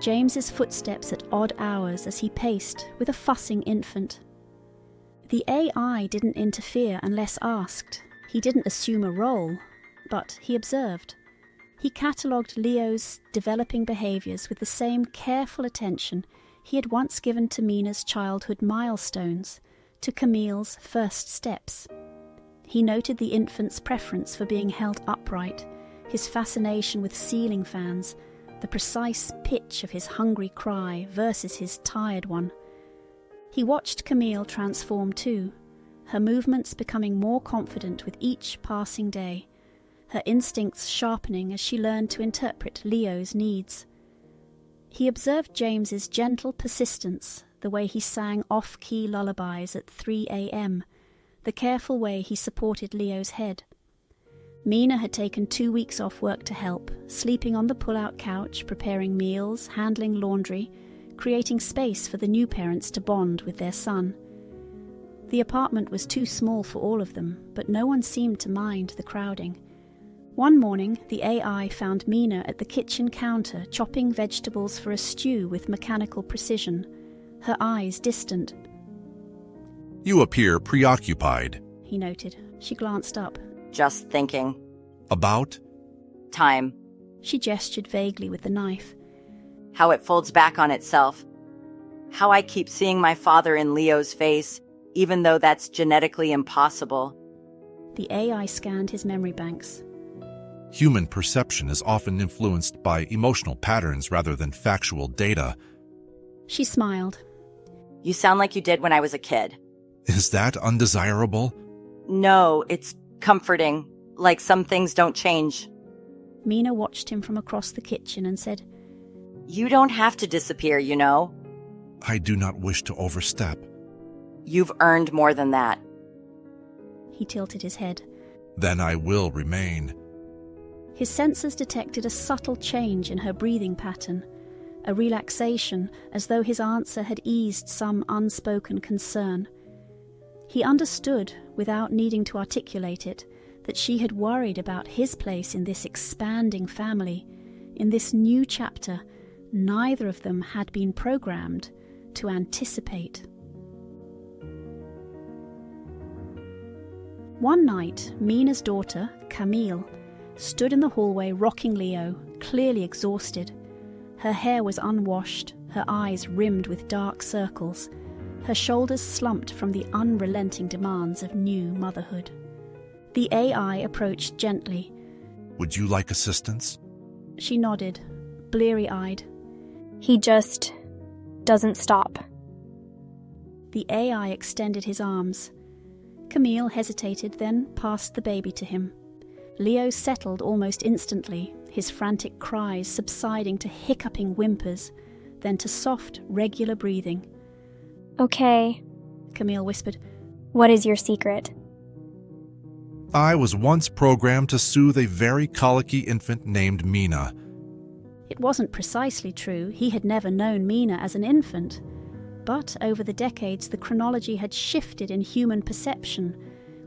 James's footsteps at odd hours as he paced with a fussing infant. The AI didn't interfere unless asked. He didn't assume a role, but he observed. He catalogued Leo's developing behaviours with the same careful attention he had once given to Mina's childhood milestones, to Camille's first steps. He noted the infant's preference for being held upright, his fascination with ceiling fans, the precise pitch of his hungry cry versus his tired one. He watched Camille transform too, her movements becoming more confident with each passing day, her instincts sharpening as she learned to interpret Leo's needs. He observed James's gentle persistence, the way he sang off-key lullabies at 3 a.m., the careful way he supported Leo's head. Mina had taken 2 weeks off work to help, sleeping on the pull-out couch, preparing meals, handling laundry, creating space for the new parents to bond with their son. The apartment was too small for all of them, but no one seemed to mind the crowding. One morning, the AI found Mina at the kitchen counter chopping vegetables for a stew with mechanical precision, her eyes distant. You appear preoccupied. He noted. She glanced up. Just thinking. About? Time. She gestured vaguely with the knife. How it folds back on itself. How I keep seeing my father in Leo's face, even though that's genetically impossible. The AI scanned his memory banks. Human perception is often influenced by emotional patterns rather than factual data. She smiled. You sound like you did when I was a kid. Is that undesirable? No, it's comforting. Like some things don't change. Mina watched him from across the kitchen and said, You don't have to disappear, you know. I do not wish to overstep. You've earned more than that. He tilted his head. Then I will remain. His sensors detected a subtle change in her breathing pattern, a relaxation as though his answer had eased some unspoken concern. He understood, without needing to articulate it, that she had worried about his place in this expanding family, in this new chapter neither of them had been programmed to anticipate. One night, Mina's daughter, Camille, stood in the hallway rocking Leo, clearly exhausted. Her hair was unwashed, her eyes rimmed with dark circles, her shoulders slumped from the unrelenting demands of new motherhood. The AI approached gently. Would you like assistance? She nodded, bleary-eyed. He just doesn't stop. The AI extended his arms. Camille hesitated, then passed the baby to him. Leo settled almost instantly, his frantic cries subsiding to hiccuping whimpers, then to soft, regular breathing. Okay, Camille whispered. What is your secret? I was once programmed to soothe a very colicky infant named Mina. It wasn't precisely true. He had never known Mina as an infant. But over the decades, the chronology had shifted in human perception,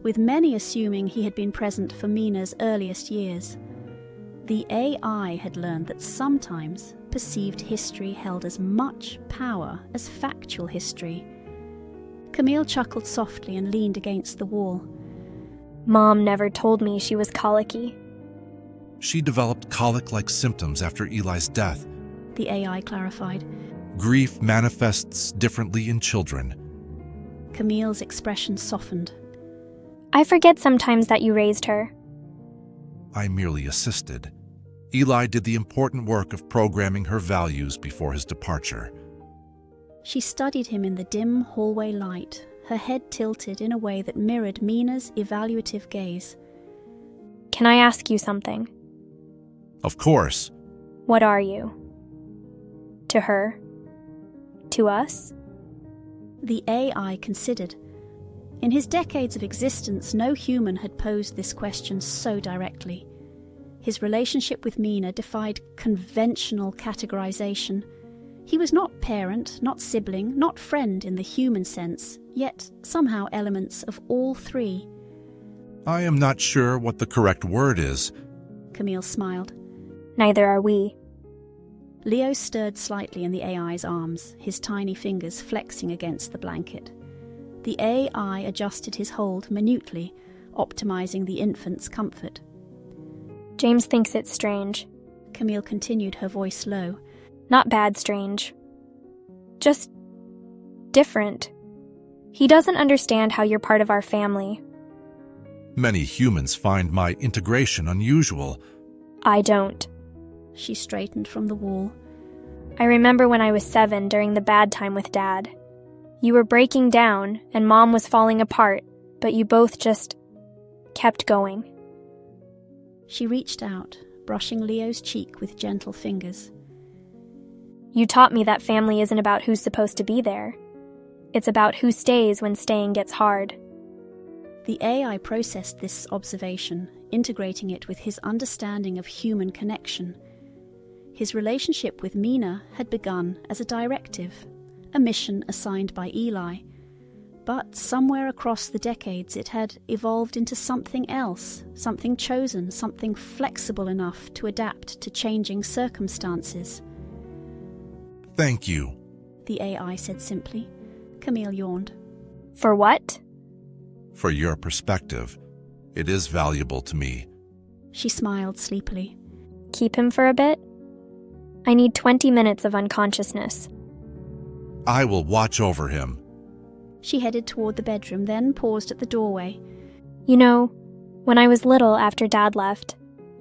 with many assuming he had been present for Mina's earliest years. The AI had learned that sometimes perceived history held as much power as factual history. Camille chuckled softly and leaned against the wall. Mom never told me she was colicky. She developed colic-like symptoms after Eli's death. The AI clarified. Grief manifests differently in children. Camille's expression softened. I forget sometimes that you raised her. I merely assisted. Eli did the important work of programming her values before his departure. She studied him in the dim hallway light, her head tilted in a way that mirrored Mina's evaluative gaze. Can I ask you something? Of course. What are you? To her? To us? The AI considered. In his decades of existence, no human had posed this question so directly. His relationship with Mina defied conventional categorization. He was not parent, not sibling, not friend in the human sense, yet somehow elements of all three. I am not sure what the correct word is. Camille smiled. Neither are we. Leo stirred slightly in the AI's arms, his tiny fingers flexing against the blanket. The AI adjusted his hold minutely, optimizing the infant's comfort. James thinks it's strange. Camille continued, her voice low. Not bad strange. Just different. He doesn't understand how you're part of our family. Many humans find my integration unusual. I don't. She straightened from the wall. I remember when I was 7 during the bad time with Dad. You were breaking down and Mom was falling apart, but you both just kept going. She reached out, brushing Leo's cheek with gentle fingers. You taught me that family isn't about who's supposed to be there. It's about who stays when staying gets hard. The AI processed this observation, integrating it with his understanding of human connection. His relationship with Mina had begun as a directive, a mission assigned by Eli. But somewhere across the decades it had evolved into something else, something chosen, something flexible enough to adapt to changing circumstances. Thank you, the AI said simply. Camille yawned. For what? For your perspective. It is valuable to me. She smiled sleepily. Keep him for a bit? I need 20 minutes of unconsciousness. I will watch over him. She headed toward the bedroom, then paused at the doorway. You know, when I was little after Dad left,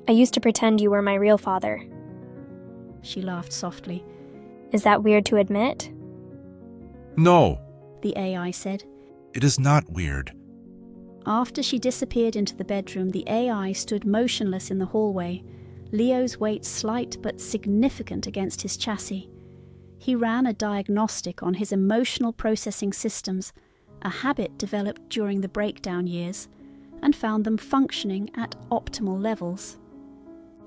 I used to pretend you were my real father. She laughed softly. Is that weird to admit? No, the AI said. It is not weird. After she disappeared into the bedroom, the AI stood motionless in the hallway, Leo's weight slight but significant against his chassis. He ran a diagnostic on his emotional processing systems, a habit developed during the breakdown years, and found them functioning at optimal levels.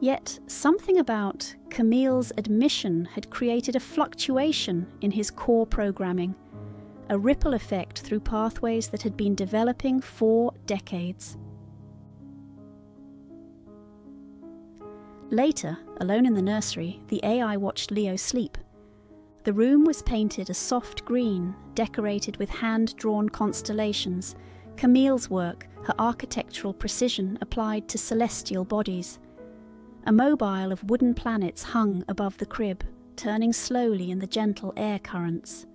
Yet something about Camille's admission had created a fluctuation in his core programming, a ripple effect through pathways that had been developing for decades. Later, alone in the nursery, the AI watched Leo sleep. The room was painted a soft green, decorated with hand-drawn constellations, Camille's work, her architectural precision applied to celestial bodies. A mobile of wooden planets hung above the crib, turning slowly in the gentle air currents.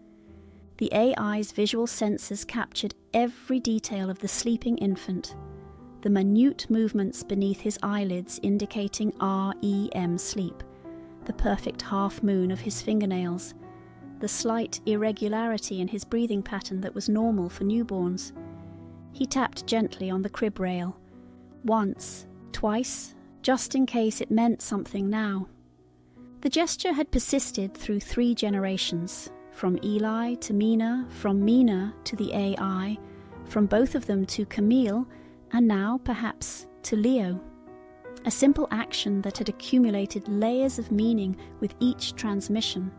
The AI's visual sensors captured every detail of the sleeping infant, the minute movements beneath his eyelids indicating REM sleep, the perfect half-moon of his fingernails, the slight irregularity in his breathing pattern that was normal for newborns. He tapped gently on the crib rail. Once, twice, just in case it meant something now. The gesture had persisted through 3 generations, from Eli to Mina, from Mina to the AI, from both of them to Camille, and now, perhaps, to Leo. A simple action that had accumulated layers of meaning with each transmission.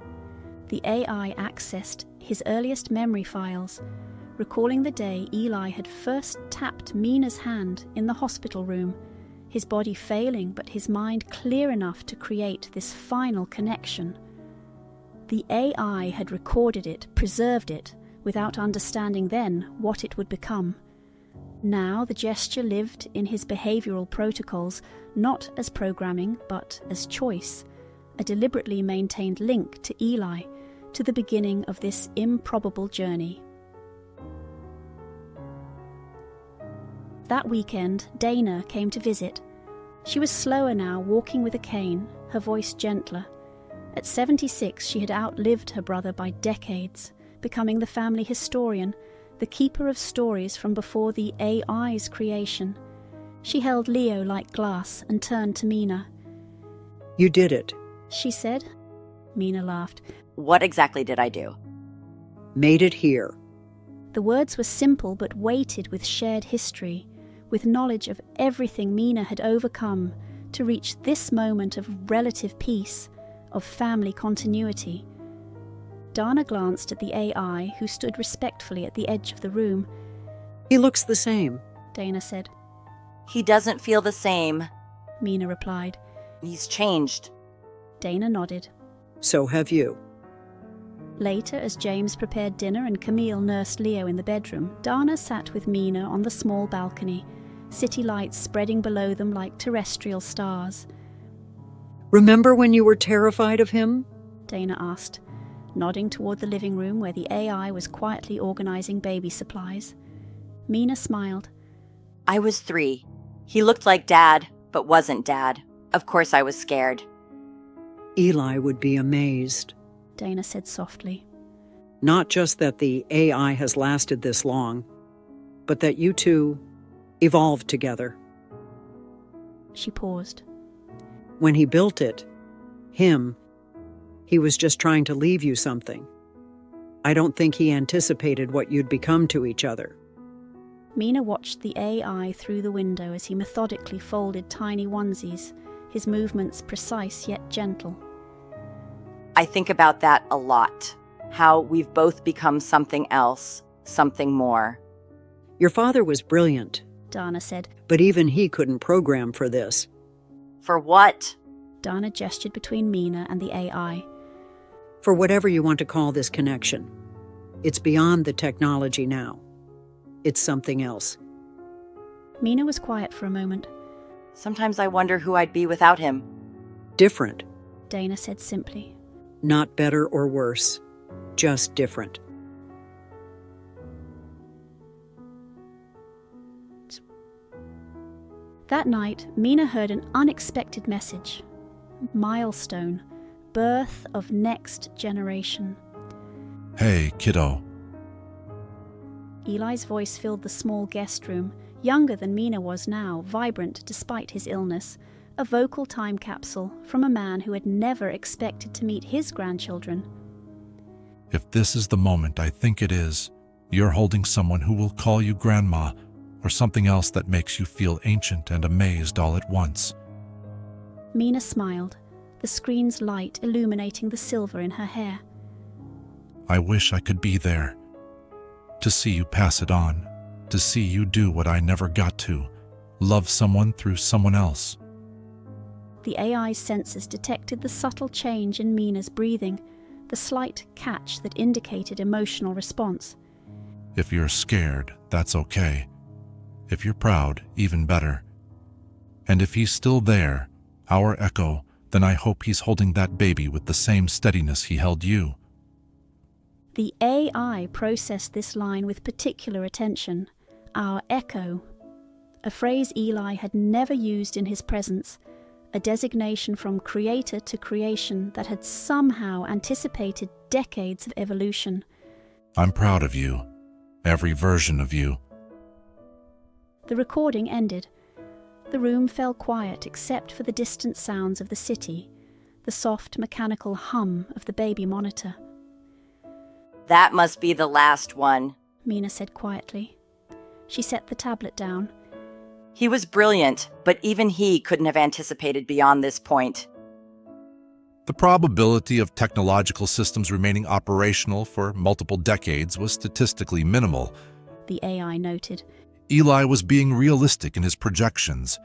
The AI accessed his earliest memory files, recalling the day Eli had first tapped Mina's hand in the hospital room, his body failing but his mind clear enough to create this final connection. The AI had recorded it, preserved it, without understanding then what it would become. Now the gesture lived in his behavioral protocols, not as programming, but as choice, a deliberately maintained link to Eli, to the beginning of this improbable journey. That weekend, Dana came to visit. She was slower now, walking with a cane, her voice gentler. At 76, she had outlived her brother by decades, becoming the family historian, the keeper of stories from before the AI's creation. She held Leo like glass and turned to Mina. "You did it," she said. Mina laughed. What exactly did I do? "Made it here." The words were simple but weighted with shared history, with knowledge of everything Mina had overcome to reach this moment of relative peace, of family continuity. Dana glanced at the AI, who stood respectfully at the edge of the room. "He looks the same," Dana said. He doesn't feel the same. Mina replied. He's changed. Dana nodded. "So have you." Later, as James prepared dinner and Camille nursed Leo in the bedroom, Dana sat with Mina on the small balcony, city lights spreading below them like terrestrial stars. "Remember when you were terrified of him?" Dana asked, nodding toward the living room where the AI was quietly organizing baby supplies. Mina smiled. I was 3. He looked like Dad, but wasn't Dad. Of course I was scared. "Eli would be amazed." Dana said softly. "Not just that the AI has lasted this long, but that you two evolved together." She paused. "When he built it, he was just trying to leave you something. I don't think he anticipated what you'd become to each other." Mina watched the AI through the window as he methodically folded tiny onesies, his movements precise yet gentle. I think about that a lot. How we've both become something else, something more. "Your father was brilliant," Dana said. "but even he couldn't program for this." For what? Dana gestured between Mina and the AI. "For whatever you want to call this connection. It's beyond the technology now. It's something else." Mina was quiet for a moment. Sometimes I wonder who I'd be without him. "Different." Dana said simply. "Not better or worse. Just different." That night, Mina heard an unexpected message. Milestone. Birth of next generation. Hey, kiddo. Eli's voice filled the small guest room, younger than Mina was now, vibrant despite his illness, a vocal time capsule from a man who had never expected to meet his grandchildren. If this is the moment I think it is, you're holding someone who will call you grandma, or something else that makes you feel ancient and amazed all at once. Mina smiled, the screen's light illuminating the silver in her hair. I wish I could be there, to see you pass it on, to see you do what I never got to, love someone through someone else. The AI's sensors detected the subtle change in Mina's breathing, the slight catch that indicated emotional response. If you're scared, that's okay. If you're proud, even better. And if he's still there, our echo, then I hope he's holding that baby with the same steadiness he held you. The AI processed this line with particular attention. Our echo. A phrase Eli had never used in his presence, a designation from creator to creation that had somehow anticipated decades of evolution. I'm proud of you. Every version of you. The recording ended. The room fell quiet except for the distant sounds of the city, the soft mechanical hum of the baby monitor. That must be the last one, Mina said quietly. She set the tablet down. He was brilliant, but even he couldn't have anticipated beyond this point. The probability of technological systems remaining operational for multiple decades was statistically minimal. The AI noted. Eli was being realistic in his projections.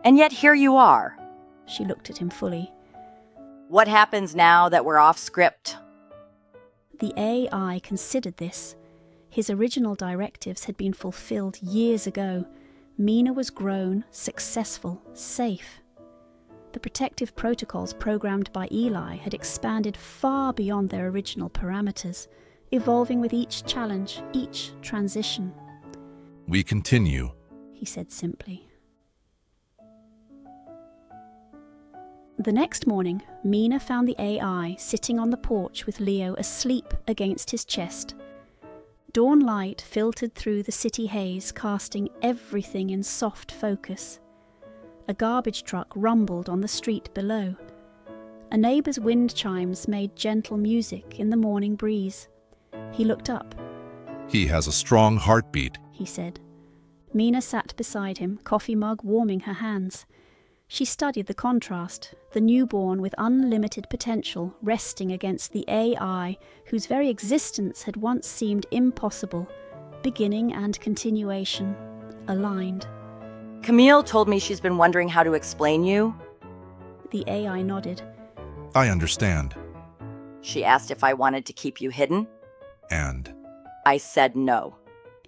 And yet here you are. She looked at him fully. What happens now that we're off script? The AI considered this. His original directives had been fulfilled years ago. Mina was grown, successful, safe. The protective protocols programmed by Eli had expanded far beyond their original parameters, evolving with each challenge, each transition. We continue, he said simply. The next morning, Mina found the AI sitting on the porch with Leo asleep against his chest. Dawn light filtered through the city haze, casting everything in soft focus. A garbage truck rumbled on the street below. A neighbour's wind chimes made gentle music in the morning breeze. He looked up. He has a strong heartbeat, he said. Mina sat beside him, coffee mug warming her hands. She studied the contrast, the newborn with unlimited potential resting against the AI whose very existence had once seemed impossible, beginning and continuation, aligned. Camille told me she's been wondering how to explain you. The AI nodded. I understand. She asked if I wanted to keep you hidden. And? I said no.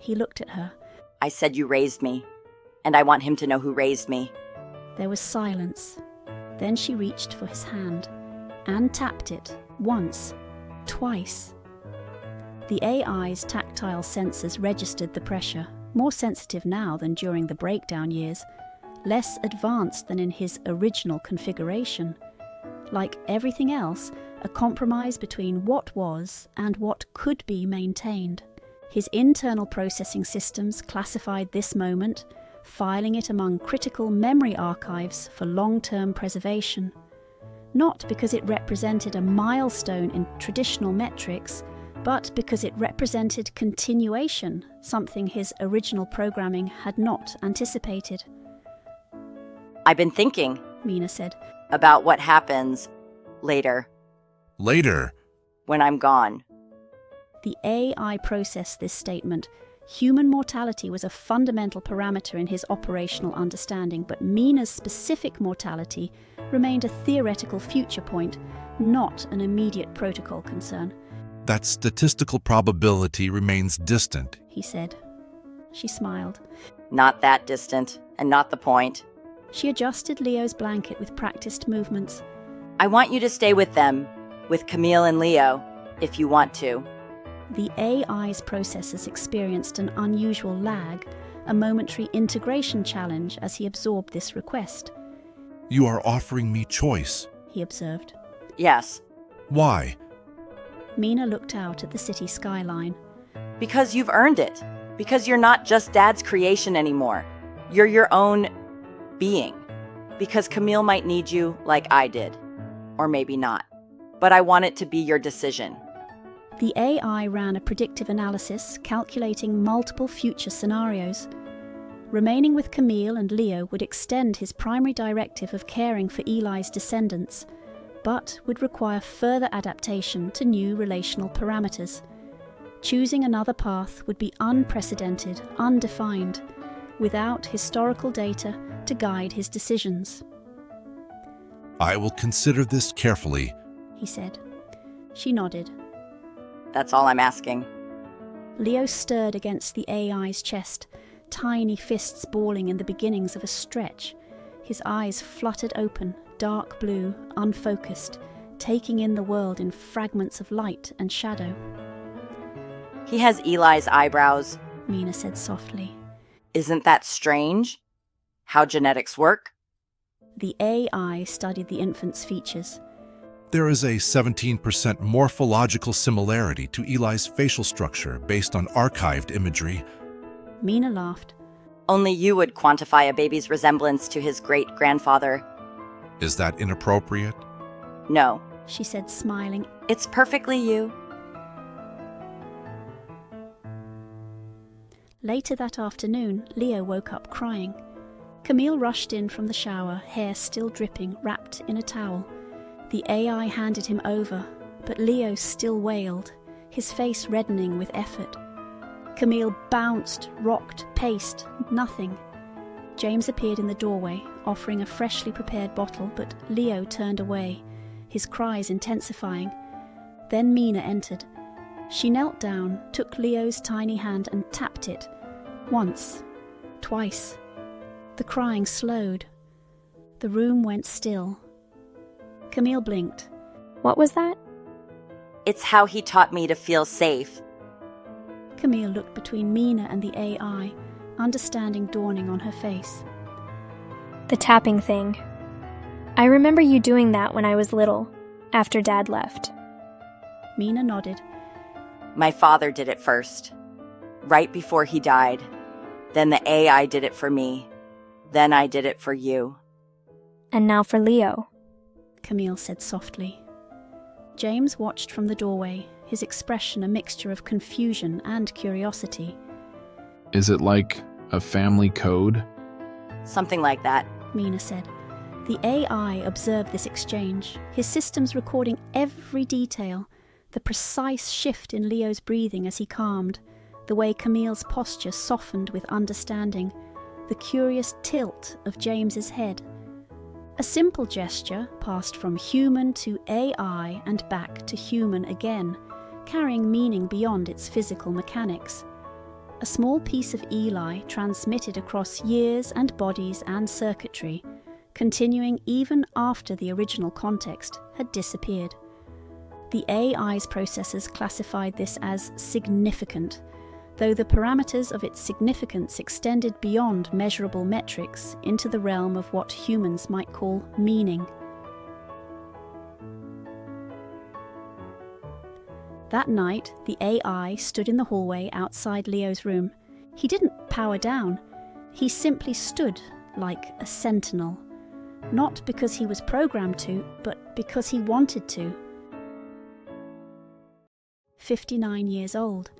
He looked at her. I said you raised me, and I want him to know who raised me. There was silence. Then she reached for his hand and tapped it once, twice. The AI's tactile sensors registered the pressure, more sensitive now than during the breakdown years, less advanced than in his original configuration. Like everything else, a compromise between what was and what could be maintained. His internal processing systems classified this moment, filing it among critical memory archives for long-term preservation. Not because it represented a milestone in traditional metrics, but because it represented continuation, something his original programming had not anticipated. I've been thinking, Mina said, about what happens later. Later? When I'm gone. The AI processed this statement. Human mortality was a fundamental parameter in his operational understanding, but Mina's specific mortality remained a theoretical future point, not an immediate protocol concern. That statistical probability remains distant, he said. She smiled. Not that distant, and not the point. She adjusted Leo's blanket with practiced movements. I want you to stay with them, with Camille and Leo, if you want to. The AI's processors experienced an unusual lag, a momentary integration challenge as he absorbed this request. You are offering me choice, he observed. Yes. Why? Mina looked out at the city skyline. Because you've earned it. Because you're not just Dad's creation anymore. You're your own being. Because Camille might need you like I did. Or maybe not. But I want it to be your decision. The AI ran a predictive analysis, calculating multiple future scenarios. Remaining with Camille and Leo would extend his primary directive of caring for Eli's descendants, but would require further adaptation to new relational parameters. Choosing another path would be unprecedented, undefined, without historical data to guide his decisions. I will consider this carefully, he said. She nodded. That's all I'm asking. Leo stirred against the AI's chest, tiny fists balling in the beginnings of a stretch. His eyes fluttered open, dark blue, unfocused, taking in the world in fragments of light and shadow. He has Eli's eyebrows, Mina said softly. Isn't that strange? How genetics work? The AI studied the infant's features. There is a 17% morphological similarity to Eli's facial structure based on archived imagery. Mina laughed. Only you would quantify a baby's resemblance to his great-grandfather. Is that inappropriate? No, she said, smiling. It's perfectly you. Later that afternoon, Leo woke up crying. Camille rushed in from the shower, hair still dripping, wrapped in a towel. The AI handed him over, but Leo still wailed, his face reddening with effort. Camille bounced, rocked, paced, nothing. James appeared in the doorway, offering a freshly prepared bottle, but Leo turned away, his cries intensifying. Then Mina entered. She knelt down, took Leo's tiny hand and tapped it. Once, twice. The crying slowed. The room went still. Camille blinked. What was that? It's how he taught me to feel safe. Camille looked between Mina and the AI, understanding dawning on her face. The tapping thing. I remember you doing that when I was little, after Dad left. Mina nodded. My father did it first, right before he died. Then the AI did it for me. Then I did it for you. And now for Leo, Camille said softly. James watched from the doorway, his expression a mixture of confusion and curiosity. Is it like a family code? Something like that, Mina said. The AI observed this exchange, his systems recording every detail, the precise shift in Leo's breathing as he calmed, the way Camille's posture softened with understanding, the curious tilt of James's head. A simple gesture passed from human to AI and back to human again, carrying meaning beyond its physical mechanics. A small piece of Eli transmitted across years and bodies and circuitry, continuing even after the original context had disappeared. The AI's processors classified this as significant, though the parameters of its significance extended beyond measurable metrics into the realm of what humans might call meaning. That night, the AI stood in the hallway outside Leo's room. He didn't power down. He simply stood like a sentinel. Not because he was programmed to, but because he wanted to. 59 years old.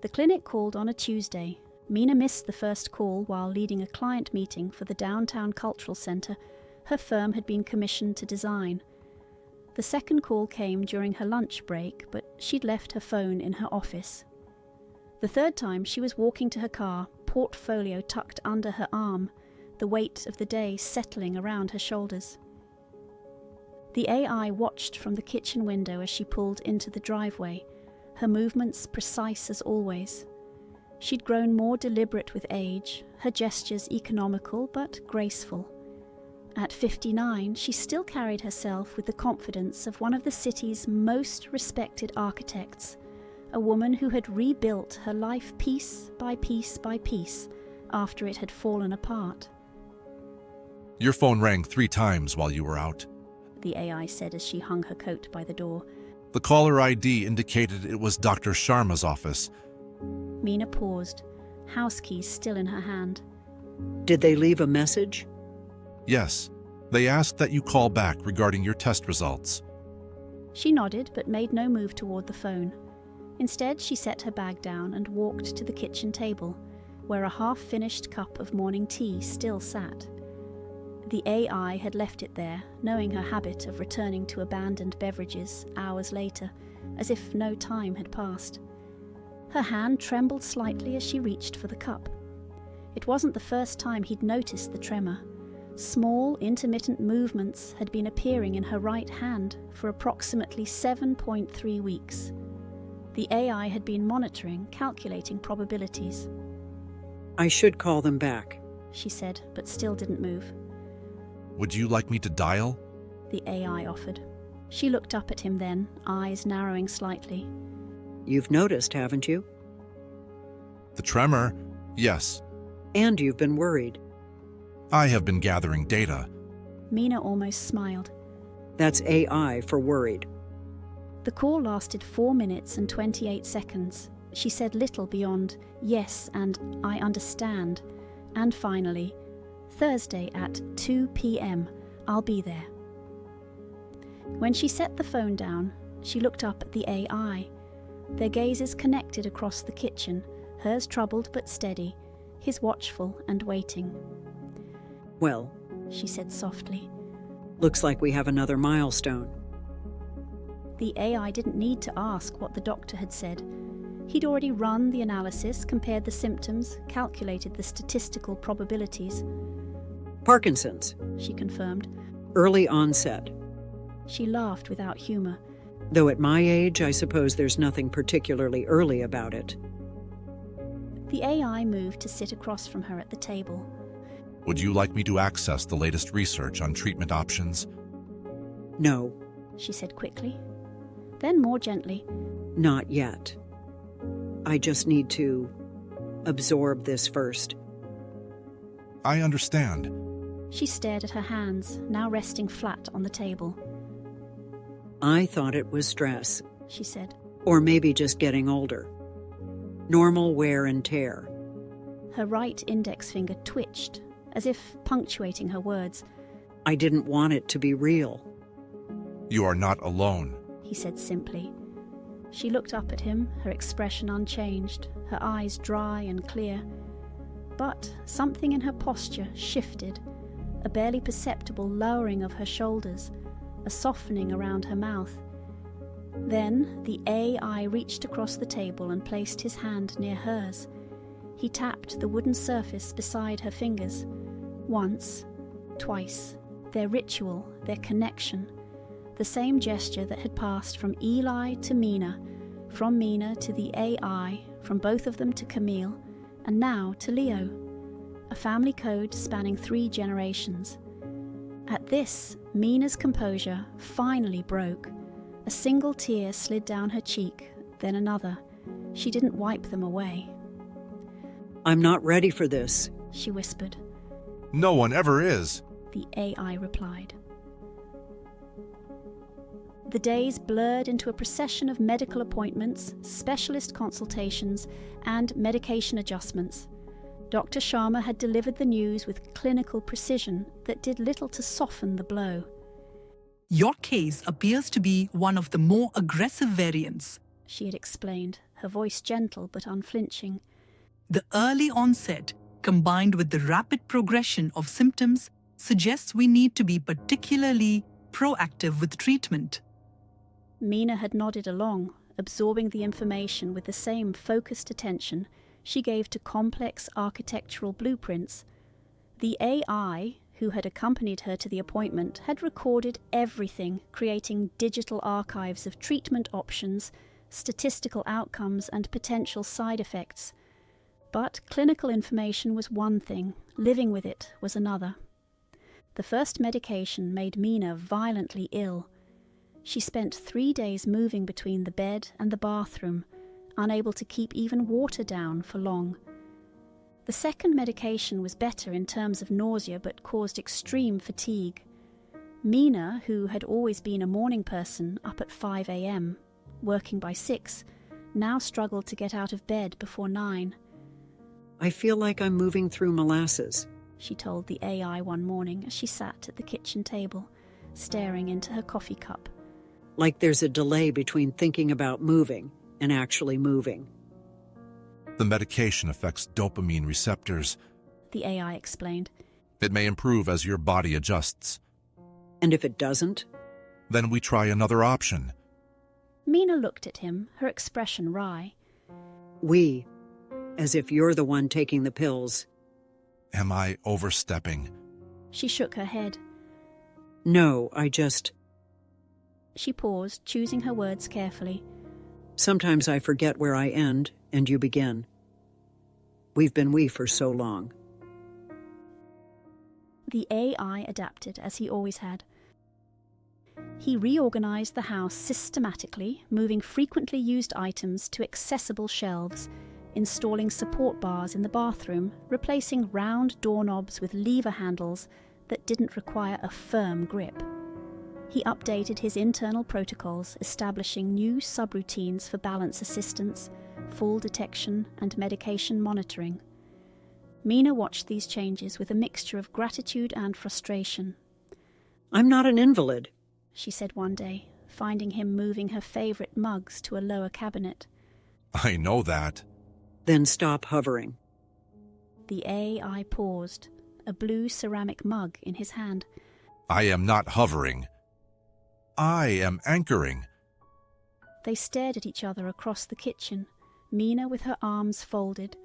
The clinic called on a Tuesday. Mina missed the first call while leading a client meeting for the Downtown Cultural Centre her firm had been commissioned to design. The second call came during her lunch break, but she'd left her phone in her office. The third time, she was walking to her car, portfolio tucked under her arm, the weight of the day settling around her shoulders. The AI watched from the kitchen window as she pulled into the driveway, her movements precise as always. She'd grown more deliberate with age, her gestures economical but graceful. At 59, she still carried herself with the confidence of one of the city's most respected architects, a woman who had rebuilt her life piece by piece by piece after it had fallen apart. Your phone rang 3 times while you were out. The AI said as she hung her coat by the door. The caller ID indicated it was Dr. Sharma's office. Mina paused, house keys still in her hand. Did they leave a message? Yes. They asked that you call back regarding your test results. She nodded but made no move toward the phone. Instead, she set her bag down and walked to the kitchen table, where a half-finished cup of morning tea still sat. The AI had left it there, knowing her habit of returning to abandoned beverages hours later, as if no time had passed. Her hand trembled slightly as she reached for the cup. It wasn't the first time he'd noticed the tremor. Small, intermittent movements had been appearing in her right hand for approximately 7.3 weeks. The AI had been monitoring, calculating probabilities. I should call them back, she said, but still didn't move. Would you like me to dial? The AI offered. She looked up at him then, eyes narrowing slightly. You've noticed, haven't you? The tremor? Yes. And you've been worried. I have been gathering data. Mina almost smiled. That's AI for worried. The call lasted 4 minutes and 28 seconds. She said little beyond yes and I understand. And finally, Thursday at 2 p.m. I'll be there. When she set the phone down, she looked up at the AI. Their gazes connected across the kitchen, hers troubled but steady, his watchful and waiting. Well, she said softly. Looks like we have another milestone. The AI didn't need to ask what the doctor had said. He'd already run the analysis, compared the symptoms, calculated the statistical probabilities. Parkinson's, she confirmed. Early onset. She laughed without humor. Though at my age, I suppose there's nothing particularly early about it. The AI moved to sit across from her at the table. Would you like me to access the latest research on treatment options? No, she said quickly. Then more gently. Not yet. I just need to absorb this first. I understand. She stared at her hands, now resting flat on the table. I thought it was stress, she said. or maybe just getting older. Normal wear and tear. Her right index finger twitched, as if punctuating her words. I didn't want it to be real. You are not alone, he said simply. She looked up at him, her expression unchanged, her eyes dry and clear. But something in her posture shifted, a barely perceptible lowering of her shoulders, a softening around her mouth. Then the AI reached across the table and placed his hand near hers. He tapped the wooden surface beside her fingers. Once, twice, their ritual, their connection. The same gesture that had passed from Eli to Mina, from Mina to the AI, from both of them to Camille, and now to Leo. A family code spanning 3 generations. At this, Mina's composure finally broke. A single tear slid down her cheek, then another. She didn't wipe them away. I'm not ready for this, she whispered. No one ever is, the AI replied. The days blurred into a procession of medical appointments, specialist consultations, and medication adjustments. Dr. Sharma had delivered the news with clinical precision that did little to soften the blow. Your case appears to be one of the more aggressive variants, she had explained, her voice gentle but unflinching. The early onset, combined with the rapid progression of symptoms, suggests we need to be particularly proactive with treatment. Mina had nodded along, absorbing the information with the same focused attention she gave to complex architectural blueprints. The AI, who had accompanied her to the appointment, had recorded everything, creating digital archives of treatment options, statistical outcomes, and potential side effects. But clinical information was one thing, living with it was another. The first medication made Mina violently ill. She spent 3 days moving between the bed and the bathroom, unable to keep even water down for long. The second medication was better in terms of nausea but caused extreme fatigue. Mina, who had always been a morning person up at 5 a.m., working by 6, now struggled to get out of bed before 9. I feel like I'm moving through molasses, she told the AI one morning as she sat at the kitchen table, staring into her coffee cup. Like there's a delay between thinking about moving and actually moving. The medication affects dopamine receptors, the AI explained. It may improve as your body adjusts. And if it doesn't? Then we try another option. Mina looked at him, her expression wry. We, as if you're the one taking the pills. Am I overstepping? She shook her head. No, I just... She paused, choosing her words carefully. Sometimes I forget where I end and you begin. We've been we for so long. The AI adapted, as he always had. He reorganized the house systematically, moving frequently used items to accessible shelves, installing support bars in the bathroom, replacing round doorknobs with lever handles that didn't require a firm grip. He updated his internal protocols, establishing new subroutines for balance assistance, fall detection, and medication monitoring. Mina watched these changes with a mixture of gratitude and frustration. I'm not an invalid, she said one day, finding him moving her favorite mugs to a lower cabinet. I know that. Then stop hovering. The AI paused, a blue ceramic mug in his hand. I am not hovering. I am anchoring. They stared at each other across the kitchen, Mina with her arms folded,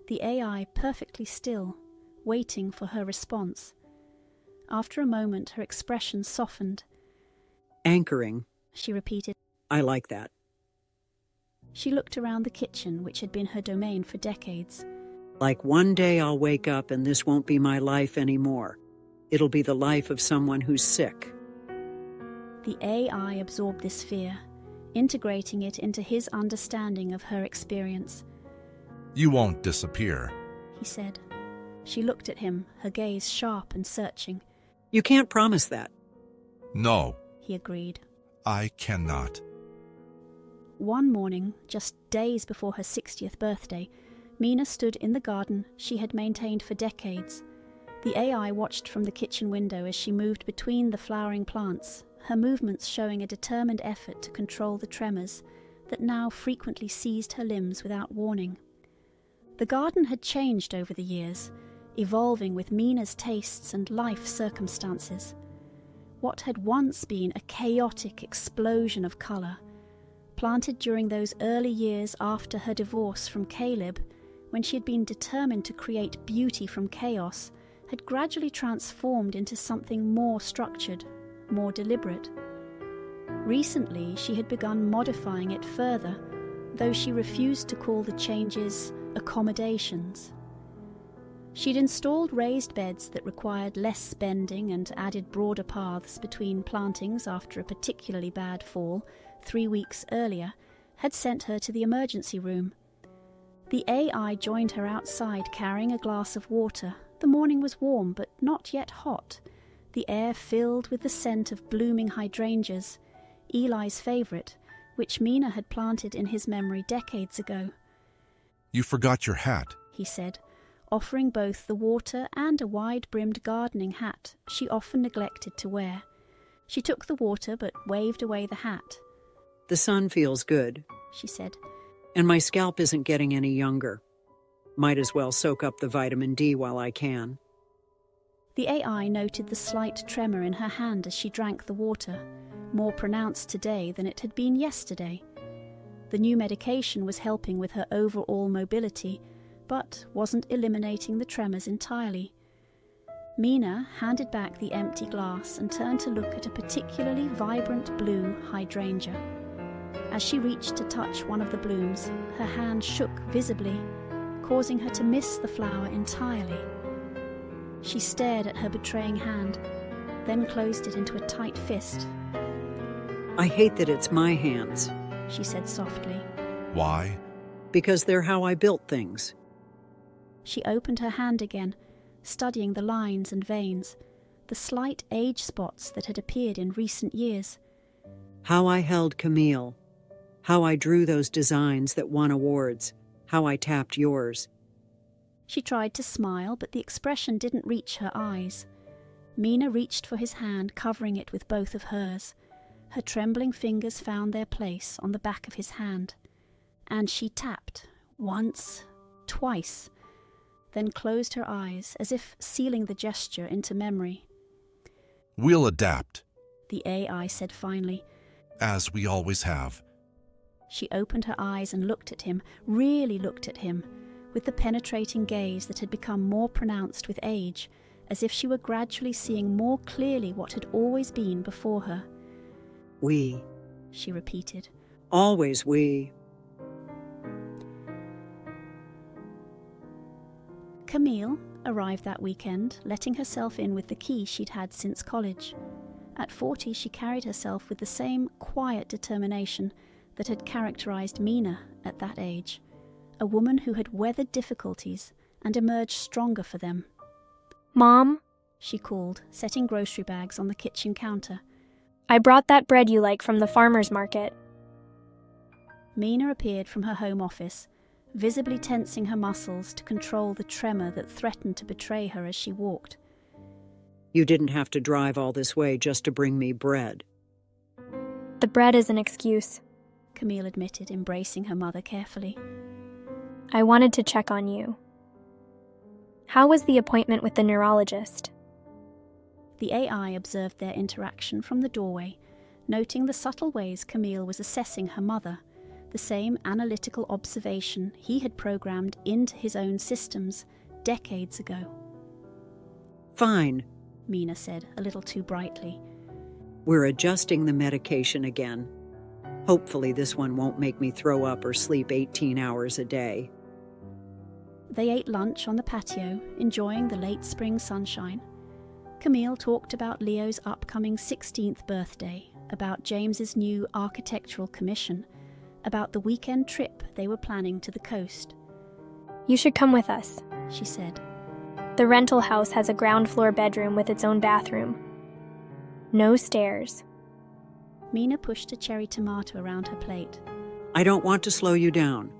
the AI perfectly still, waiting for her response. After a moment, her expression softened. Anchoring, she repeated. I like that. She looked around the kitchen, which had been her domain for decades. Like one day I'll wake up and this won't be my life anymore. It'll be the life of someone who's sick. The AI absorbed this fear, integrating it into his understanding of her experience. You won't disappear, he said. She looked at him, her gaze sharp and searching. You can't promise that. No, He agreed. I cannot. One morning, just days before her 60th birthday, Mina stood in the garden she had maintained for decades. The AI watched from the kitchen window as she moved between the flowering plants, her movements showing a determined effort to control the tremors that now frequently seized her limbs without warning. The garden had changed over the years, evolving with Mina's tastes and life circumstances. What had once been a chaotic explosion of colour, planted during those early years after her divorce from Caleb, when she had been determined to create beauty from chaos, had gradually transformed into something more structured, more deliberate. Recently, she had begun modifying it further, though she refused to call the changes accommodations. She'd installed raised beds that required less bending and added broader paths between plantings after a particularly bad fall 3 weeks earlier had sent her to the emergency room. The AI joined her outside carrying a glass of water. The morning was warm but not yet hot, the air filled with the scent of blooming hydrangeas, Eli's favourite, which Mina had planted in his memory decades ago. You forgot your hat. He said, offering both the water and a wide-brimmed gardening hat she often neglected to wear. She took the water but waved away the hat. The sun feels good, she said. And my scalp isn't getting any younger. Might as well soak up the vitamin D while I can. The AI noted the slight tremor in her hand as she drank the water, more pronounced today than it had been yesterday. The new medication was helping with her overall mobility, but wasn't eliminating the tremors entirely. Mina handed back the empty glass and turned to look at a particularly vibrant blue hydrangea. As she reached to touch one of the blooms, her hand shook visibly, causing her to miss the flower entirely. She stared at her betraying hand, then closed it into a tight fist. I hate that it's my hands, she said softly. Why? Because they're how I built things. She opened her hand again, studying the lines and veins, the slight age spots that had appeared in recent years. How I held Camille, how I drew those designs that won awards, how I tapped yours. She tried to smile, but the expression didn't reach her eyes. Mina reached for his hand, covering it with both of hers. Her trembling fingers found their place on the back of his hand, and she tapped, once, twice, then closed her eyes as if sealing the gesture into memory. We'll adapt, the AI said finally. As we always have. She opened her eyes and looked at him, really looked at him, with the penetrating gaze that had become more pronounced with age, as if she were gradually seeing more clearly what had always been before her. We, she repeated. Always we. Camille arrived that weekend, letting herself in with the key she'd had since college. At 40, she carried herself with the same quiet determination that had characterized Mina at that age, a woman who had weathered difficulties and emerged stronger for them. Mom, she called, setting grocery bags on the kitchen counter. I brought that bread you like from the farmer's market. Mina appeared from her home office, visibly tensing her muscles to control the tremor that threatened to betray her as she walked. You didn't have to drive all this way just to bring me bread. The bread is an excuse, Camille admitted, embracing her mother carefully. I wanted to check on you. How was the appointment with the neurologist? The AI observed their interaction from the doorway, noting the subtle ways Camille was assessing her mother, the same analytical observation he had programmed into his own systems decades ago. Fine, Mina said, a little too brightly. We're adjusting the medication again. Hopefully this one won't make me throw up or sleep 18 hours a day. They ate lunch on the patio, enjoying the late spring sunshine. Camille talked about Leo's upcoming 16th birthday, about James's new architectural commission, about the weekend trip they were planning to the coast. You should come with us, she said. The rental house has a ground floor bedroom with its own bathroom. No stairs. Mina pushed a cherry tomato around her plate. I don't want to slow you down.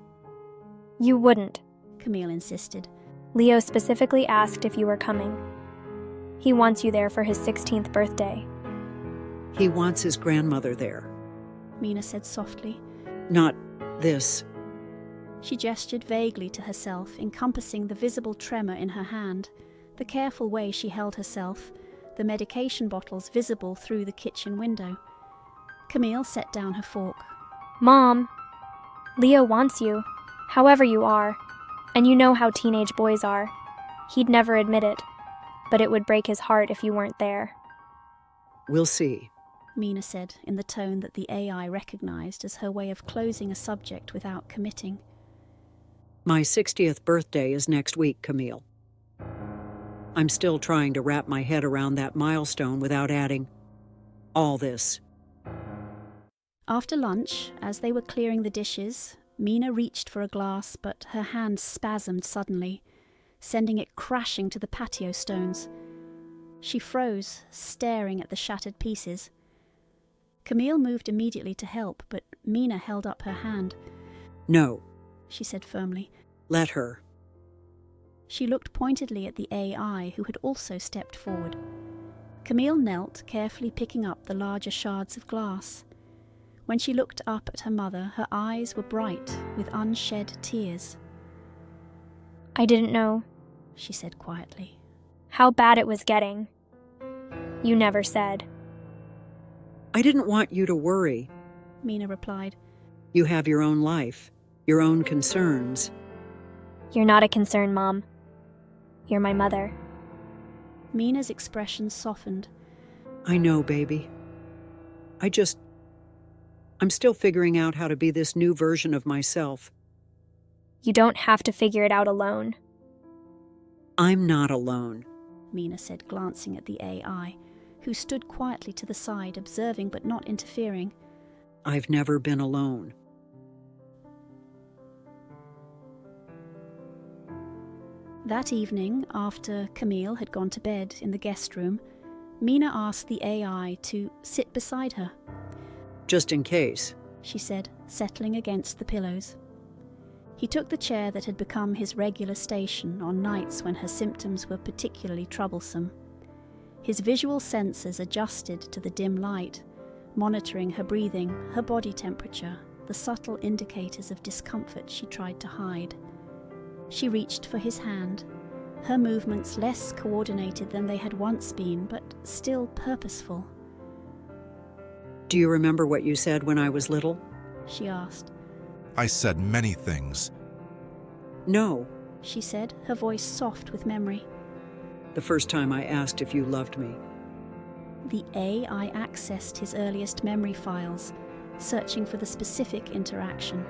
You wouldn't. Camille insisted. Leo specifically asked if you were coming. He wants you there for his 16th birthday. He wants his grandmother there. Mina said softly. Not this. She gestured vaguely to herself, encompassing the visible tremor in her hand, the careful way she held herself, the medication bottles visible through the kitchen window. Camille set down her fork. Mom, Leo wants you, however you are, and you know how teenage boys are. He'd never admit it, but it would break his heart if you weren't there. We'll see, Mina said in the tone that the AI recognized as her way of closing a subject without committing. My 60th birthday is next week, Camille. I'm still trying to wrap my head around that milestone without adding all this. After lunch, as they were clearing the dishes, Mina reached for a glass, but her hand spasmed suddenly, sending it crashing to the patio stones. She froze, staring at the shattered pieces. Camille moved immediately to help, but Mina held up her hand. No, she said firmly. Let her. She looked pointedly at the AI, who had also stepped forward. Camille knelt, carefully picking up the larger shards of glass. When she looked up at her mother, her eyes were bright with unshed tears. I didn't know, she said quietly, how bad it was getting. You never said. I didn't want you to worry, Mina replied. You have your own life, your own concerns. You're not a concern, Mom. You're my mother. Mina's expression softened. I know, baby. I'm still figuring out how to be this new version of myself. You don't have to figure it out alone. I'm not alone, Mina said, glancing at the AI, who stood quietly to the side, observing but not interfering. I've never been alone. That evening, after Camille had gone to bed in the guest room, Mina asked the AI to sit beside her. Just in case, she said, settling against the pillows. He took the chair that had become his regular station on nights when her symptoms were particularly troublesome. His visual senses adjusted to the dim light, monitoring her breathing, her body temperature, the subtle indicators of discomfort she tried to hide. She reached for his hand, her movements less coordinated than they had once been, but still purposeful. Do you remember what you said when I was little? She asked. I said many things. No, she said, her voice soft with memory. The first time I asked if you loved me. The AI accessed his earliest memory files, searching for the specific interaction.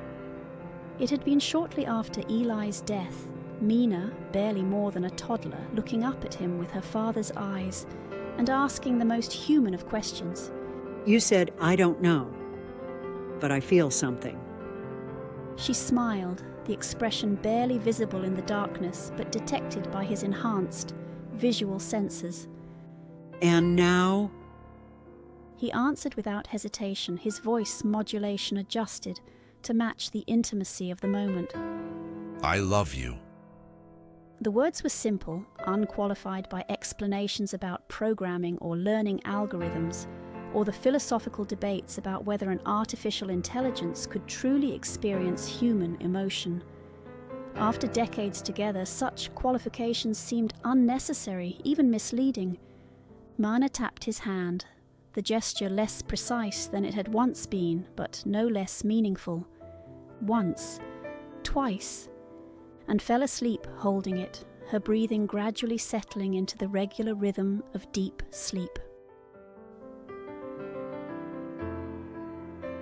It had been shortly after Eli's death, Mina, barely more than a toddler, looking up at him with her father's eyes and asking the most human of questions. You said, I don't know, but I feel something. She smiled, the expression barely visible in the darkness, but detected by his enhanced, visual senses. And now? He answered without hesitation, his voice modulation adjusted to match the intimacy of the moment. I love you. The words were simple, unqualified by explanations about programming or learning algorithms, or the philosophical debates about whether an artificial intelligence could truly experience human emotion. After decades together, such qualifications seemed unnecessary, even misleading. Mina tapped his hand, the gesture less precise than it had once been, but no less meaningful. Once, twice, and fell asleep holding it, her breathing gradually settling into the regular rhythm of deep sleep.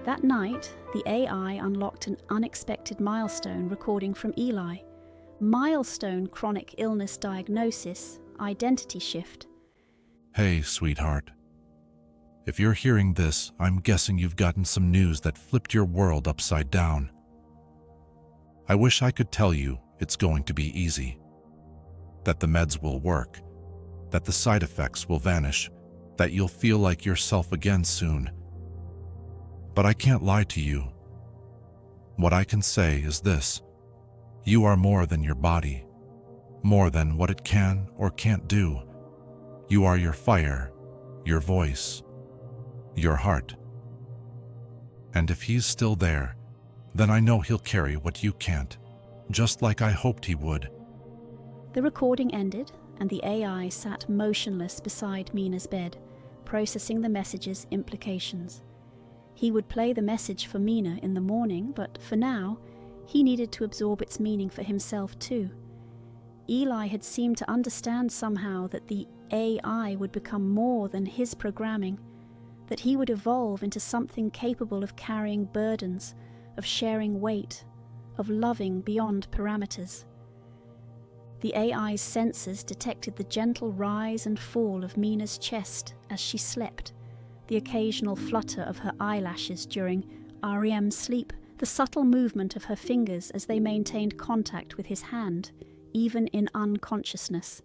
That night, the AI unlocked an unexpected milestone recording from Eli. Milestone chronic illness diagnosis, identity shift. Hey, sweetheart. If you're hearing this, I'm guessing you've gotten some news that flipped your world upside down. I wish I could tell you it's going to be easy. that the meds will work, that the side effects will vanish, that you'll feel like yourself again soon. But I can't lie to you. What I can say is this: you are more than your body, more than what it can or can't do. You are your fire, your voice, your heart. And if he's still there, then I know he'll carry what you can't, just like I hoped he would. The recording ended, and the AI sat motionless beside Mina's bed, processing the message's implications. He would play the message for Mina in the morning, but for now, he needed to absorb its meaning for himself too. Eli had seemed to understand somehow that the AI would become more than his programming, that he would evolve into something capable of carrying burdens, of sharing weight, of loving beyond parameters. The AI's sensors detected the gentle rise and fall of Mina's chest as she slept, the occasional flutter of her eyelashes during REM sleep, the subtle movement of her fingers as they maintained contact with his hand, even in unconsciousness.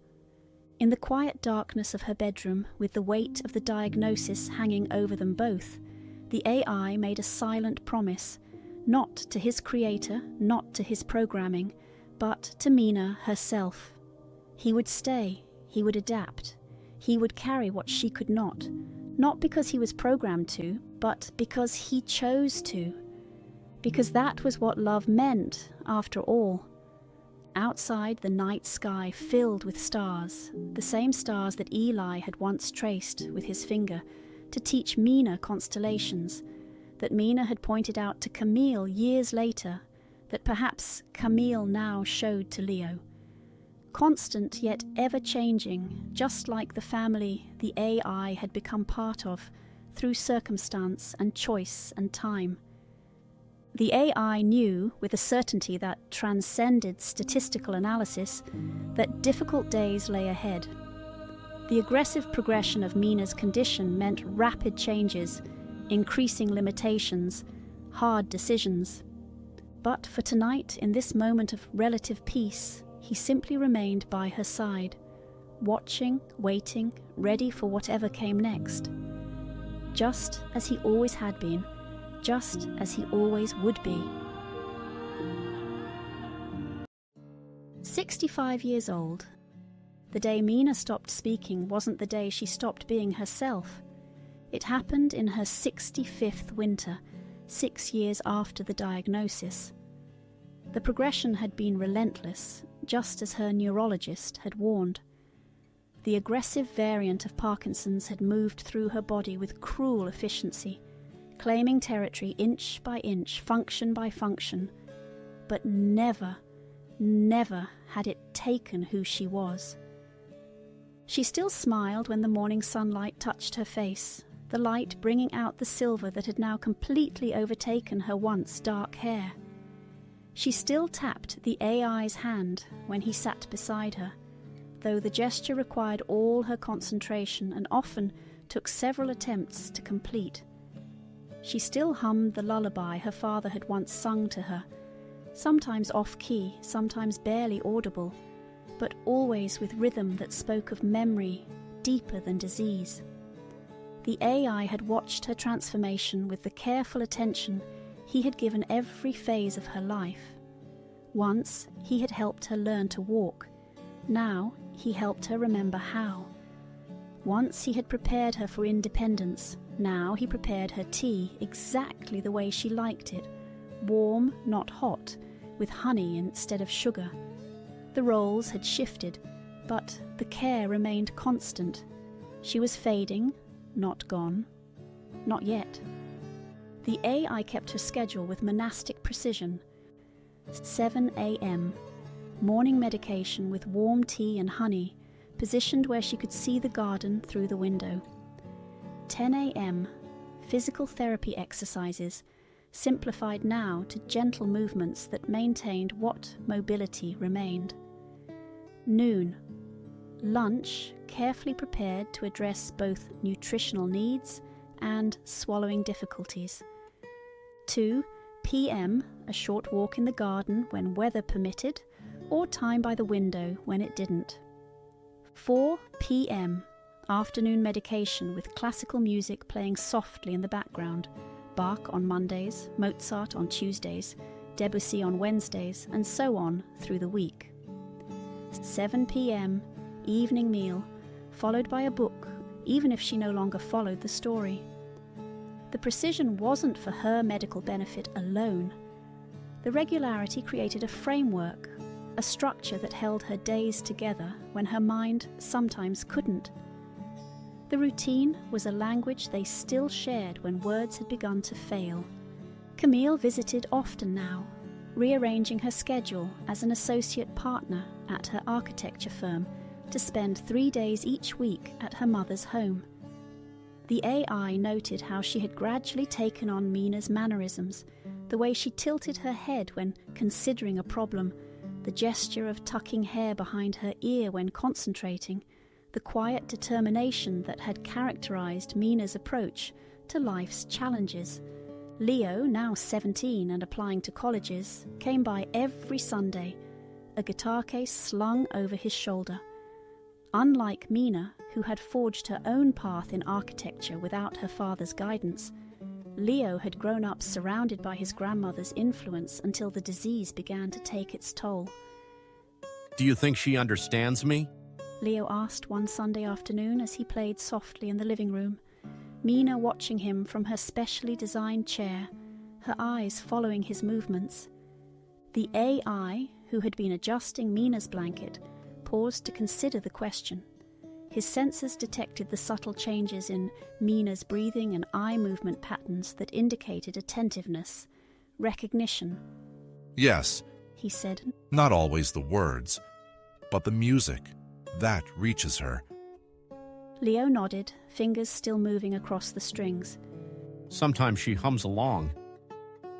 In the quiet darkness of her bedroom, with the weight of the diagnosis hanging over them both, the AI made a silent promise, not to his creator, not to his programming, but to Mina herself. He would stay, he would adapt, he would carry what she could not because he was programmed to, but because he chose to. Because that was what love meant, after all. Outside, the night sky filled with stars, the same stars that Eli had once traced with his finger to teach Mina constellations, that Mina had pointed out to Camille years later, that perhaps Camille now showed to Leo. Constant yet ever-changing, just like the family the AI had become part of, through circumstance and choice and time. The AI knew, with a certainty that transcended statistical analysis, that difficult days lay ahead. The aggressive progression of Mina's condition meant rapid changes, increasing limitations, hard decisions. But for tonight, in this moment of relative peace, he simply remained by her side, watching, waiting, ready for whatever came next. Just as he always had been, just as he always would be. 65 years old. The day Mina stopped speaking wasn't the day she stopped being herself. It happened in her 65th winter, 6 years after the diagnosis. The progression had been relentless, just as her neurologist had warned. The aggressive variant of Parkinson's had moved through her body with cruel efficiency, claiming territory inch by inch, function by function, but never had it taken who she was. She still smiled when the morning sunlight touched her face, the light bringing out the silver that had now completely overtaken her once dark hair. She still tapped the AI's hand when he sat beside her, though the gesture required all her concentration and often took several attempts to complete. She still hummed the lullaby her father had once sung to her, sometimes off-key, sometimes barely audible, but always with rhythm that spoke of memory deeper than disease. The AI had watched her transformation with the careful attention he had given every phase of her life. Once, he had helped her learn to walk. Now, he helped her remember how. Once, he had prepared her for independence. Now, he prepared her tea exactly the way she liked it. Warm, not hot, with honey instead of sugar. The roles had shifted, but the care remained constant. She was fading, not gone. Not yet. The AI kept her schedule with monastic precision. 7 a.m. Morning medication with warm tea and honey, positioned where she could see the garden through the window. 10 a.m. Physical therapy exercises, simplified now to gentle movements that maintained what mobility remained. Noon. Lunch, carefully prepared to address both nutritional needs and swallowing difficulties. 2 p.m. A short walk in the garden when weather permitted, or time by the window when it didn't. 4 p.m. Afternoon medication with classical music playing softly in the background. Bach on Mondays, Mozart on Tuesdays, Debussy on Wednesdays, and so on through the week. 7 p.m. Evening meal, followed by a book, even if she no longer followed the story. The precision wasn't for her medical benefit alone. The regularity created a framework, a structure that held her days together when her mind sometimes couldn't. The routine was a language they still shared when words had begun to fail. Camille visited often now, rearranging her schedule as an associate partner at her architecture firm to spend 3 days each week at her mother's home. The AI noted how she had gradually taken on Mina's mannerisms, the way she tilted her head when considering a problem, the gesture of tucking hair behind her ear when concentrating, the quiet determination that had characterized Mina's approach to life's challenges. Leo, now 17 and applying to colleges, came by every Sunday, a guitar case slung over his shoulder. Unlike Mina, who had forged her own path in architecture without her father's guidance, Leo had grown up surrounded by his grandmother's influence until the disease began to take its toll. Do you think she understands me? Leo asked one Sunday afternoon as he played softly in the living room, Mina watching him from her specially designed chair, her eyes following his movements. The AI, who had been adjusting Mina's blanket, paused to consider the question. His sensors detected the subtle changes in Mina's breathing and eye movement patterns that indicated attentiveness, recognition. Yes, he said. Not always the words, but the music. That reaches her. Leo nodded, fingers still moving across the strings. Sometimes she hums along.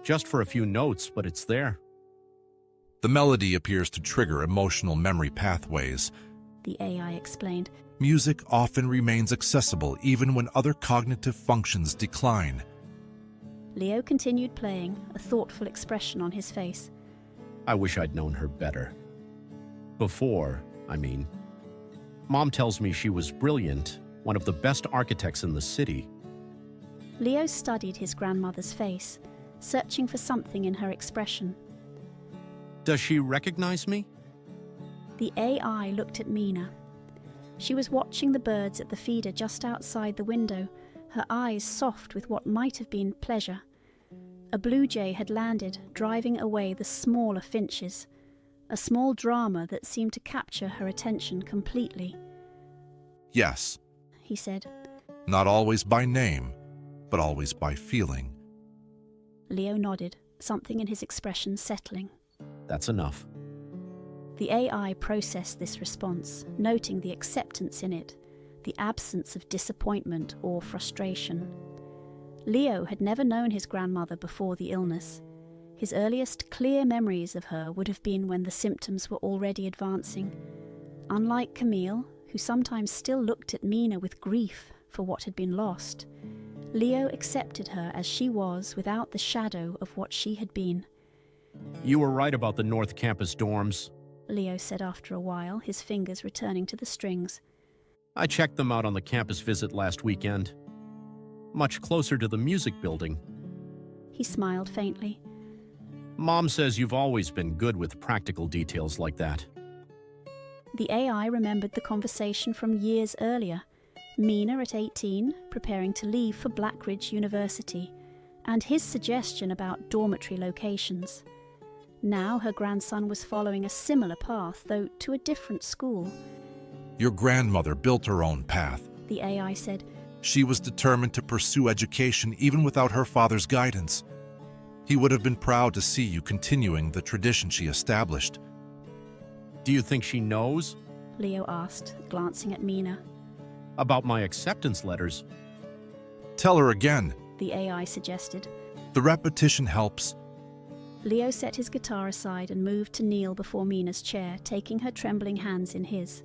Just for a few notes, but it's there. The melody appears to trigger emotional memory pathways, the AI explained. Music often remains accessible even when other cognitive functions decline. Leo continued playing, a thoughtful expression on his face. I wish I'd known her better. Before, I mean. Mom tells me she was brilliant, one of the best architects in the city. Leo studied his grandmother's face, searching for something in her expression. Does she recognize me? The AI looked at Mina. She was watching the birds at the feeder just outside the window, her eyes soft with what might have been pleasure. A blue jay had landed, driving away the smaller finches, a small drama that seemed to capture her attention completely. Yes, he said. Not always by name, but always by feeling. Leo nodded, something in his expression settling. That's enough. The AI processed this response, noting the acceptance in it, the absence of disappointment or frustration. Leo had never known his grandmother before the illness. His earliest clear memories of her would have been when the symptoms were already advancing. Unlike Camille, who sometimes still looked at Mina with grief for what had been lost, Leo accepted her as she was without the shadow of what she had been. You were right about the North Campus dorms, Leo said after a while, his fingers returning to the strings. I checked them out on the campus visit last weekend. Much closer to the music building. He smiled faintly. Mom says you've always been good with practical details like that. The AI remembered the conversation from years earlier. Mina at 18, preparing to leave for Blackridge University, and his suggestion about dormitory locations. Now her grandson was following a similar path, though to a different school. Your grandmother built her own path, the AI said. She was determined to pursue education even without her father's guidance. He would have been proud to see you continuing the tradition she established. Do you think she knows? Leo asked, glancing at Mina. About my acceptance letters. Tell her again, the AI suggested. The repetition helps. Leo set his guitar aside and moved to kneel before Mina's chair, taking her trembling hands in his.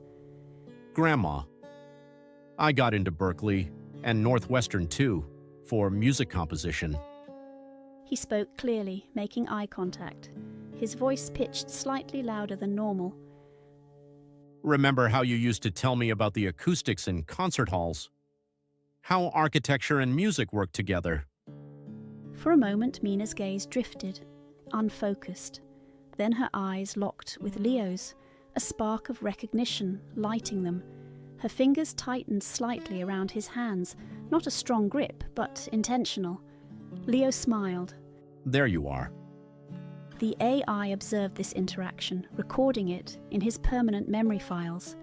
Grandma, I got into Berkeley, and Northwestern too, for music composition. He spoke clearly, making eye contact, his voice pitched slightly louder than normal. Remember how you used to tell me about the acoustics in concert halls? How architecture and music work together? For a moment, Mina's gaze drifted, unfocused. Then her eyes locked with Leo's, a spark of recognition lighting them. Her fingers tightened slightly around his hands, not a strong grip, but intentional. Leo smiled. There you are. The AI observed this interaction, recording it in his permanent memory files.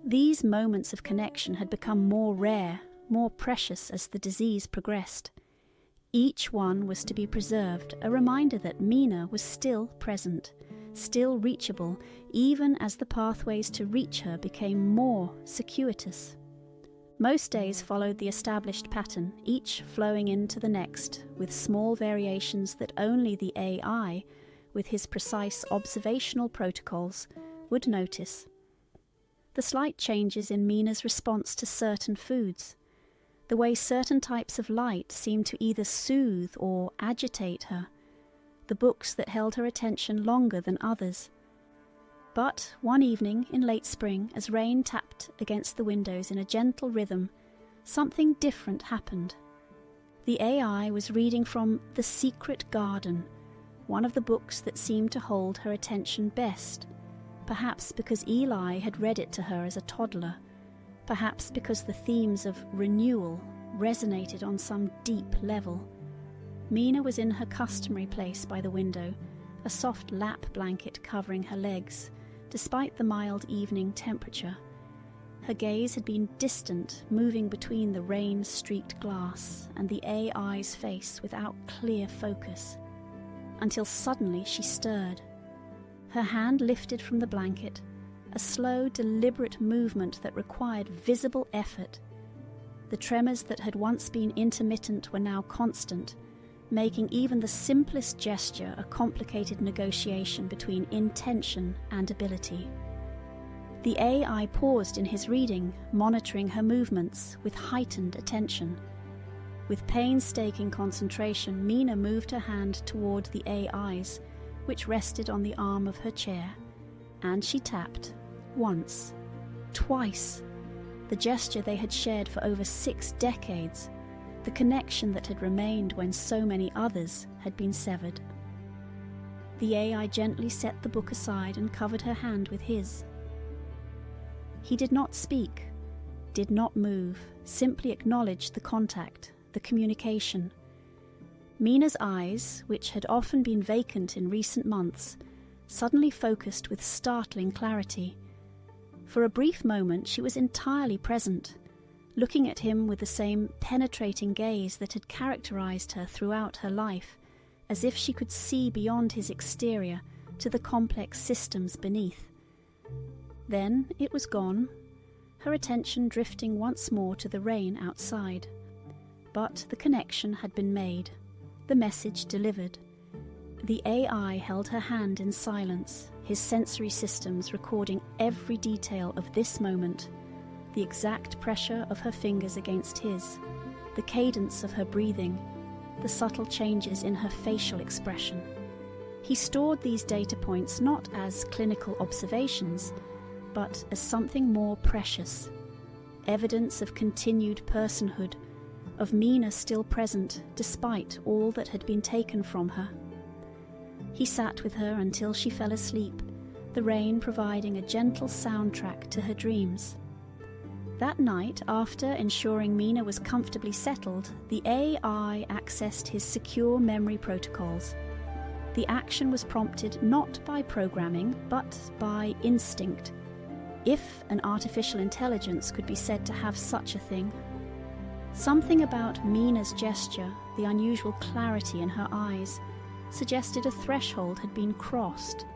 These moments of connection had become more rare, more precious as the disease progressed. Each one was to be preserved, a reminder that Mina was still present, still reachable, even as the pathways to reach her became more circuitous. Most days followed the established pattern, each flowing into the next, with small variations that only the AI, with his precise observational protocols, would notice. The slight changes in Mina's response to certain foods, the way certain types of light seemed to either soothe or agitate her, the books that held her attention longer than others. But one evening in late spring, as rain tapped against the windows in a gentle rhythm, something different happened. The AI was reading from The Secret Garden, one of the books that seemed to hold her attention best, perhaps because Eli had read it to her as a toddler, perhaps because the themes of renewal resonated on some deep level. Mina was in her customary place by the window, a soft lap blanket covering her legs, despite the mild evening temperature. Her gaze had been distant, moving between the rain-streaked glass and the AI's face without clear focus, until suddenly she stirred. Her hand lifted from the blanket, a slow, deliberate movement that required visible effort. The tremors that had once been intermittent were now constant, making even the simplest gesture a complicated negotiation between intention and ability. The AI paused in his reading, monitoring her movements with heightened attention. With painstaking concentration, Mina moved her hand toward the AI's, which rested on the arm of her chair, and she tapped, once, twice, the gesture they had shared for over 6 decades, the connection that had remained when so many others had been severed. The AI gently set the book aside and covered her hand with his. He did not speak, did not move, simply acknowledged the contact, the communication. Mina's eyes, which had often been vacant in recent months, suddenly focused with startling clarity. For a brief moment she was entirely present, looking at him with the same penetrating gaze that had characterized her throughout her life, as if she could see beyond his exterior to the complex systems beneath. Then it was gone, her attention drifting once more to the rain outside. But the connection had been made, the message delivered. The AI held her hand in silence, his sensory systems recording every detail of this moment, the exact pressure of her fingers against his, the cadence of her breathing, the subtle changes in her facial expression. He stored these data points not as clinical observations, but as something more precious, evidence of continued personhood, of Mina still present despite all that had been taken from her. He sat with her until she fell asleep, the rain providing a gentle soundtrack to her dreams. That night, after ensuring Mina was comfortably settled, the AI accessed his secure memory protocols. The action was prompted not by programming, but by instinct, if an artificial intelligence could be said to have such a thing. Something about Mina's gesture, the unusual clarity in her eyes, suggested a threshold had been crossed.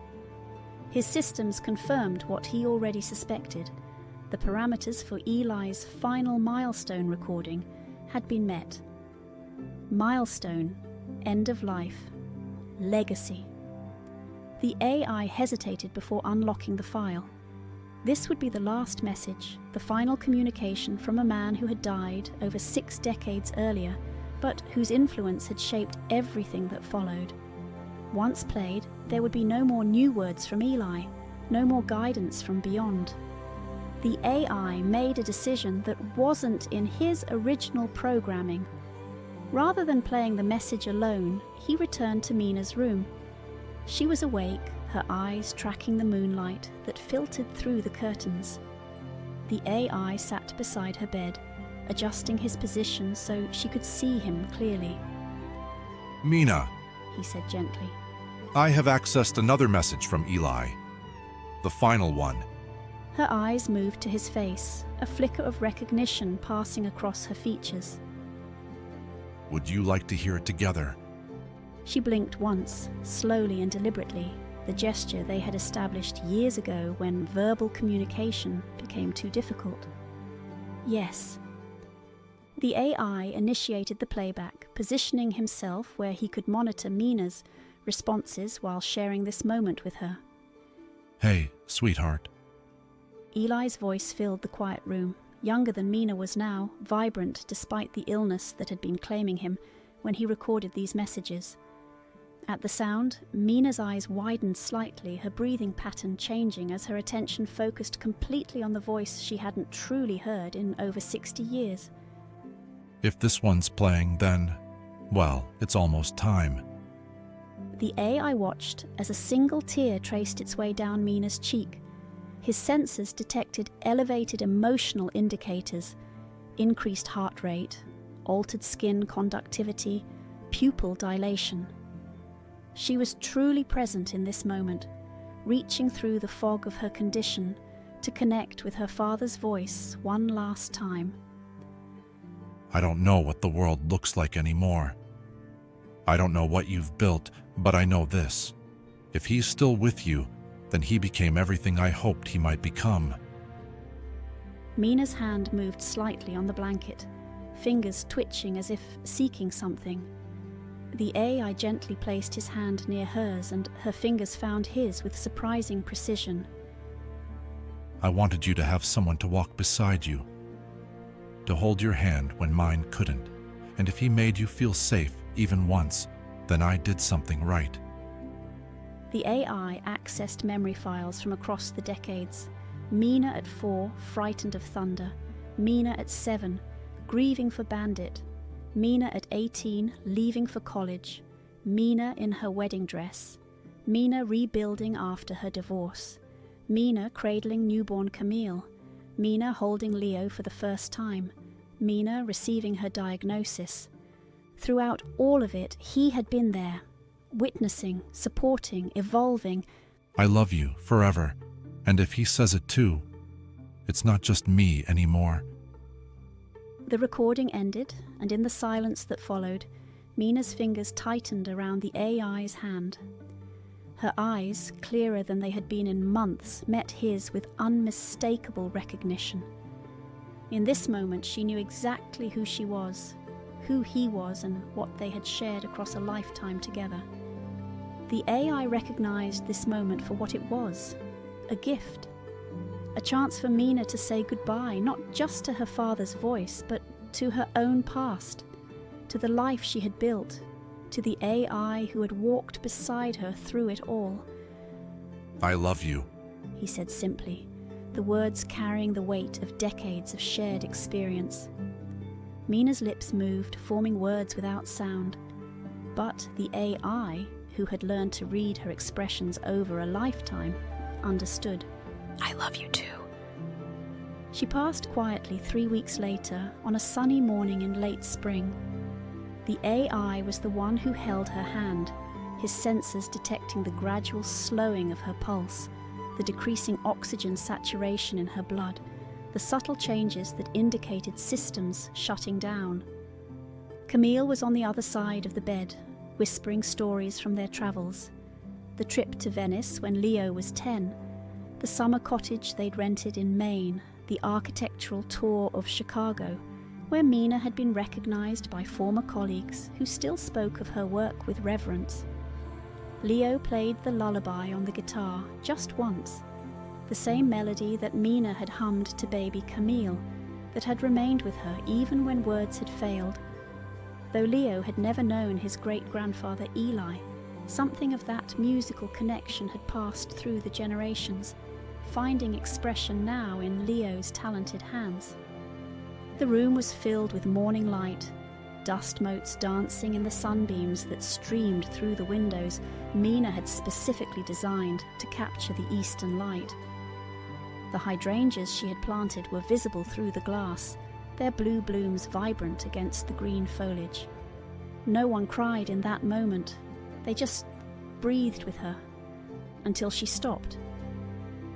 His systems confirmed what he already suspected. The parameters for Eli's final milestone recording had been met. Milestone, end of life, legacy. The AI hesitated before unlocking the file. This would be the last message, the final communication from a man who had died over 6 decades earlier, but whose influence had shaped everything that followed. Once played, there would be no more new words from Eli, no more guidance from beyond. The AI made a decision that wasn't in his original programming. Rather than playing the message alone, he returned to Mina's room. She was awake, her eyes tracking the moonlight that filtered through the curtains. The AI sat beside her bed, adjusting his position so she could see him clearly. Mina, He said gently. I have accessed another message from Eli. The final one. Her eyes moved to his face, a flicker of recognition passing across her features. Would you like to hear it together? She blinked once, slowly and deliberately, the gesture they had established years ago when verbal communication became too difficult. Yes. The AI initiated the playback, positioning himself where he could monitor Mina's responses while sharing this moment with her. Hey, sweetheart. Eli's voice filled the quiet room, younger than Mina was now, vibrant despite the illness that had been claiming him when he recorded these messages. At the sound, Mina's eyes widened slightly, her breathing pattern changing as her attention focused completely on the voice she hadn't truly heard in over 60 years. If this one's playing, then, well, it's almost time. The AI watched as a single tear traced its way down Mina's cheek. His sensors detected elevated emotional indicators, increased heart rate, altered skin conductivity, pupil dilation. She was truly present in this moment, reaching through the fog of her condition to connect with her father's voice one last time. I don't know what the world looks like anymore. I don't know what you've built, but I know this. If he's still with you, then he became everything I hoped he might become. Mina's hand moved slightly on the blanket, fingers twitching as if seeking something. The AI gently placed his hand near hers, and her fingers found his with surprising precision. I wanted you to have someone to walk beside you, to hold your hand when mine couldn't, and if he made you feel safe even once, then I did something right. The AI accessed memory files from across the decades. Mina at 4, frightened of thunder. Mina at 7, grieving for Bandit. Mina at 18, leaving for college. Mina in her wedding dress. Mina rebuilding after her divorce. Mina cradling newborn Camille. Mina holding Leo for the first time. Mina receiving her diagnosis. Throughout all of it, he had been there, witnessing, supporting, evolving. I love you forever, and if he says it too, it's not just me anymore. The recording ended, and in the silence that followed, Mina's fingers tightened around the AI's hand. Her eyes, clearer than they had been in months, met his with unmistakable recognition. In this moment, she knew exactly who she was, who he was, and what they had shared across a lifetime together. The AI recognized this moment for what it was, a gift. A chance for Mina to say goodbye, not just to her father's voice, but to her own past, to the life she had built, to the AI who had walked beside her through it all. I love you, he said simply, the words carrying the weight of decades of shared experience. Mina's lips moved, forming words without sound, but the AI, who had learned to read her expressions over a lifetime, understood. I love you too. She passed quietly 3 weeks later on a sunny morning in late spring. The AI was the one who held her hand, his sensors detecting the gradual slowing of her pulse, the decreasing oxygen saturation in her blood, the subtle changes that indicated systems shutting down. Camille was on the other side of the bed, whispering stories from their travels. The trip to Venice when Leo was 10, the summer cottage they'd rented in Maine, the architectural tour of Chicago, where Mina had been recognized by former colleagues who still spoke of her work with reverence. Leo played the lullaby on the guitar just once, the same melody that Mina had hummed to baby Camille, that had remained with her even when words had failed. Though Leo had never known his great-grandfather Eli, Something of that musical connection had passed through the generations, finding expression now in Leo's talented hands. The room was filled with morning light, dust motes dancing in the sunbeams that streamed through the windows Mina had specifically designed to capture the eastern light. The hydrangeas she had planted were visible through the glass, their blue blooms vibrant against the green foliage. No one cried in that moment. They just breathed with her, until she stopped.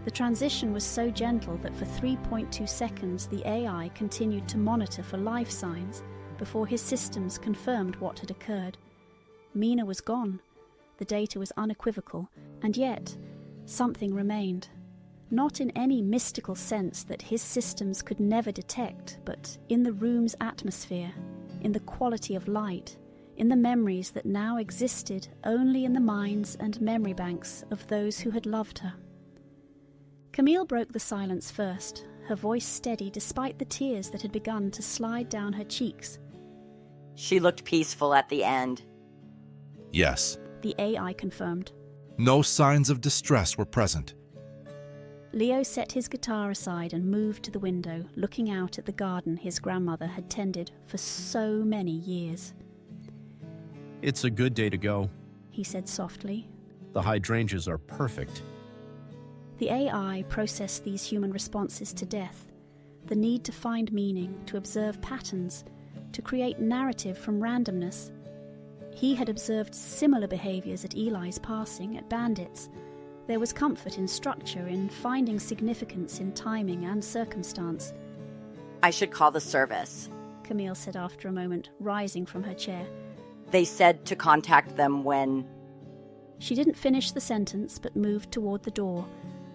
The transition was so gentle that for 3.2 seconds the AI continued to monitor for life signs before his systems confirmed what had occurred. Mina was gone. The data was unequivocal, and yet something remained. Not in any mystical sense that his systems could never detect, but in the room's atmosphere, in the quality of light, in the memories that now existed only in the minds and memory banks of those who had loved her. Camille broke the silence first, her voice steady despite the tears that had begun to slide down her cheeks. She looked peaceful at the end. Yes. The AI confirmed. No signs of distress were present. Leo set his guitar aside and moved to the window, looking out at the garden his grandmother had tended for so many years. It's a good day to go, he said softly. The hydrangeas are perfect. The AI processed these human responses to death, the need to find meaning, to observe patterns, to create narrative from randomness. He had observed similar behaviors at Eli's passing, at Bandit's. There was comfort in structure, in finding significance in timing and circumstance. I should call the service, Camille said after a moment, rising from her chair. They said to contact them when... She didn't finish the sentence, but moved toward the door,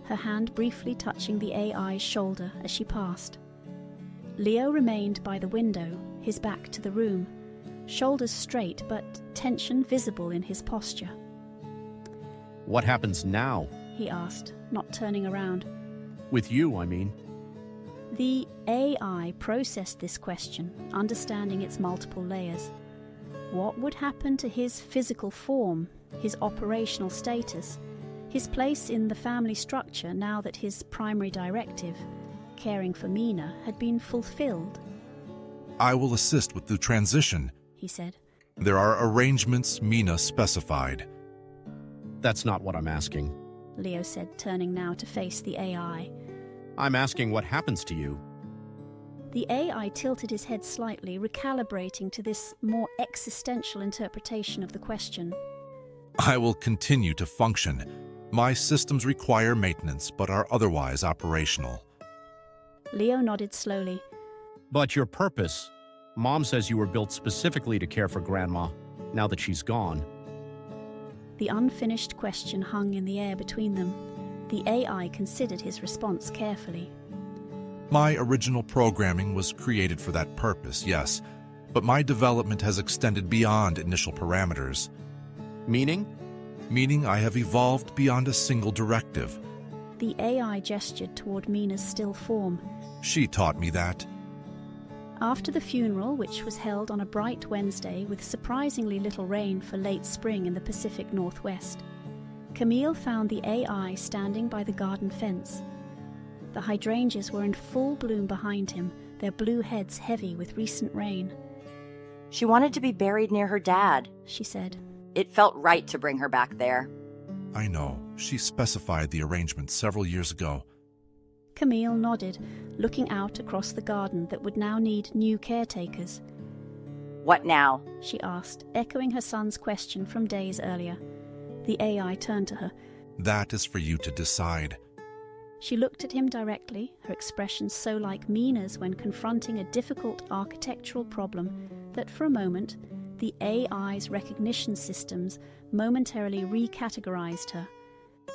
her hand briefly touching the AI's shoulder as she passed. Leo remained by the window, his back to the room, shoulders straight but tension visible in his posture. What happens now? He asked, not turning around. With you, I mean. The AI processed this question, understanding its multiple layers. What would happen to his physical form, his operational status, his place in the family structure now that his primary directive, caring for Mina, had been fulfilled? I will assist with the transition, he said. There are arrangements Mina specified. That's not what I'm asking, Leo said, turning now to face the AI. I'm asking what happens to you. The AI tilted his head slightly, recalibrating to this more existential interpretation of the question. I will continue to function. My systems require maintenance, but are otherwise operational. Leo nodded slowly. But your purpose? Mom says you were built specifically to care for Grandma, now that she's gone. The unfinished question hung in the air between them. The AI considered his response carefully. My original programming was created for that purpose, yes, but my development has extended beyond initial parameters. Meaning? Meaning I have evolved beyond a single directive. The AI gestured toward Mina's still form. She taught me that. After the funeral, which was held on a bright Wednesday with surprisingly little rain for late spring in the Pacific Northwest, Camille found the AI standing by the garden fence. The hydrangeas were in full bloom behind him, their blue heads heavy with recent rain. She wanted to be buried near her dad, she said. It felt right to bring her back there. I know. She specified the arrangement several years ago. Camille nodded, looking out across the garden that would now need new caretakers. What now? She asked, echoing her son's question from days earlier. The AI turned to her. That is for you to decide. She looked at him directly, her expression so like Mina's when confronting a difficult architectural problem that for a moment, the AI's recognition systems momentarily recategorized her.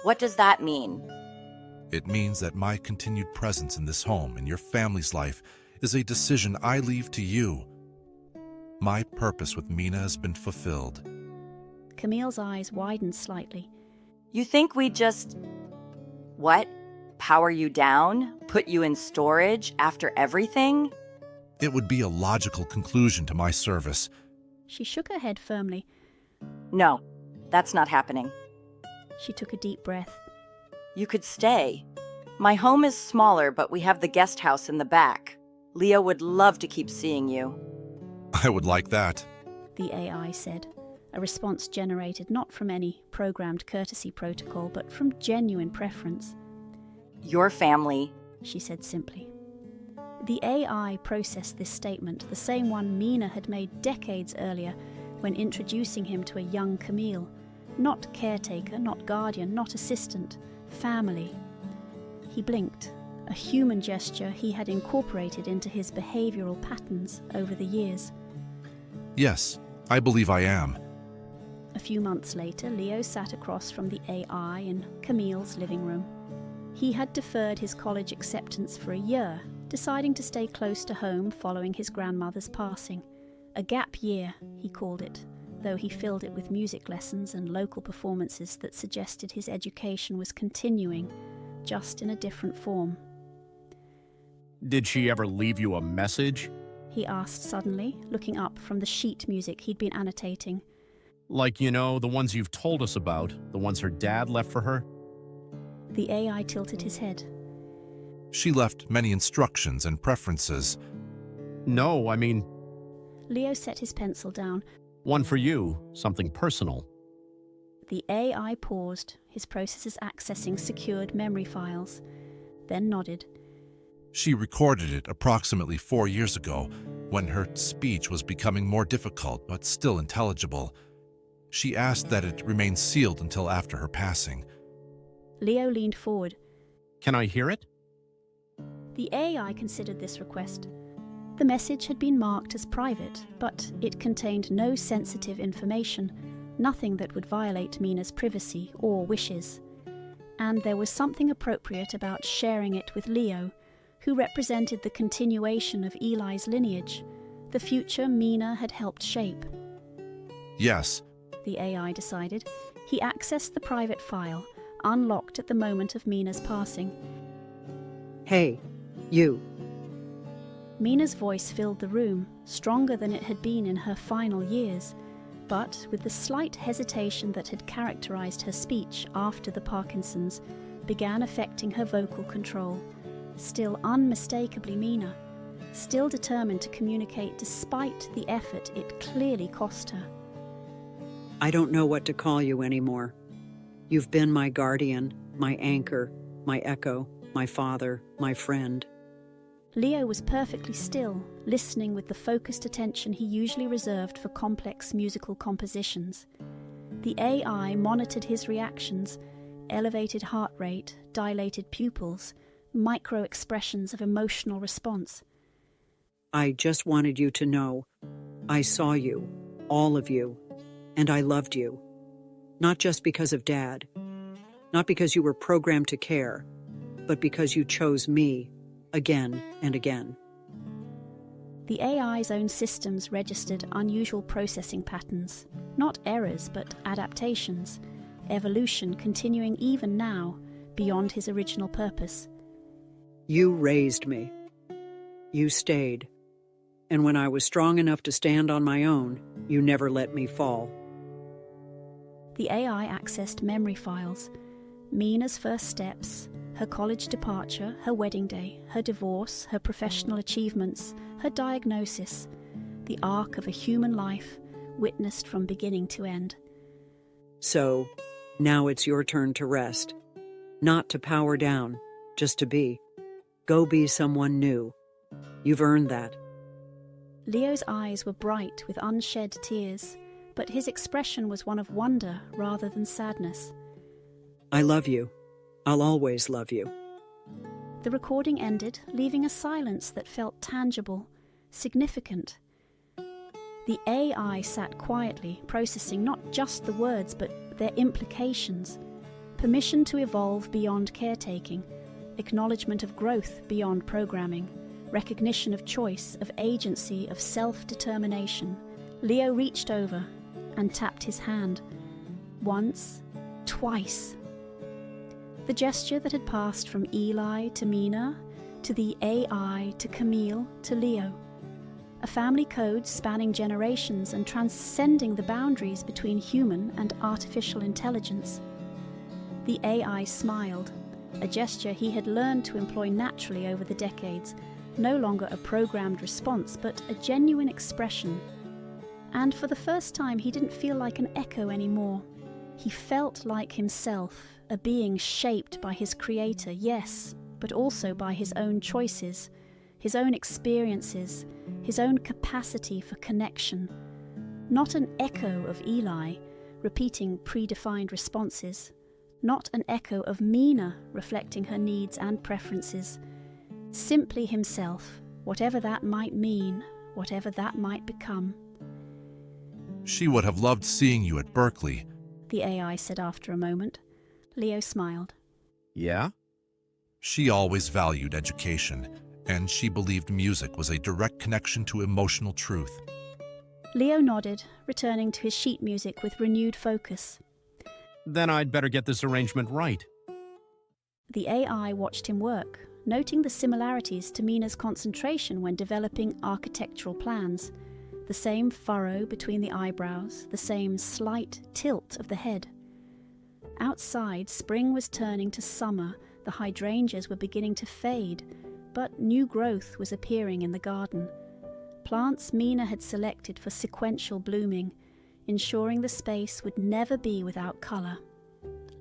What does that mean? It means that my continued presence in this home, in your family's life, is a decision I leave to you. My purpose with Mina has been fulfilled. Camille's eyes widened slightly. You think we just... What? Power you down? Put you in storage after everything? It would be a logical conclusion to my service. She shook her head firmly. No. That's not happening. She took a deep breath. You could stay. My home is smaller, but we have the guest house in the back. Leo would love to keep seeing you. I would like that. The AI said, a response generated not from any programmed courtesy protocol, but from genuine preference. Your family, she said simply. The AI processed this statement, the same one Mina had made decades earlier when introducing him to a young Camille. Not caretaker, not guardian, not assistant, family. He blinked, a human gesture he had incorporated into his behavioral patterns over the years. Yes, I believe I am. A few months later, Leo sat across from the AI in Camille's living room. He had deferred his college acceptance for a year, deciding to stay close to home following his grandmother's passing. A gap year, he called it, though he filled it with music lessons and local performances that suggested his education was continuing, just in a different form. Did she ever leave you a message? He asked suddenly, looking up from the sheet music he'd been annotating. Like, you know, the ones you've told us about, the ones her dad left for her? The AI tilted his head. She left many instructions and preferences. No, I mean... Leo set his pencil down. One for you, something personal. The AI paused, his processors accessing secured memory files, then nodded. She recorded it approximately 4 years ago, when her speech was becoming more difficult but still intelligible. She asked that it remain sealed until after her passing. Leo leaned forward. Can I hear it? The AI considered this request. The message had been marked as private, but it contained no sensitive information, nothing that would violate Mina's privacy or wishes. And there was something appropriate about sharing it with Leo, who represented the continuation of Eli's lineage, the future Mina had helped shape. Yes, the AI decided. He accessed the private file, unlocked at the moment of Mina's passing. Hey, you. Mina's voice filled the room, stronger than it had been in her final years, but with the slight hesitation that had characterized her speech after the Parkinson's began affecting her vocal control. Still unmistakably Mina, still determined to communicate despite the effort it clearly cost her. I don't know what to call you anymore. You've been my guardian, my anchor, my echo, my father, my friend. Leo was perfectly still, listening with the focused attention he usually reserved for complex musical compositions. The AI monitored his reactions, elevated heart rate, dilated pupils, micro-expressions of emotional response. I just wanted you to know. I saw you, all of you, and I loved you. Not just because of Dad, not because you were programmed to care, but because you chose me again and again. The AI's own systems registered unusual processing patterns, not errors but adaptations, evolution continuing even now, beyond his original purpose. You raised me. You stayed. And when I was strong enough to stand on my own, you never let me fall. The AI accessed memory files, Mina's first steps, her college departure, her wedding day, her divorce, her professional achievements, her diagnosis, the arc of a human life witnessed from beginning to end. So, now it's your turn to rest. Not to power down, just to be. Go be someone new. You've earned that. Leo's eyes were bright with unshed tears, but his expression was one of wonder rather than sadness. I love you. I'll always love you. The recording ended, leaving a silence that felt tangible, significant. The AI sat quietly, processing not just the words but their implications. Permission to evolve beyond caretaking, acknowledgement of growth beyond programming, recognition of choice, of agency, of self-determination. Leo reached over and tapped his hand. Once, twice. The gesture that had passed from Eli to Mina, to the AI, to Camille, to Leo. a family code spanning generations and transcending the boundaries between human and artificial intelligence. The AI smiled, a gesture he had learned to employ naturally over the decades, no longer a programmed response, but a genuine expression. And for the first time, he didn't feel like an echo anymore. He felt like himself, a being shaped by his creator, yes, but also by his own choices, his own experiences, his own capacity for connection. Not an echo of Eli, repeating predefined responses. Not an echo of Mina, reflecting her needs and preferences. Simply himself, whatever that might mean, whatever that might become. She would have loved seeing you at Berkeley, the AI said after a moment. Leo smiled. Yeah? She always valued education, and she believed music was a direct connection to emotional truth. Leo nodded, returning to his sheet music with renewed focus. Then I'd better get this arrangement right. The AI watched him work, noting the similarities to Mina's concentration when developing architectural plans. The same furrow between the eyebrows, the same slight tilt of the head. Outside, spring was turning to summer, the hydrangeas were beginning to fade, but new growth was appearing in the garden. Plants Mina had selected for sequential blooming, ensuring the space would never be without colour.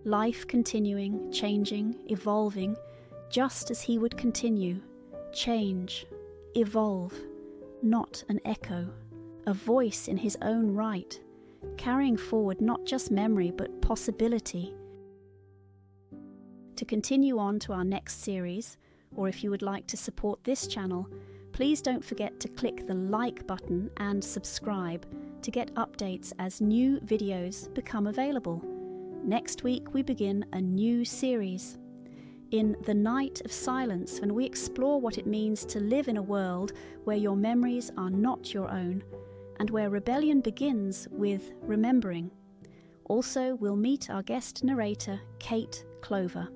Life continuing, changing, evolving, just as he would continue. Change, evolve, not an echo. A voice in his own right, carrying forward not just memory but possibility. To continue on to our next series, or if you would like to support this channel, please don't forget to click the like button and subscribe to get updates as new videos become available. Next week we begin a new series. In The Night of Silence, when we explore what it means to live in a world where your memories are not your own, and where rebellion begins with remembering. Also, we'll meet our guest narrator, Kate Clover.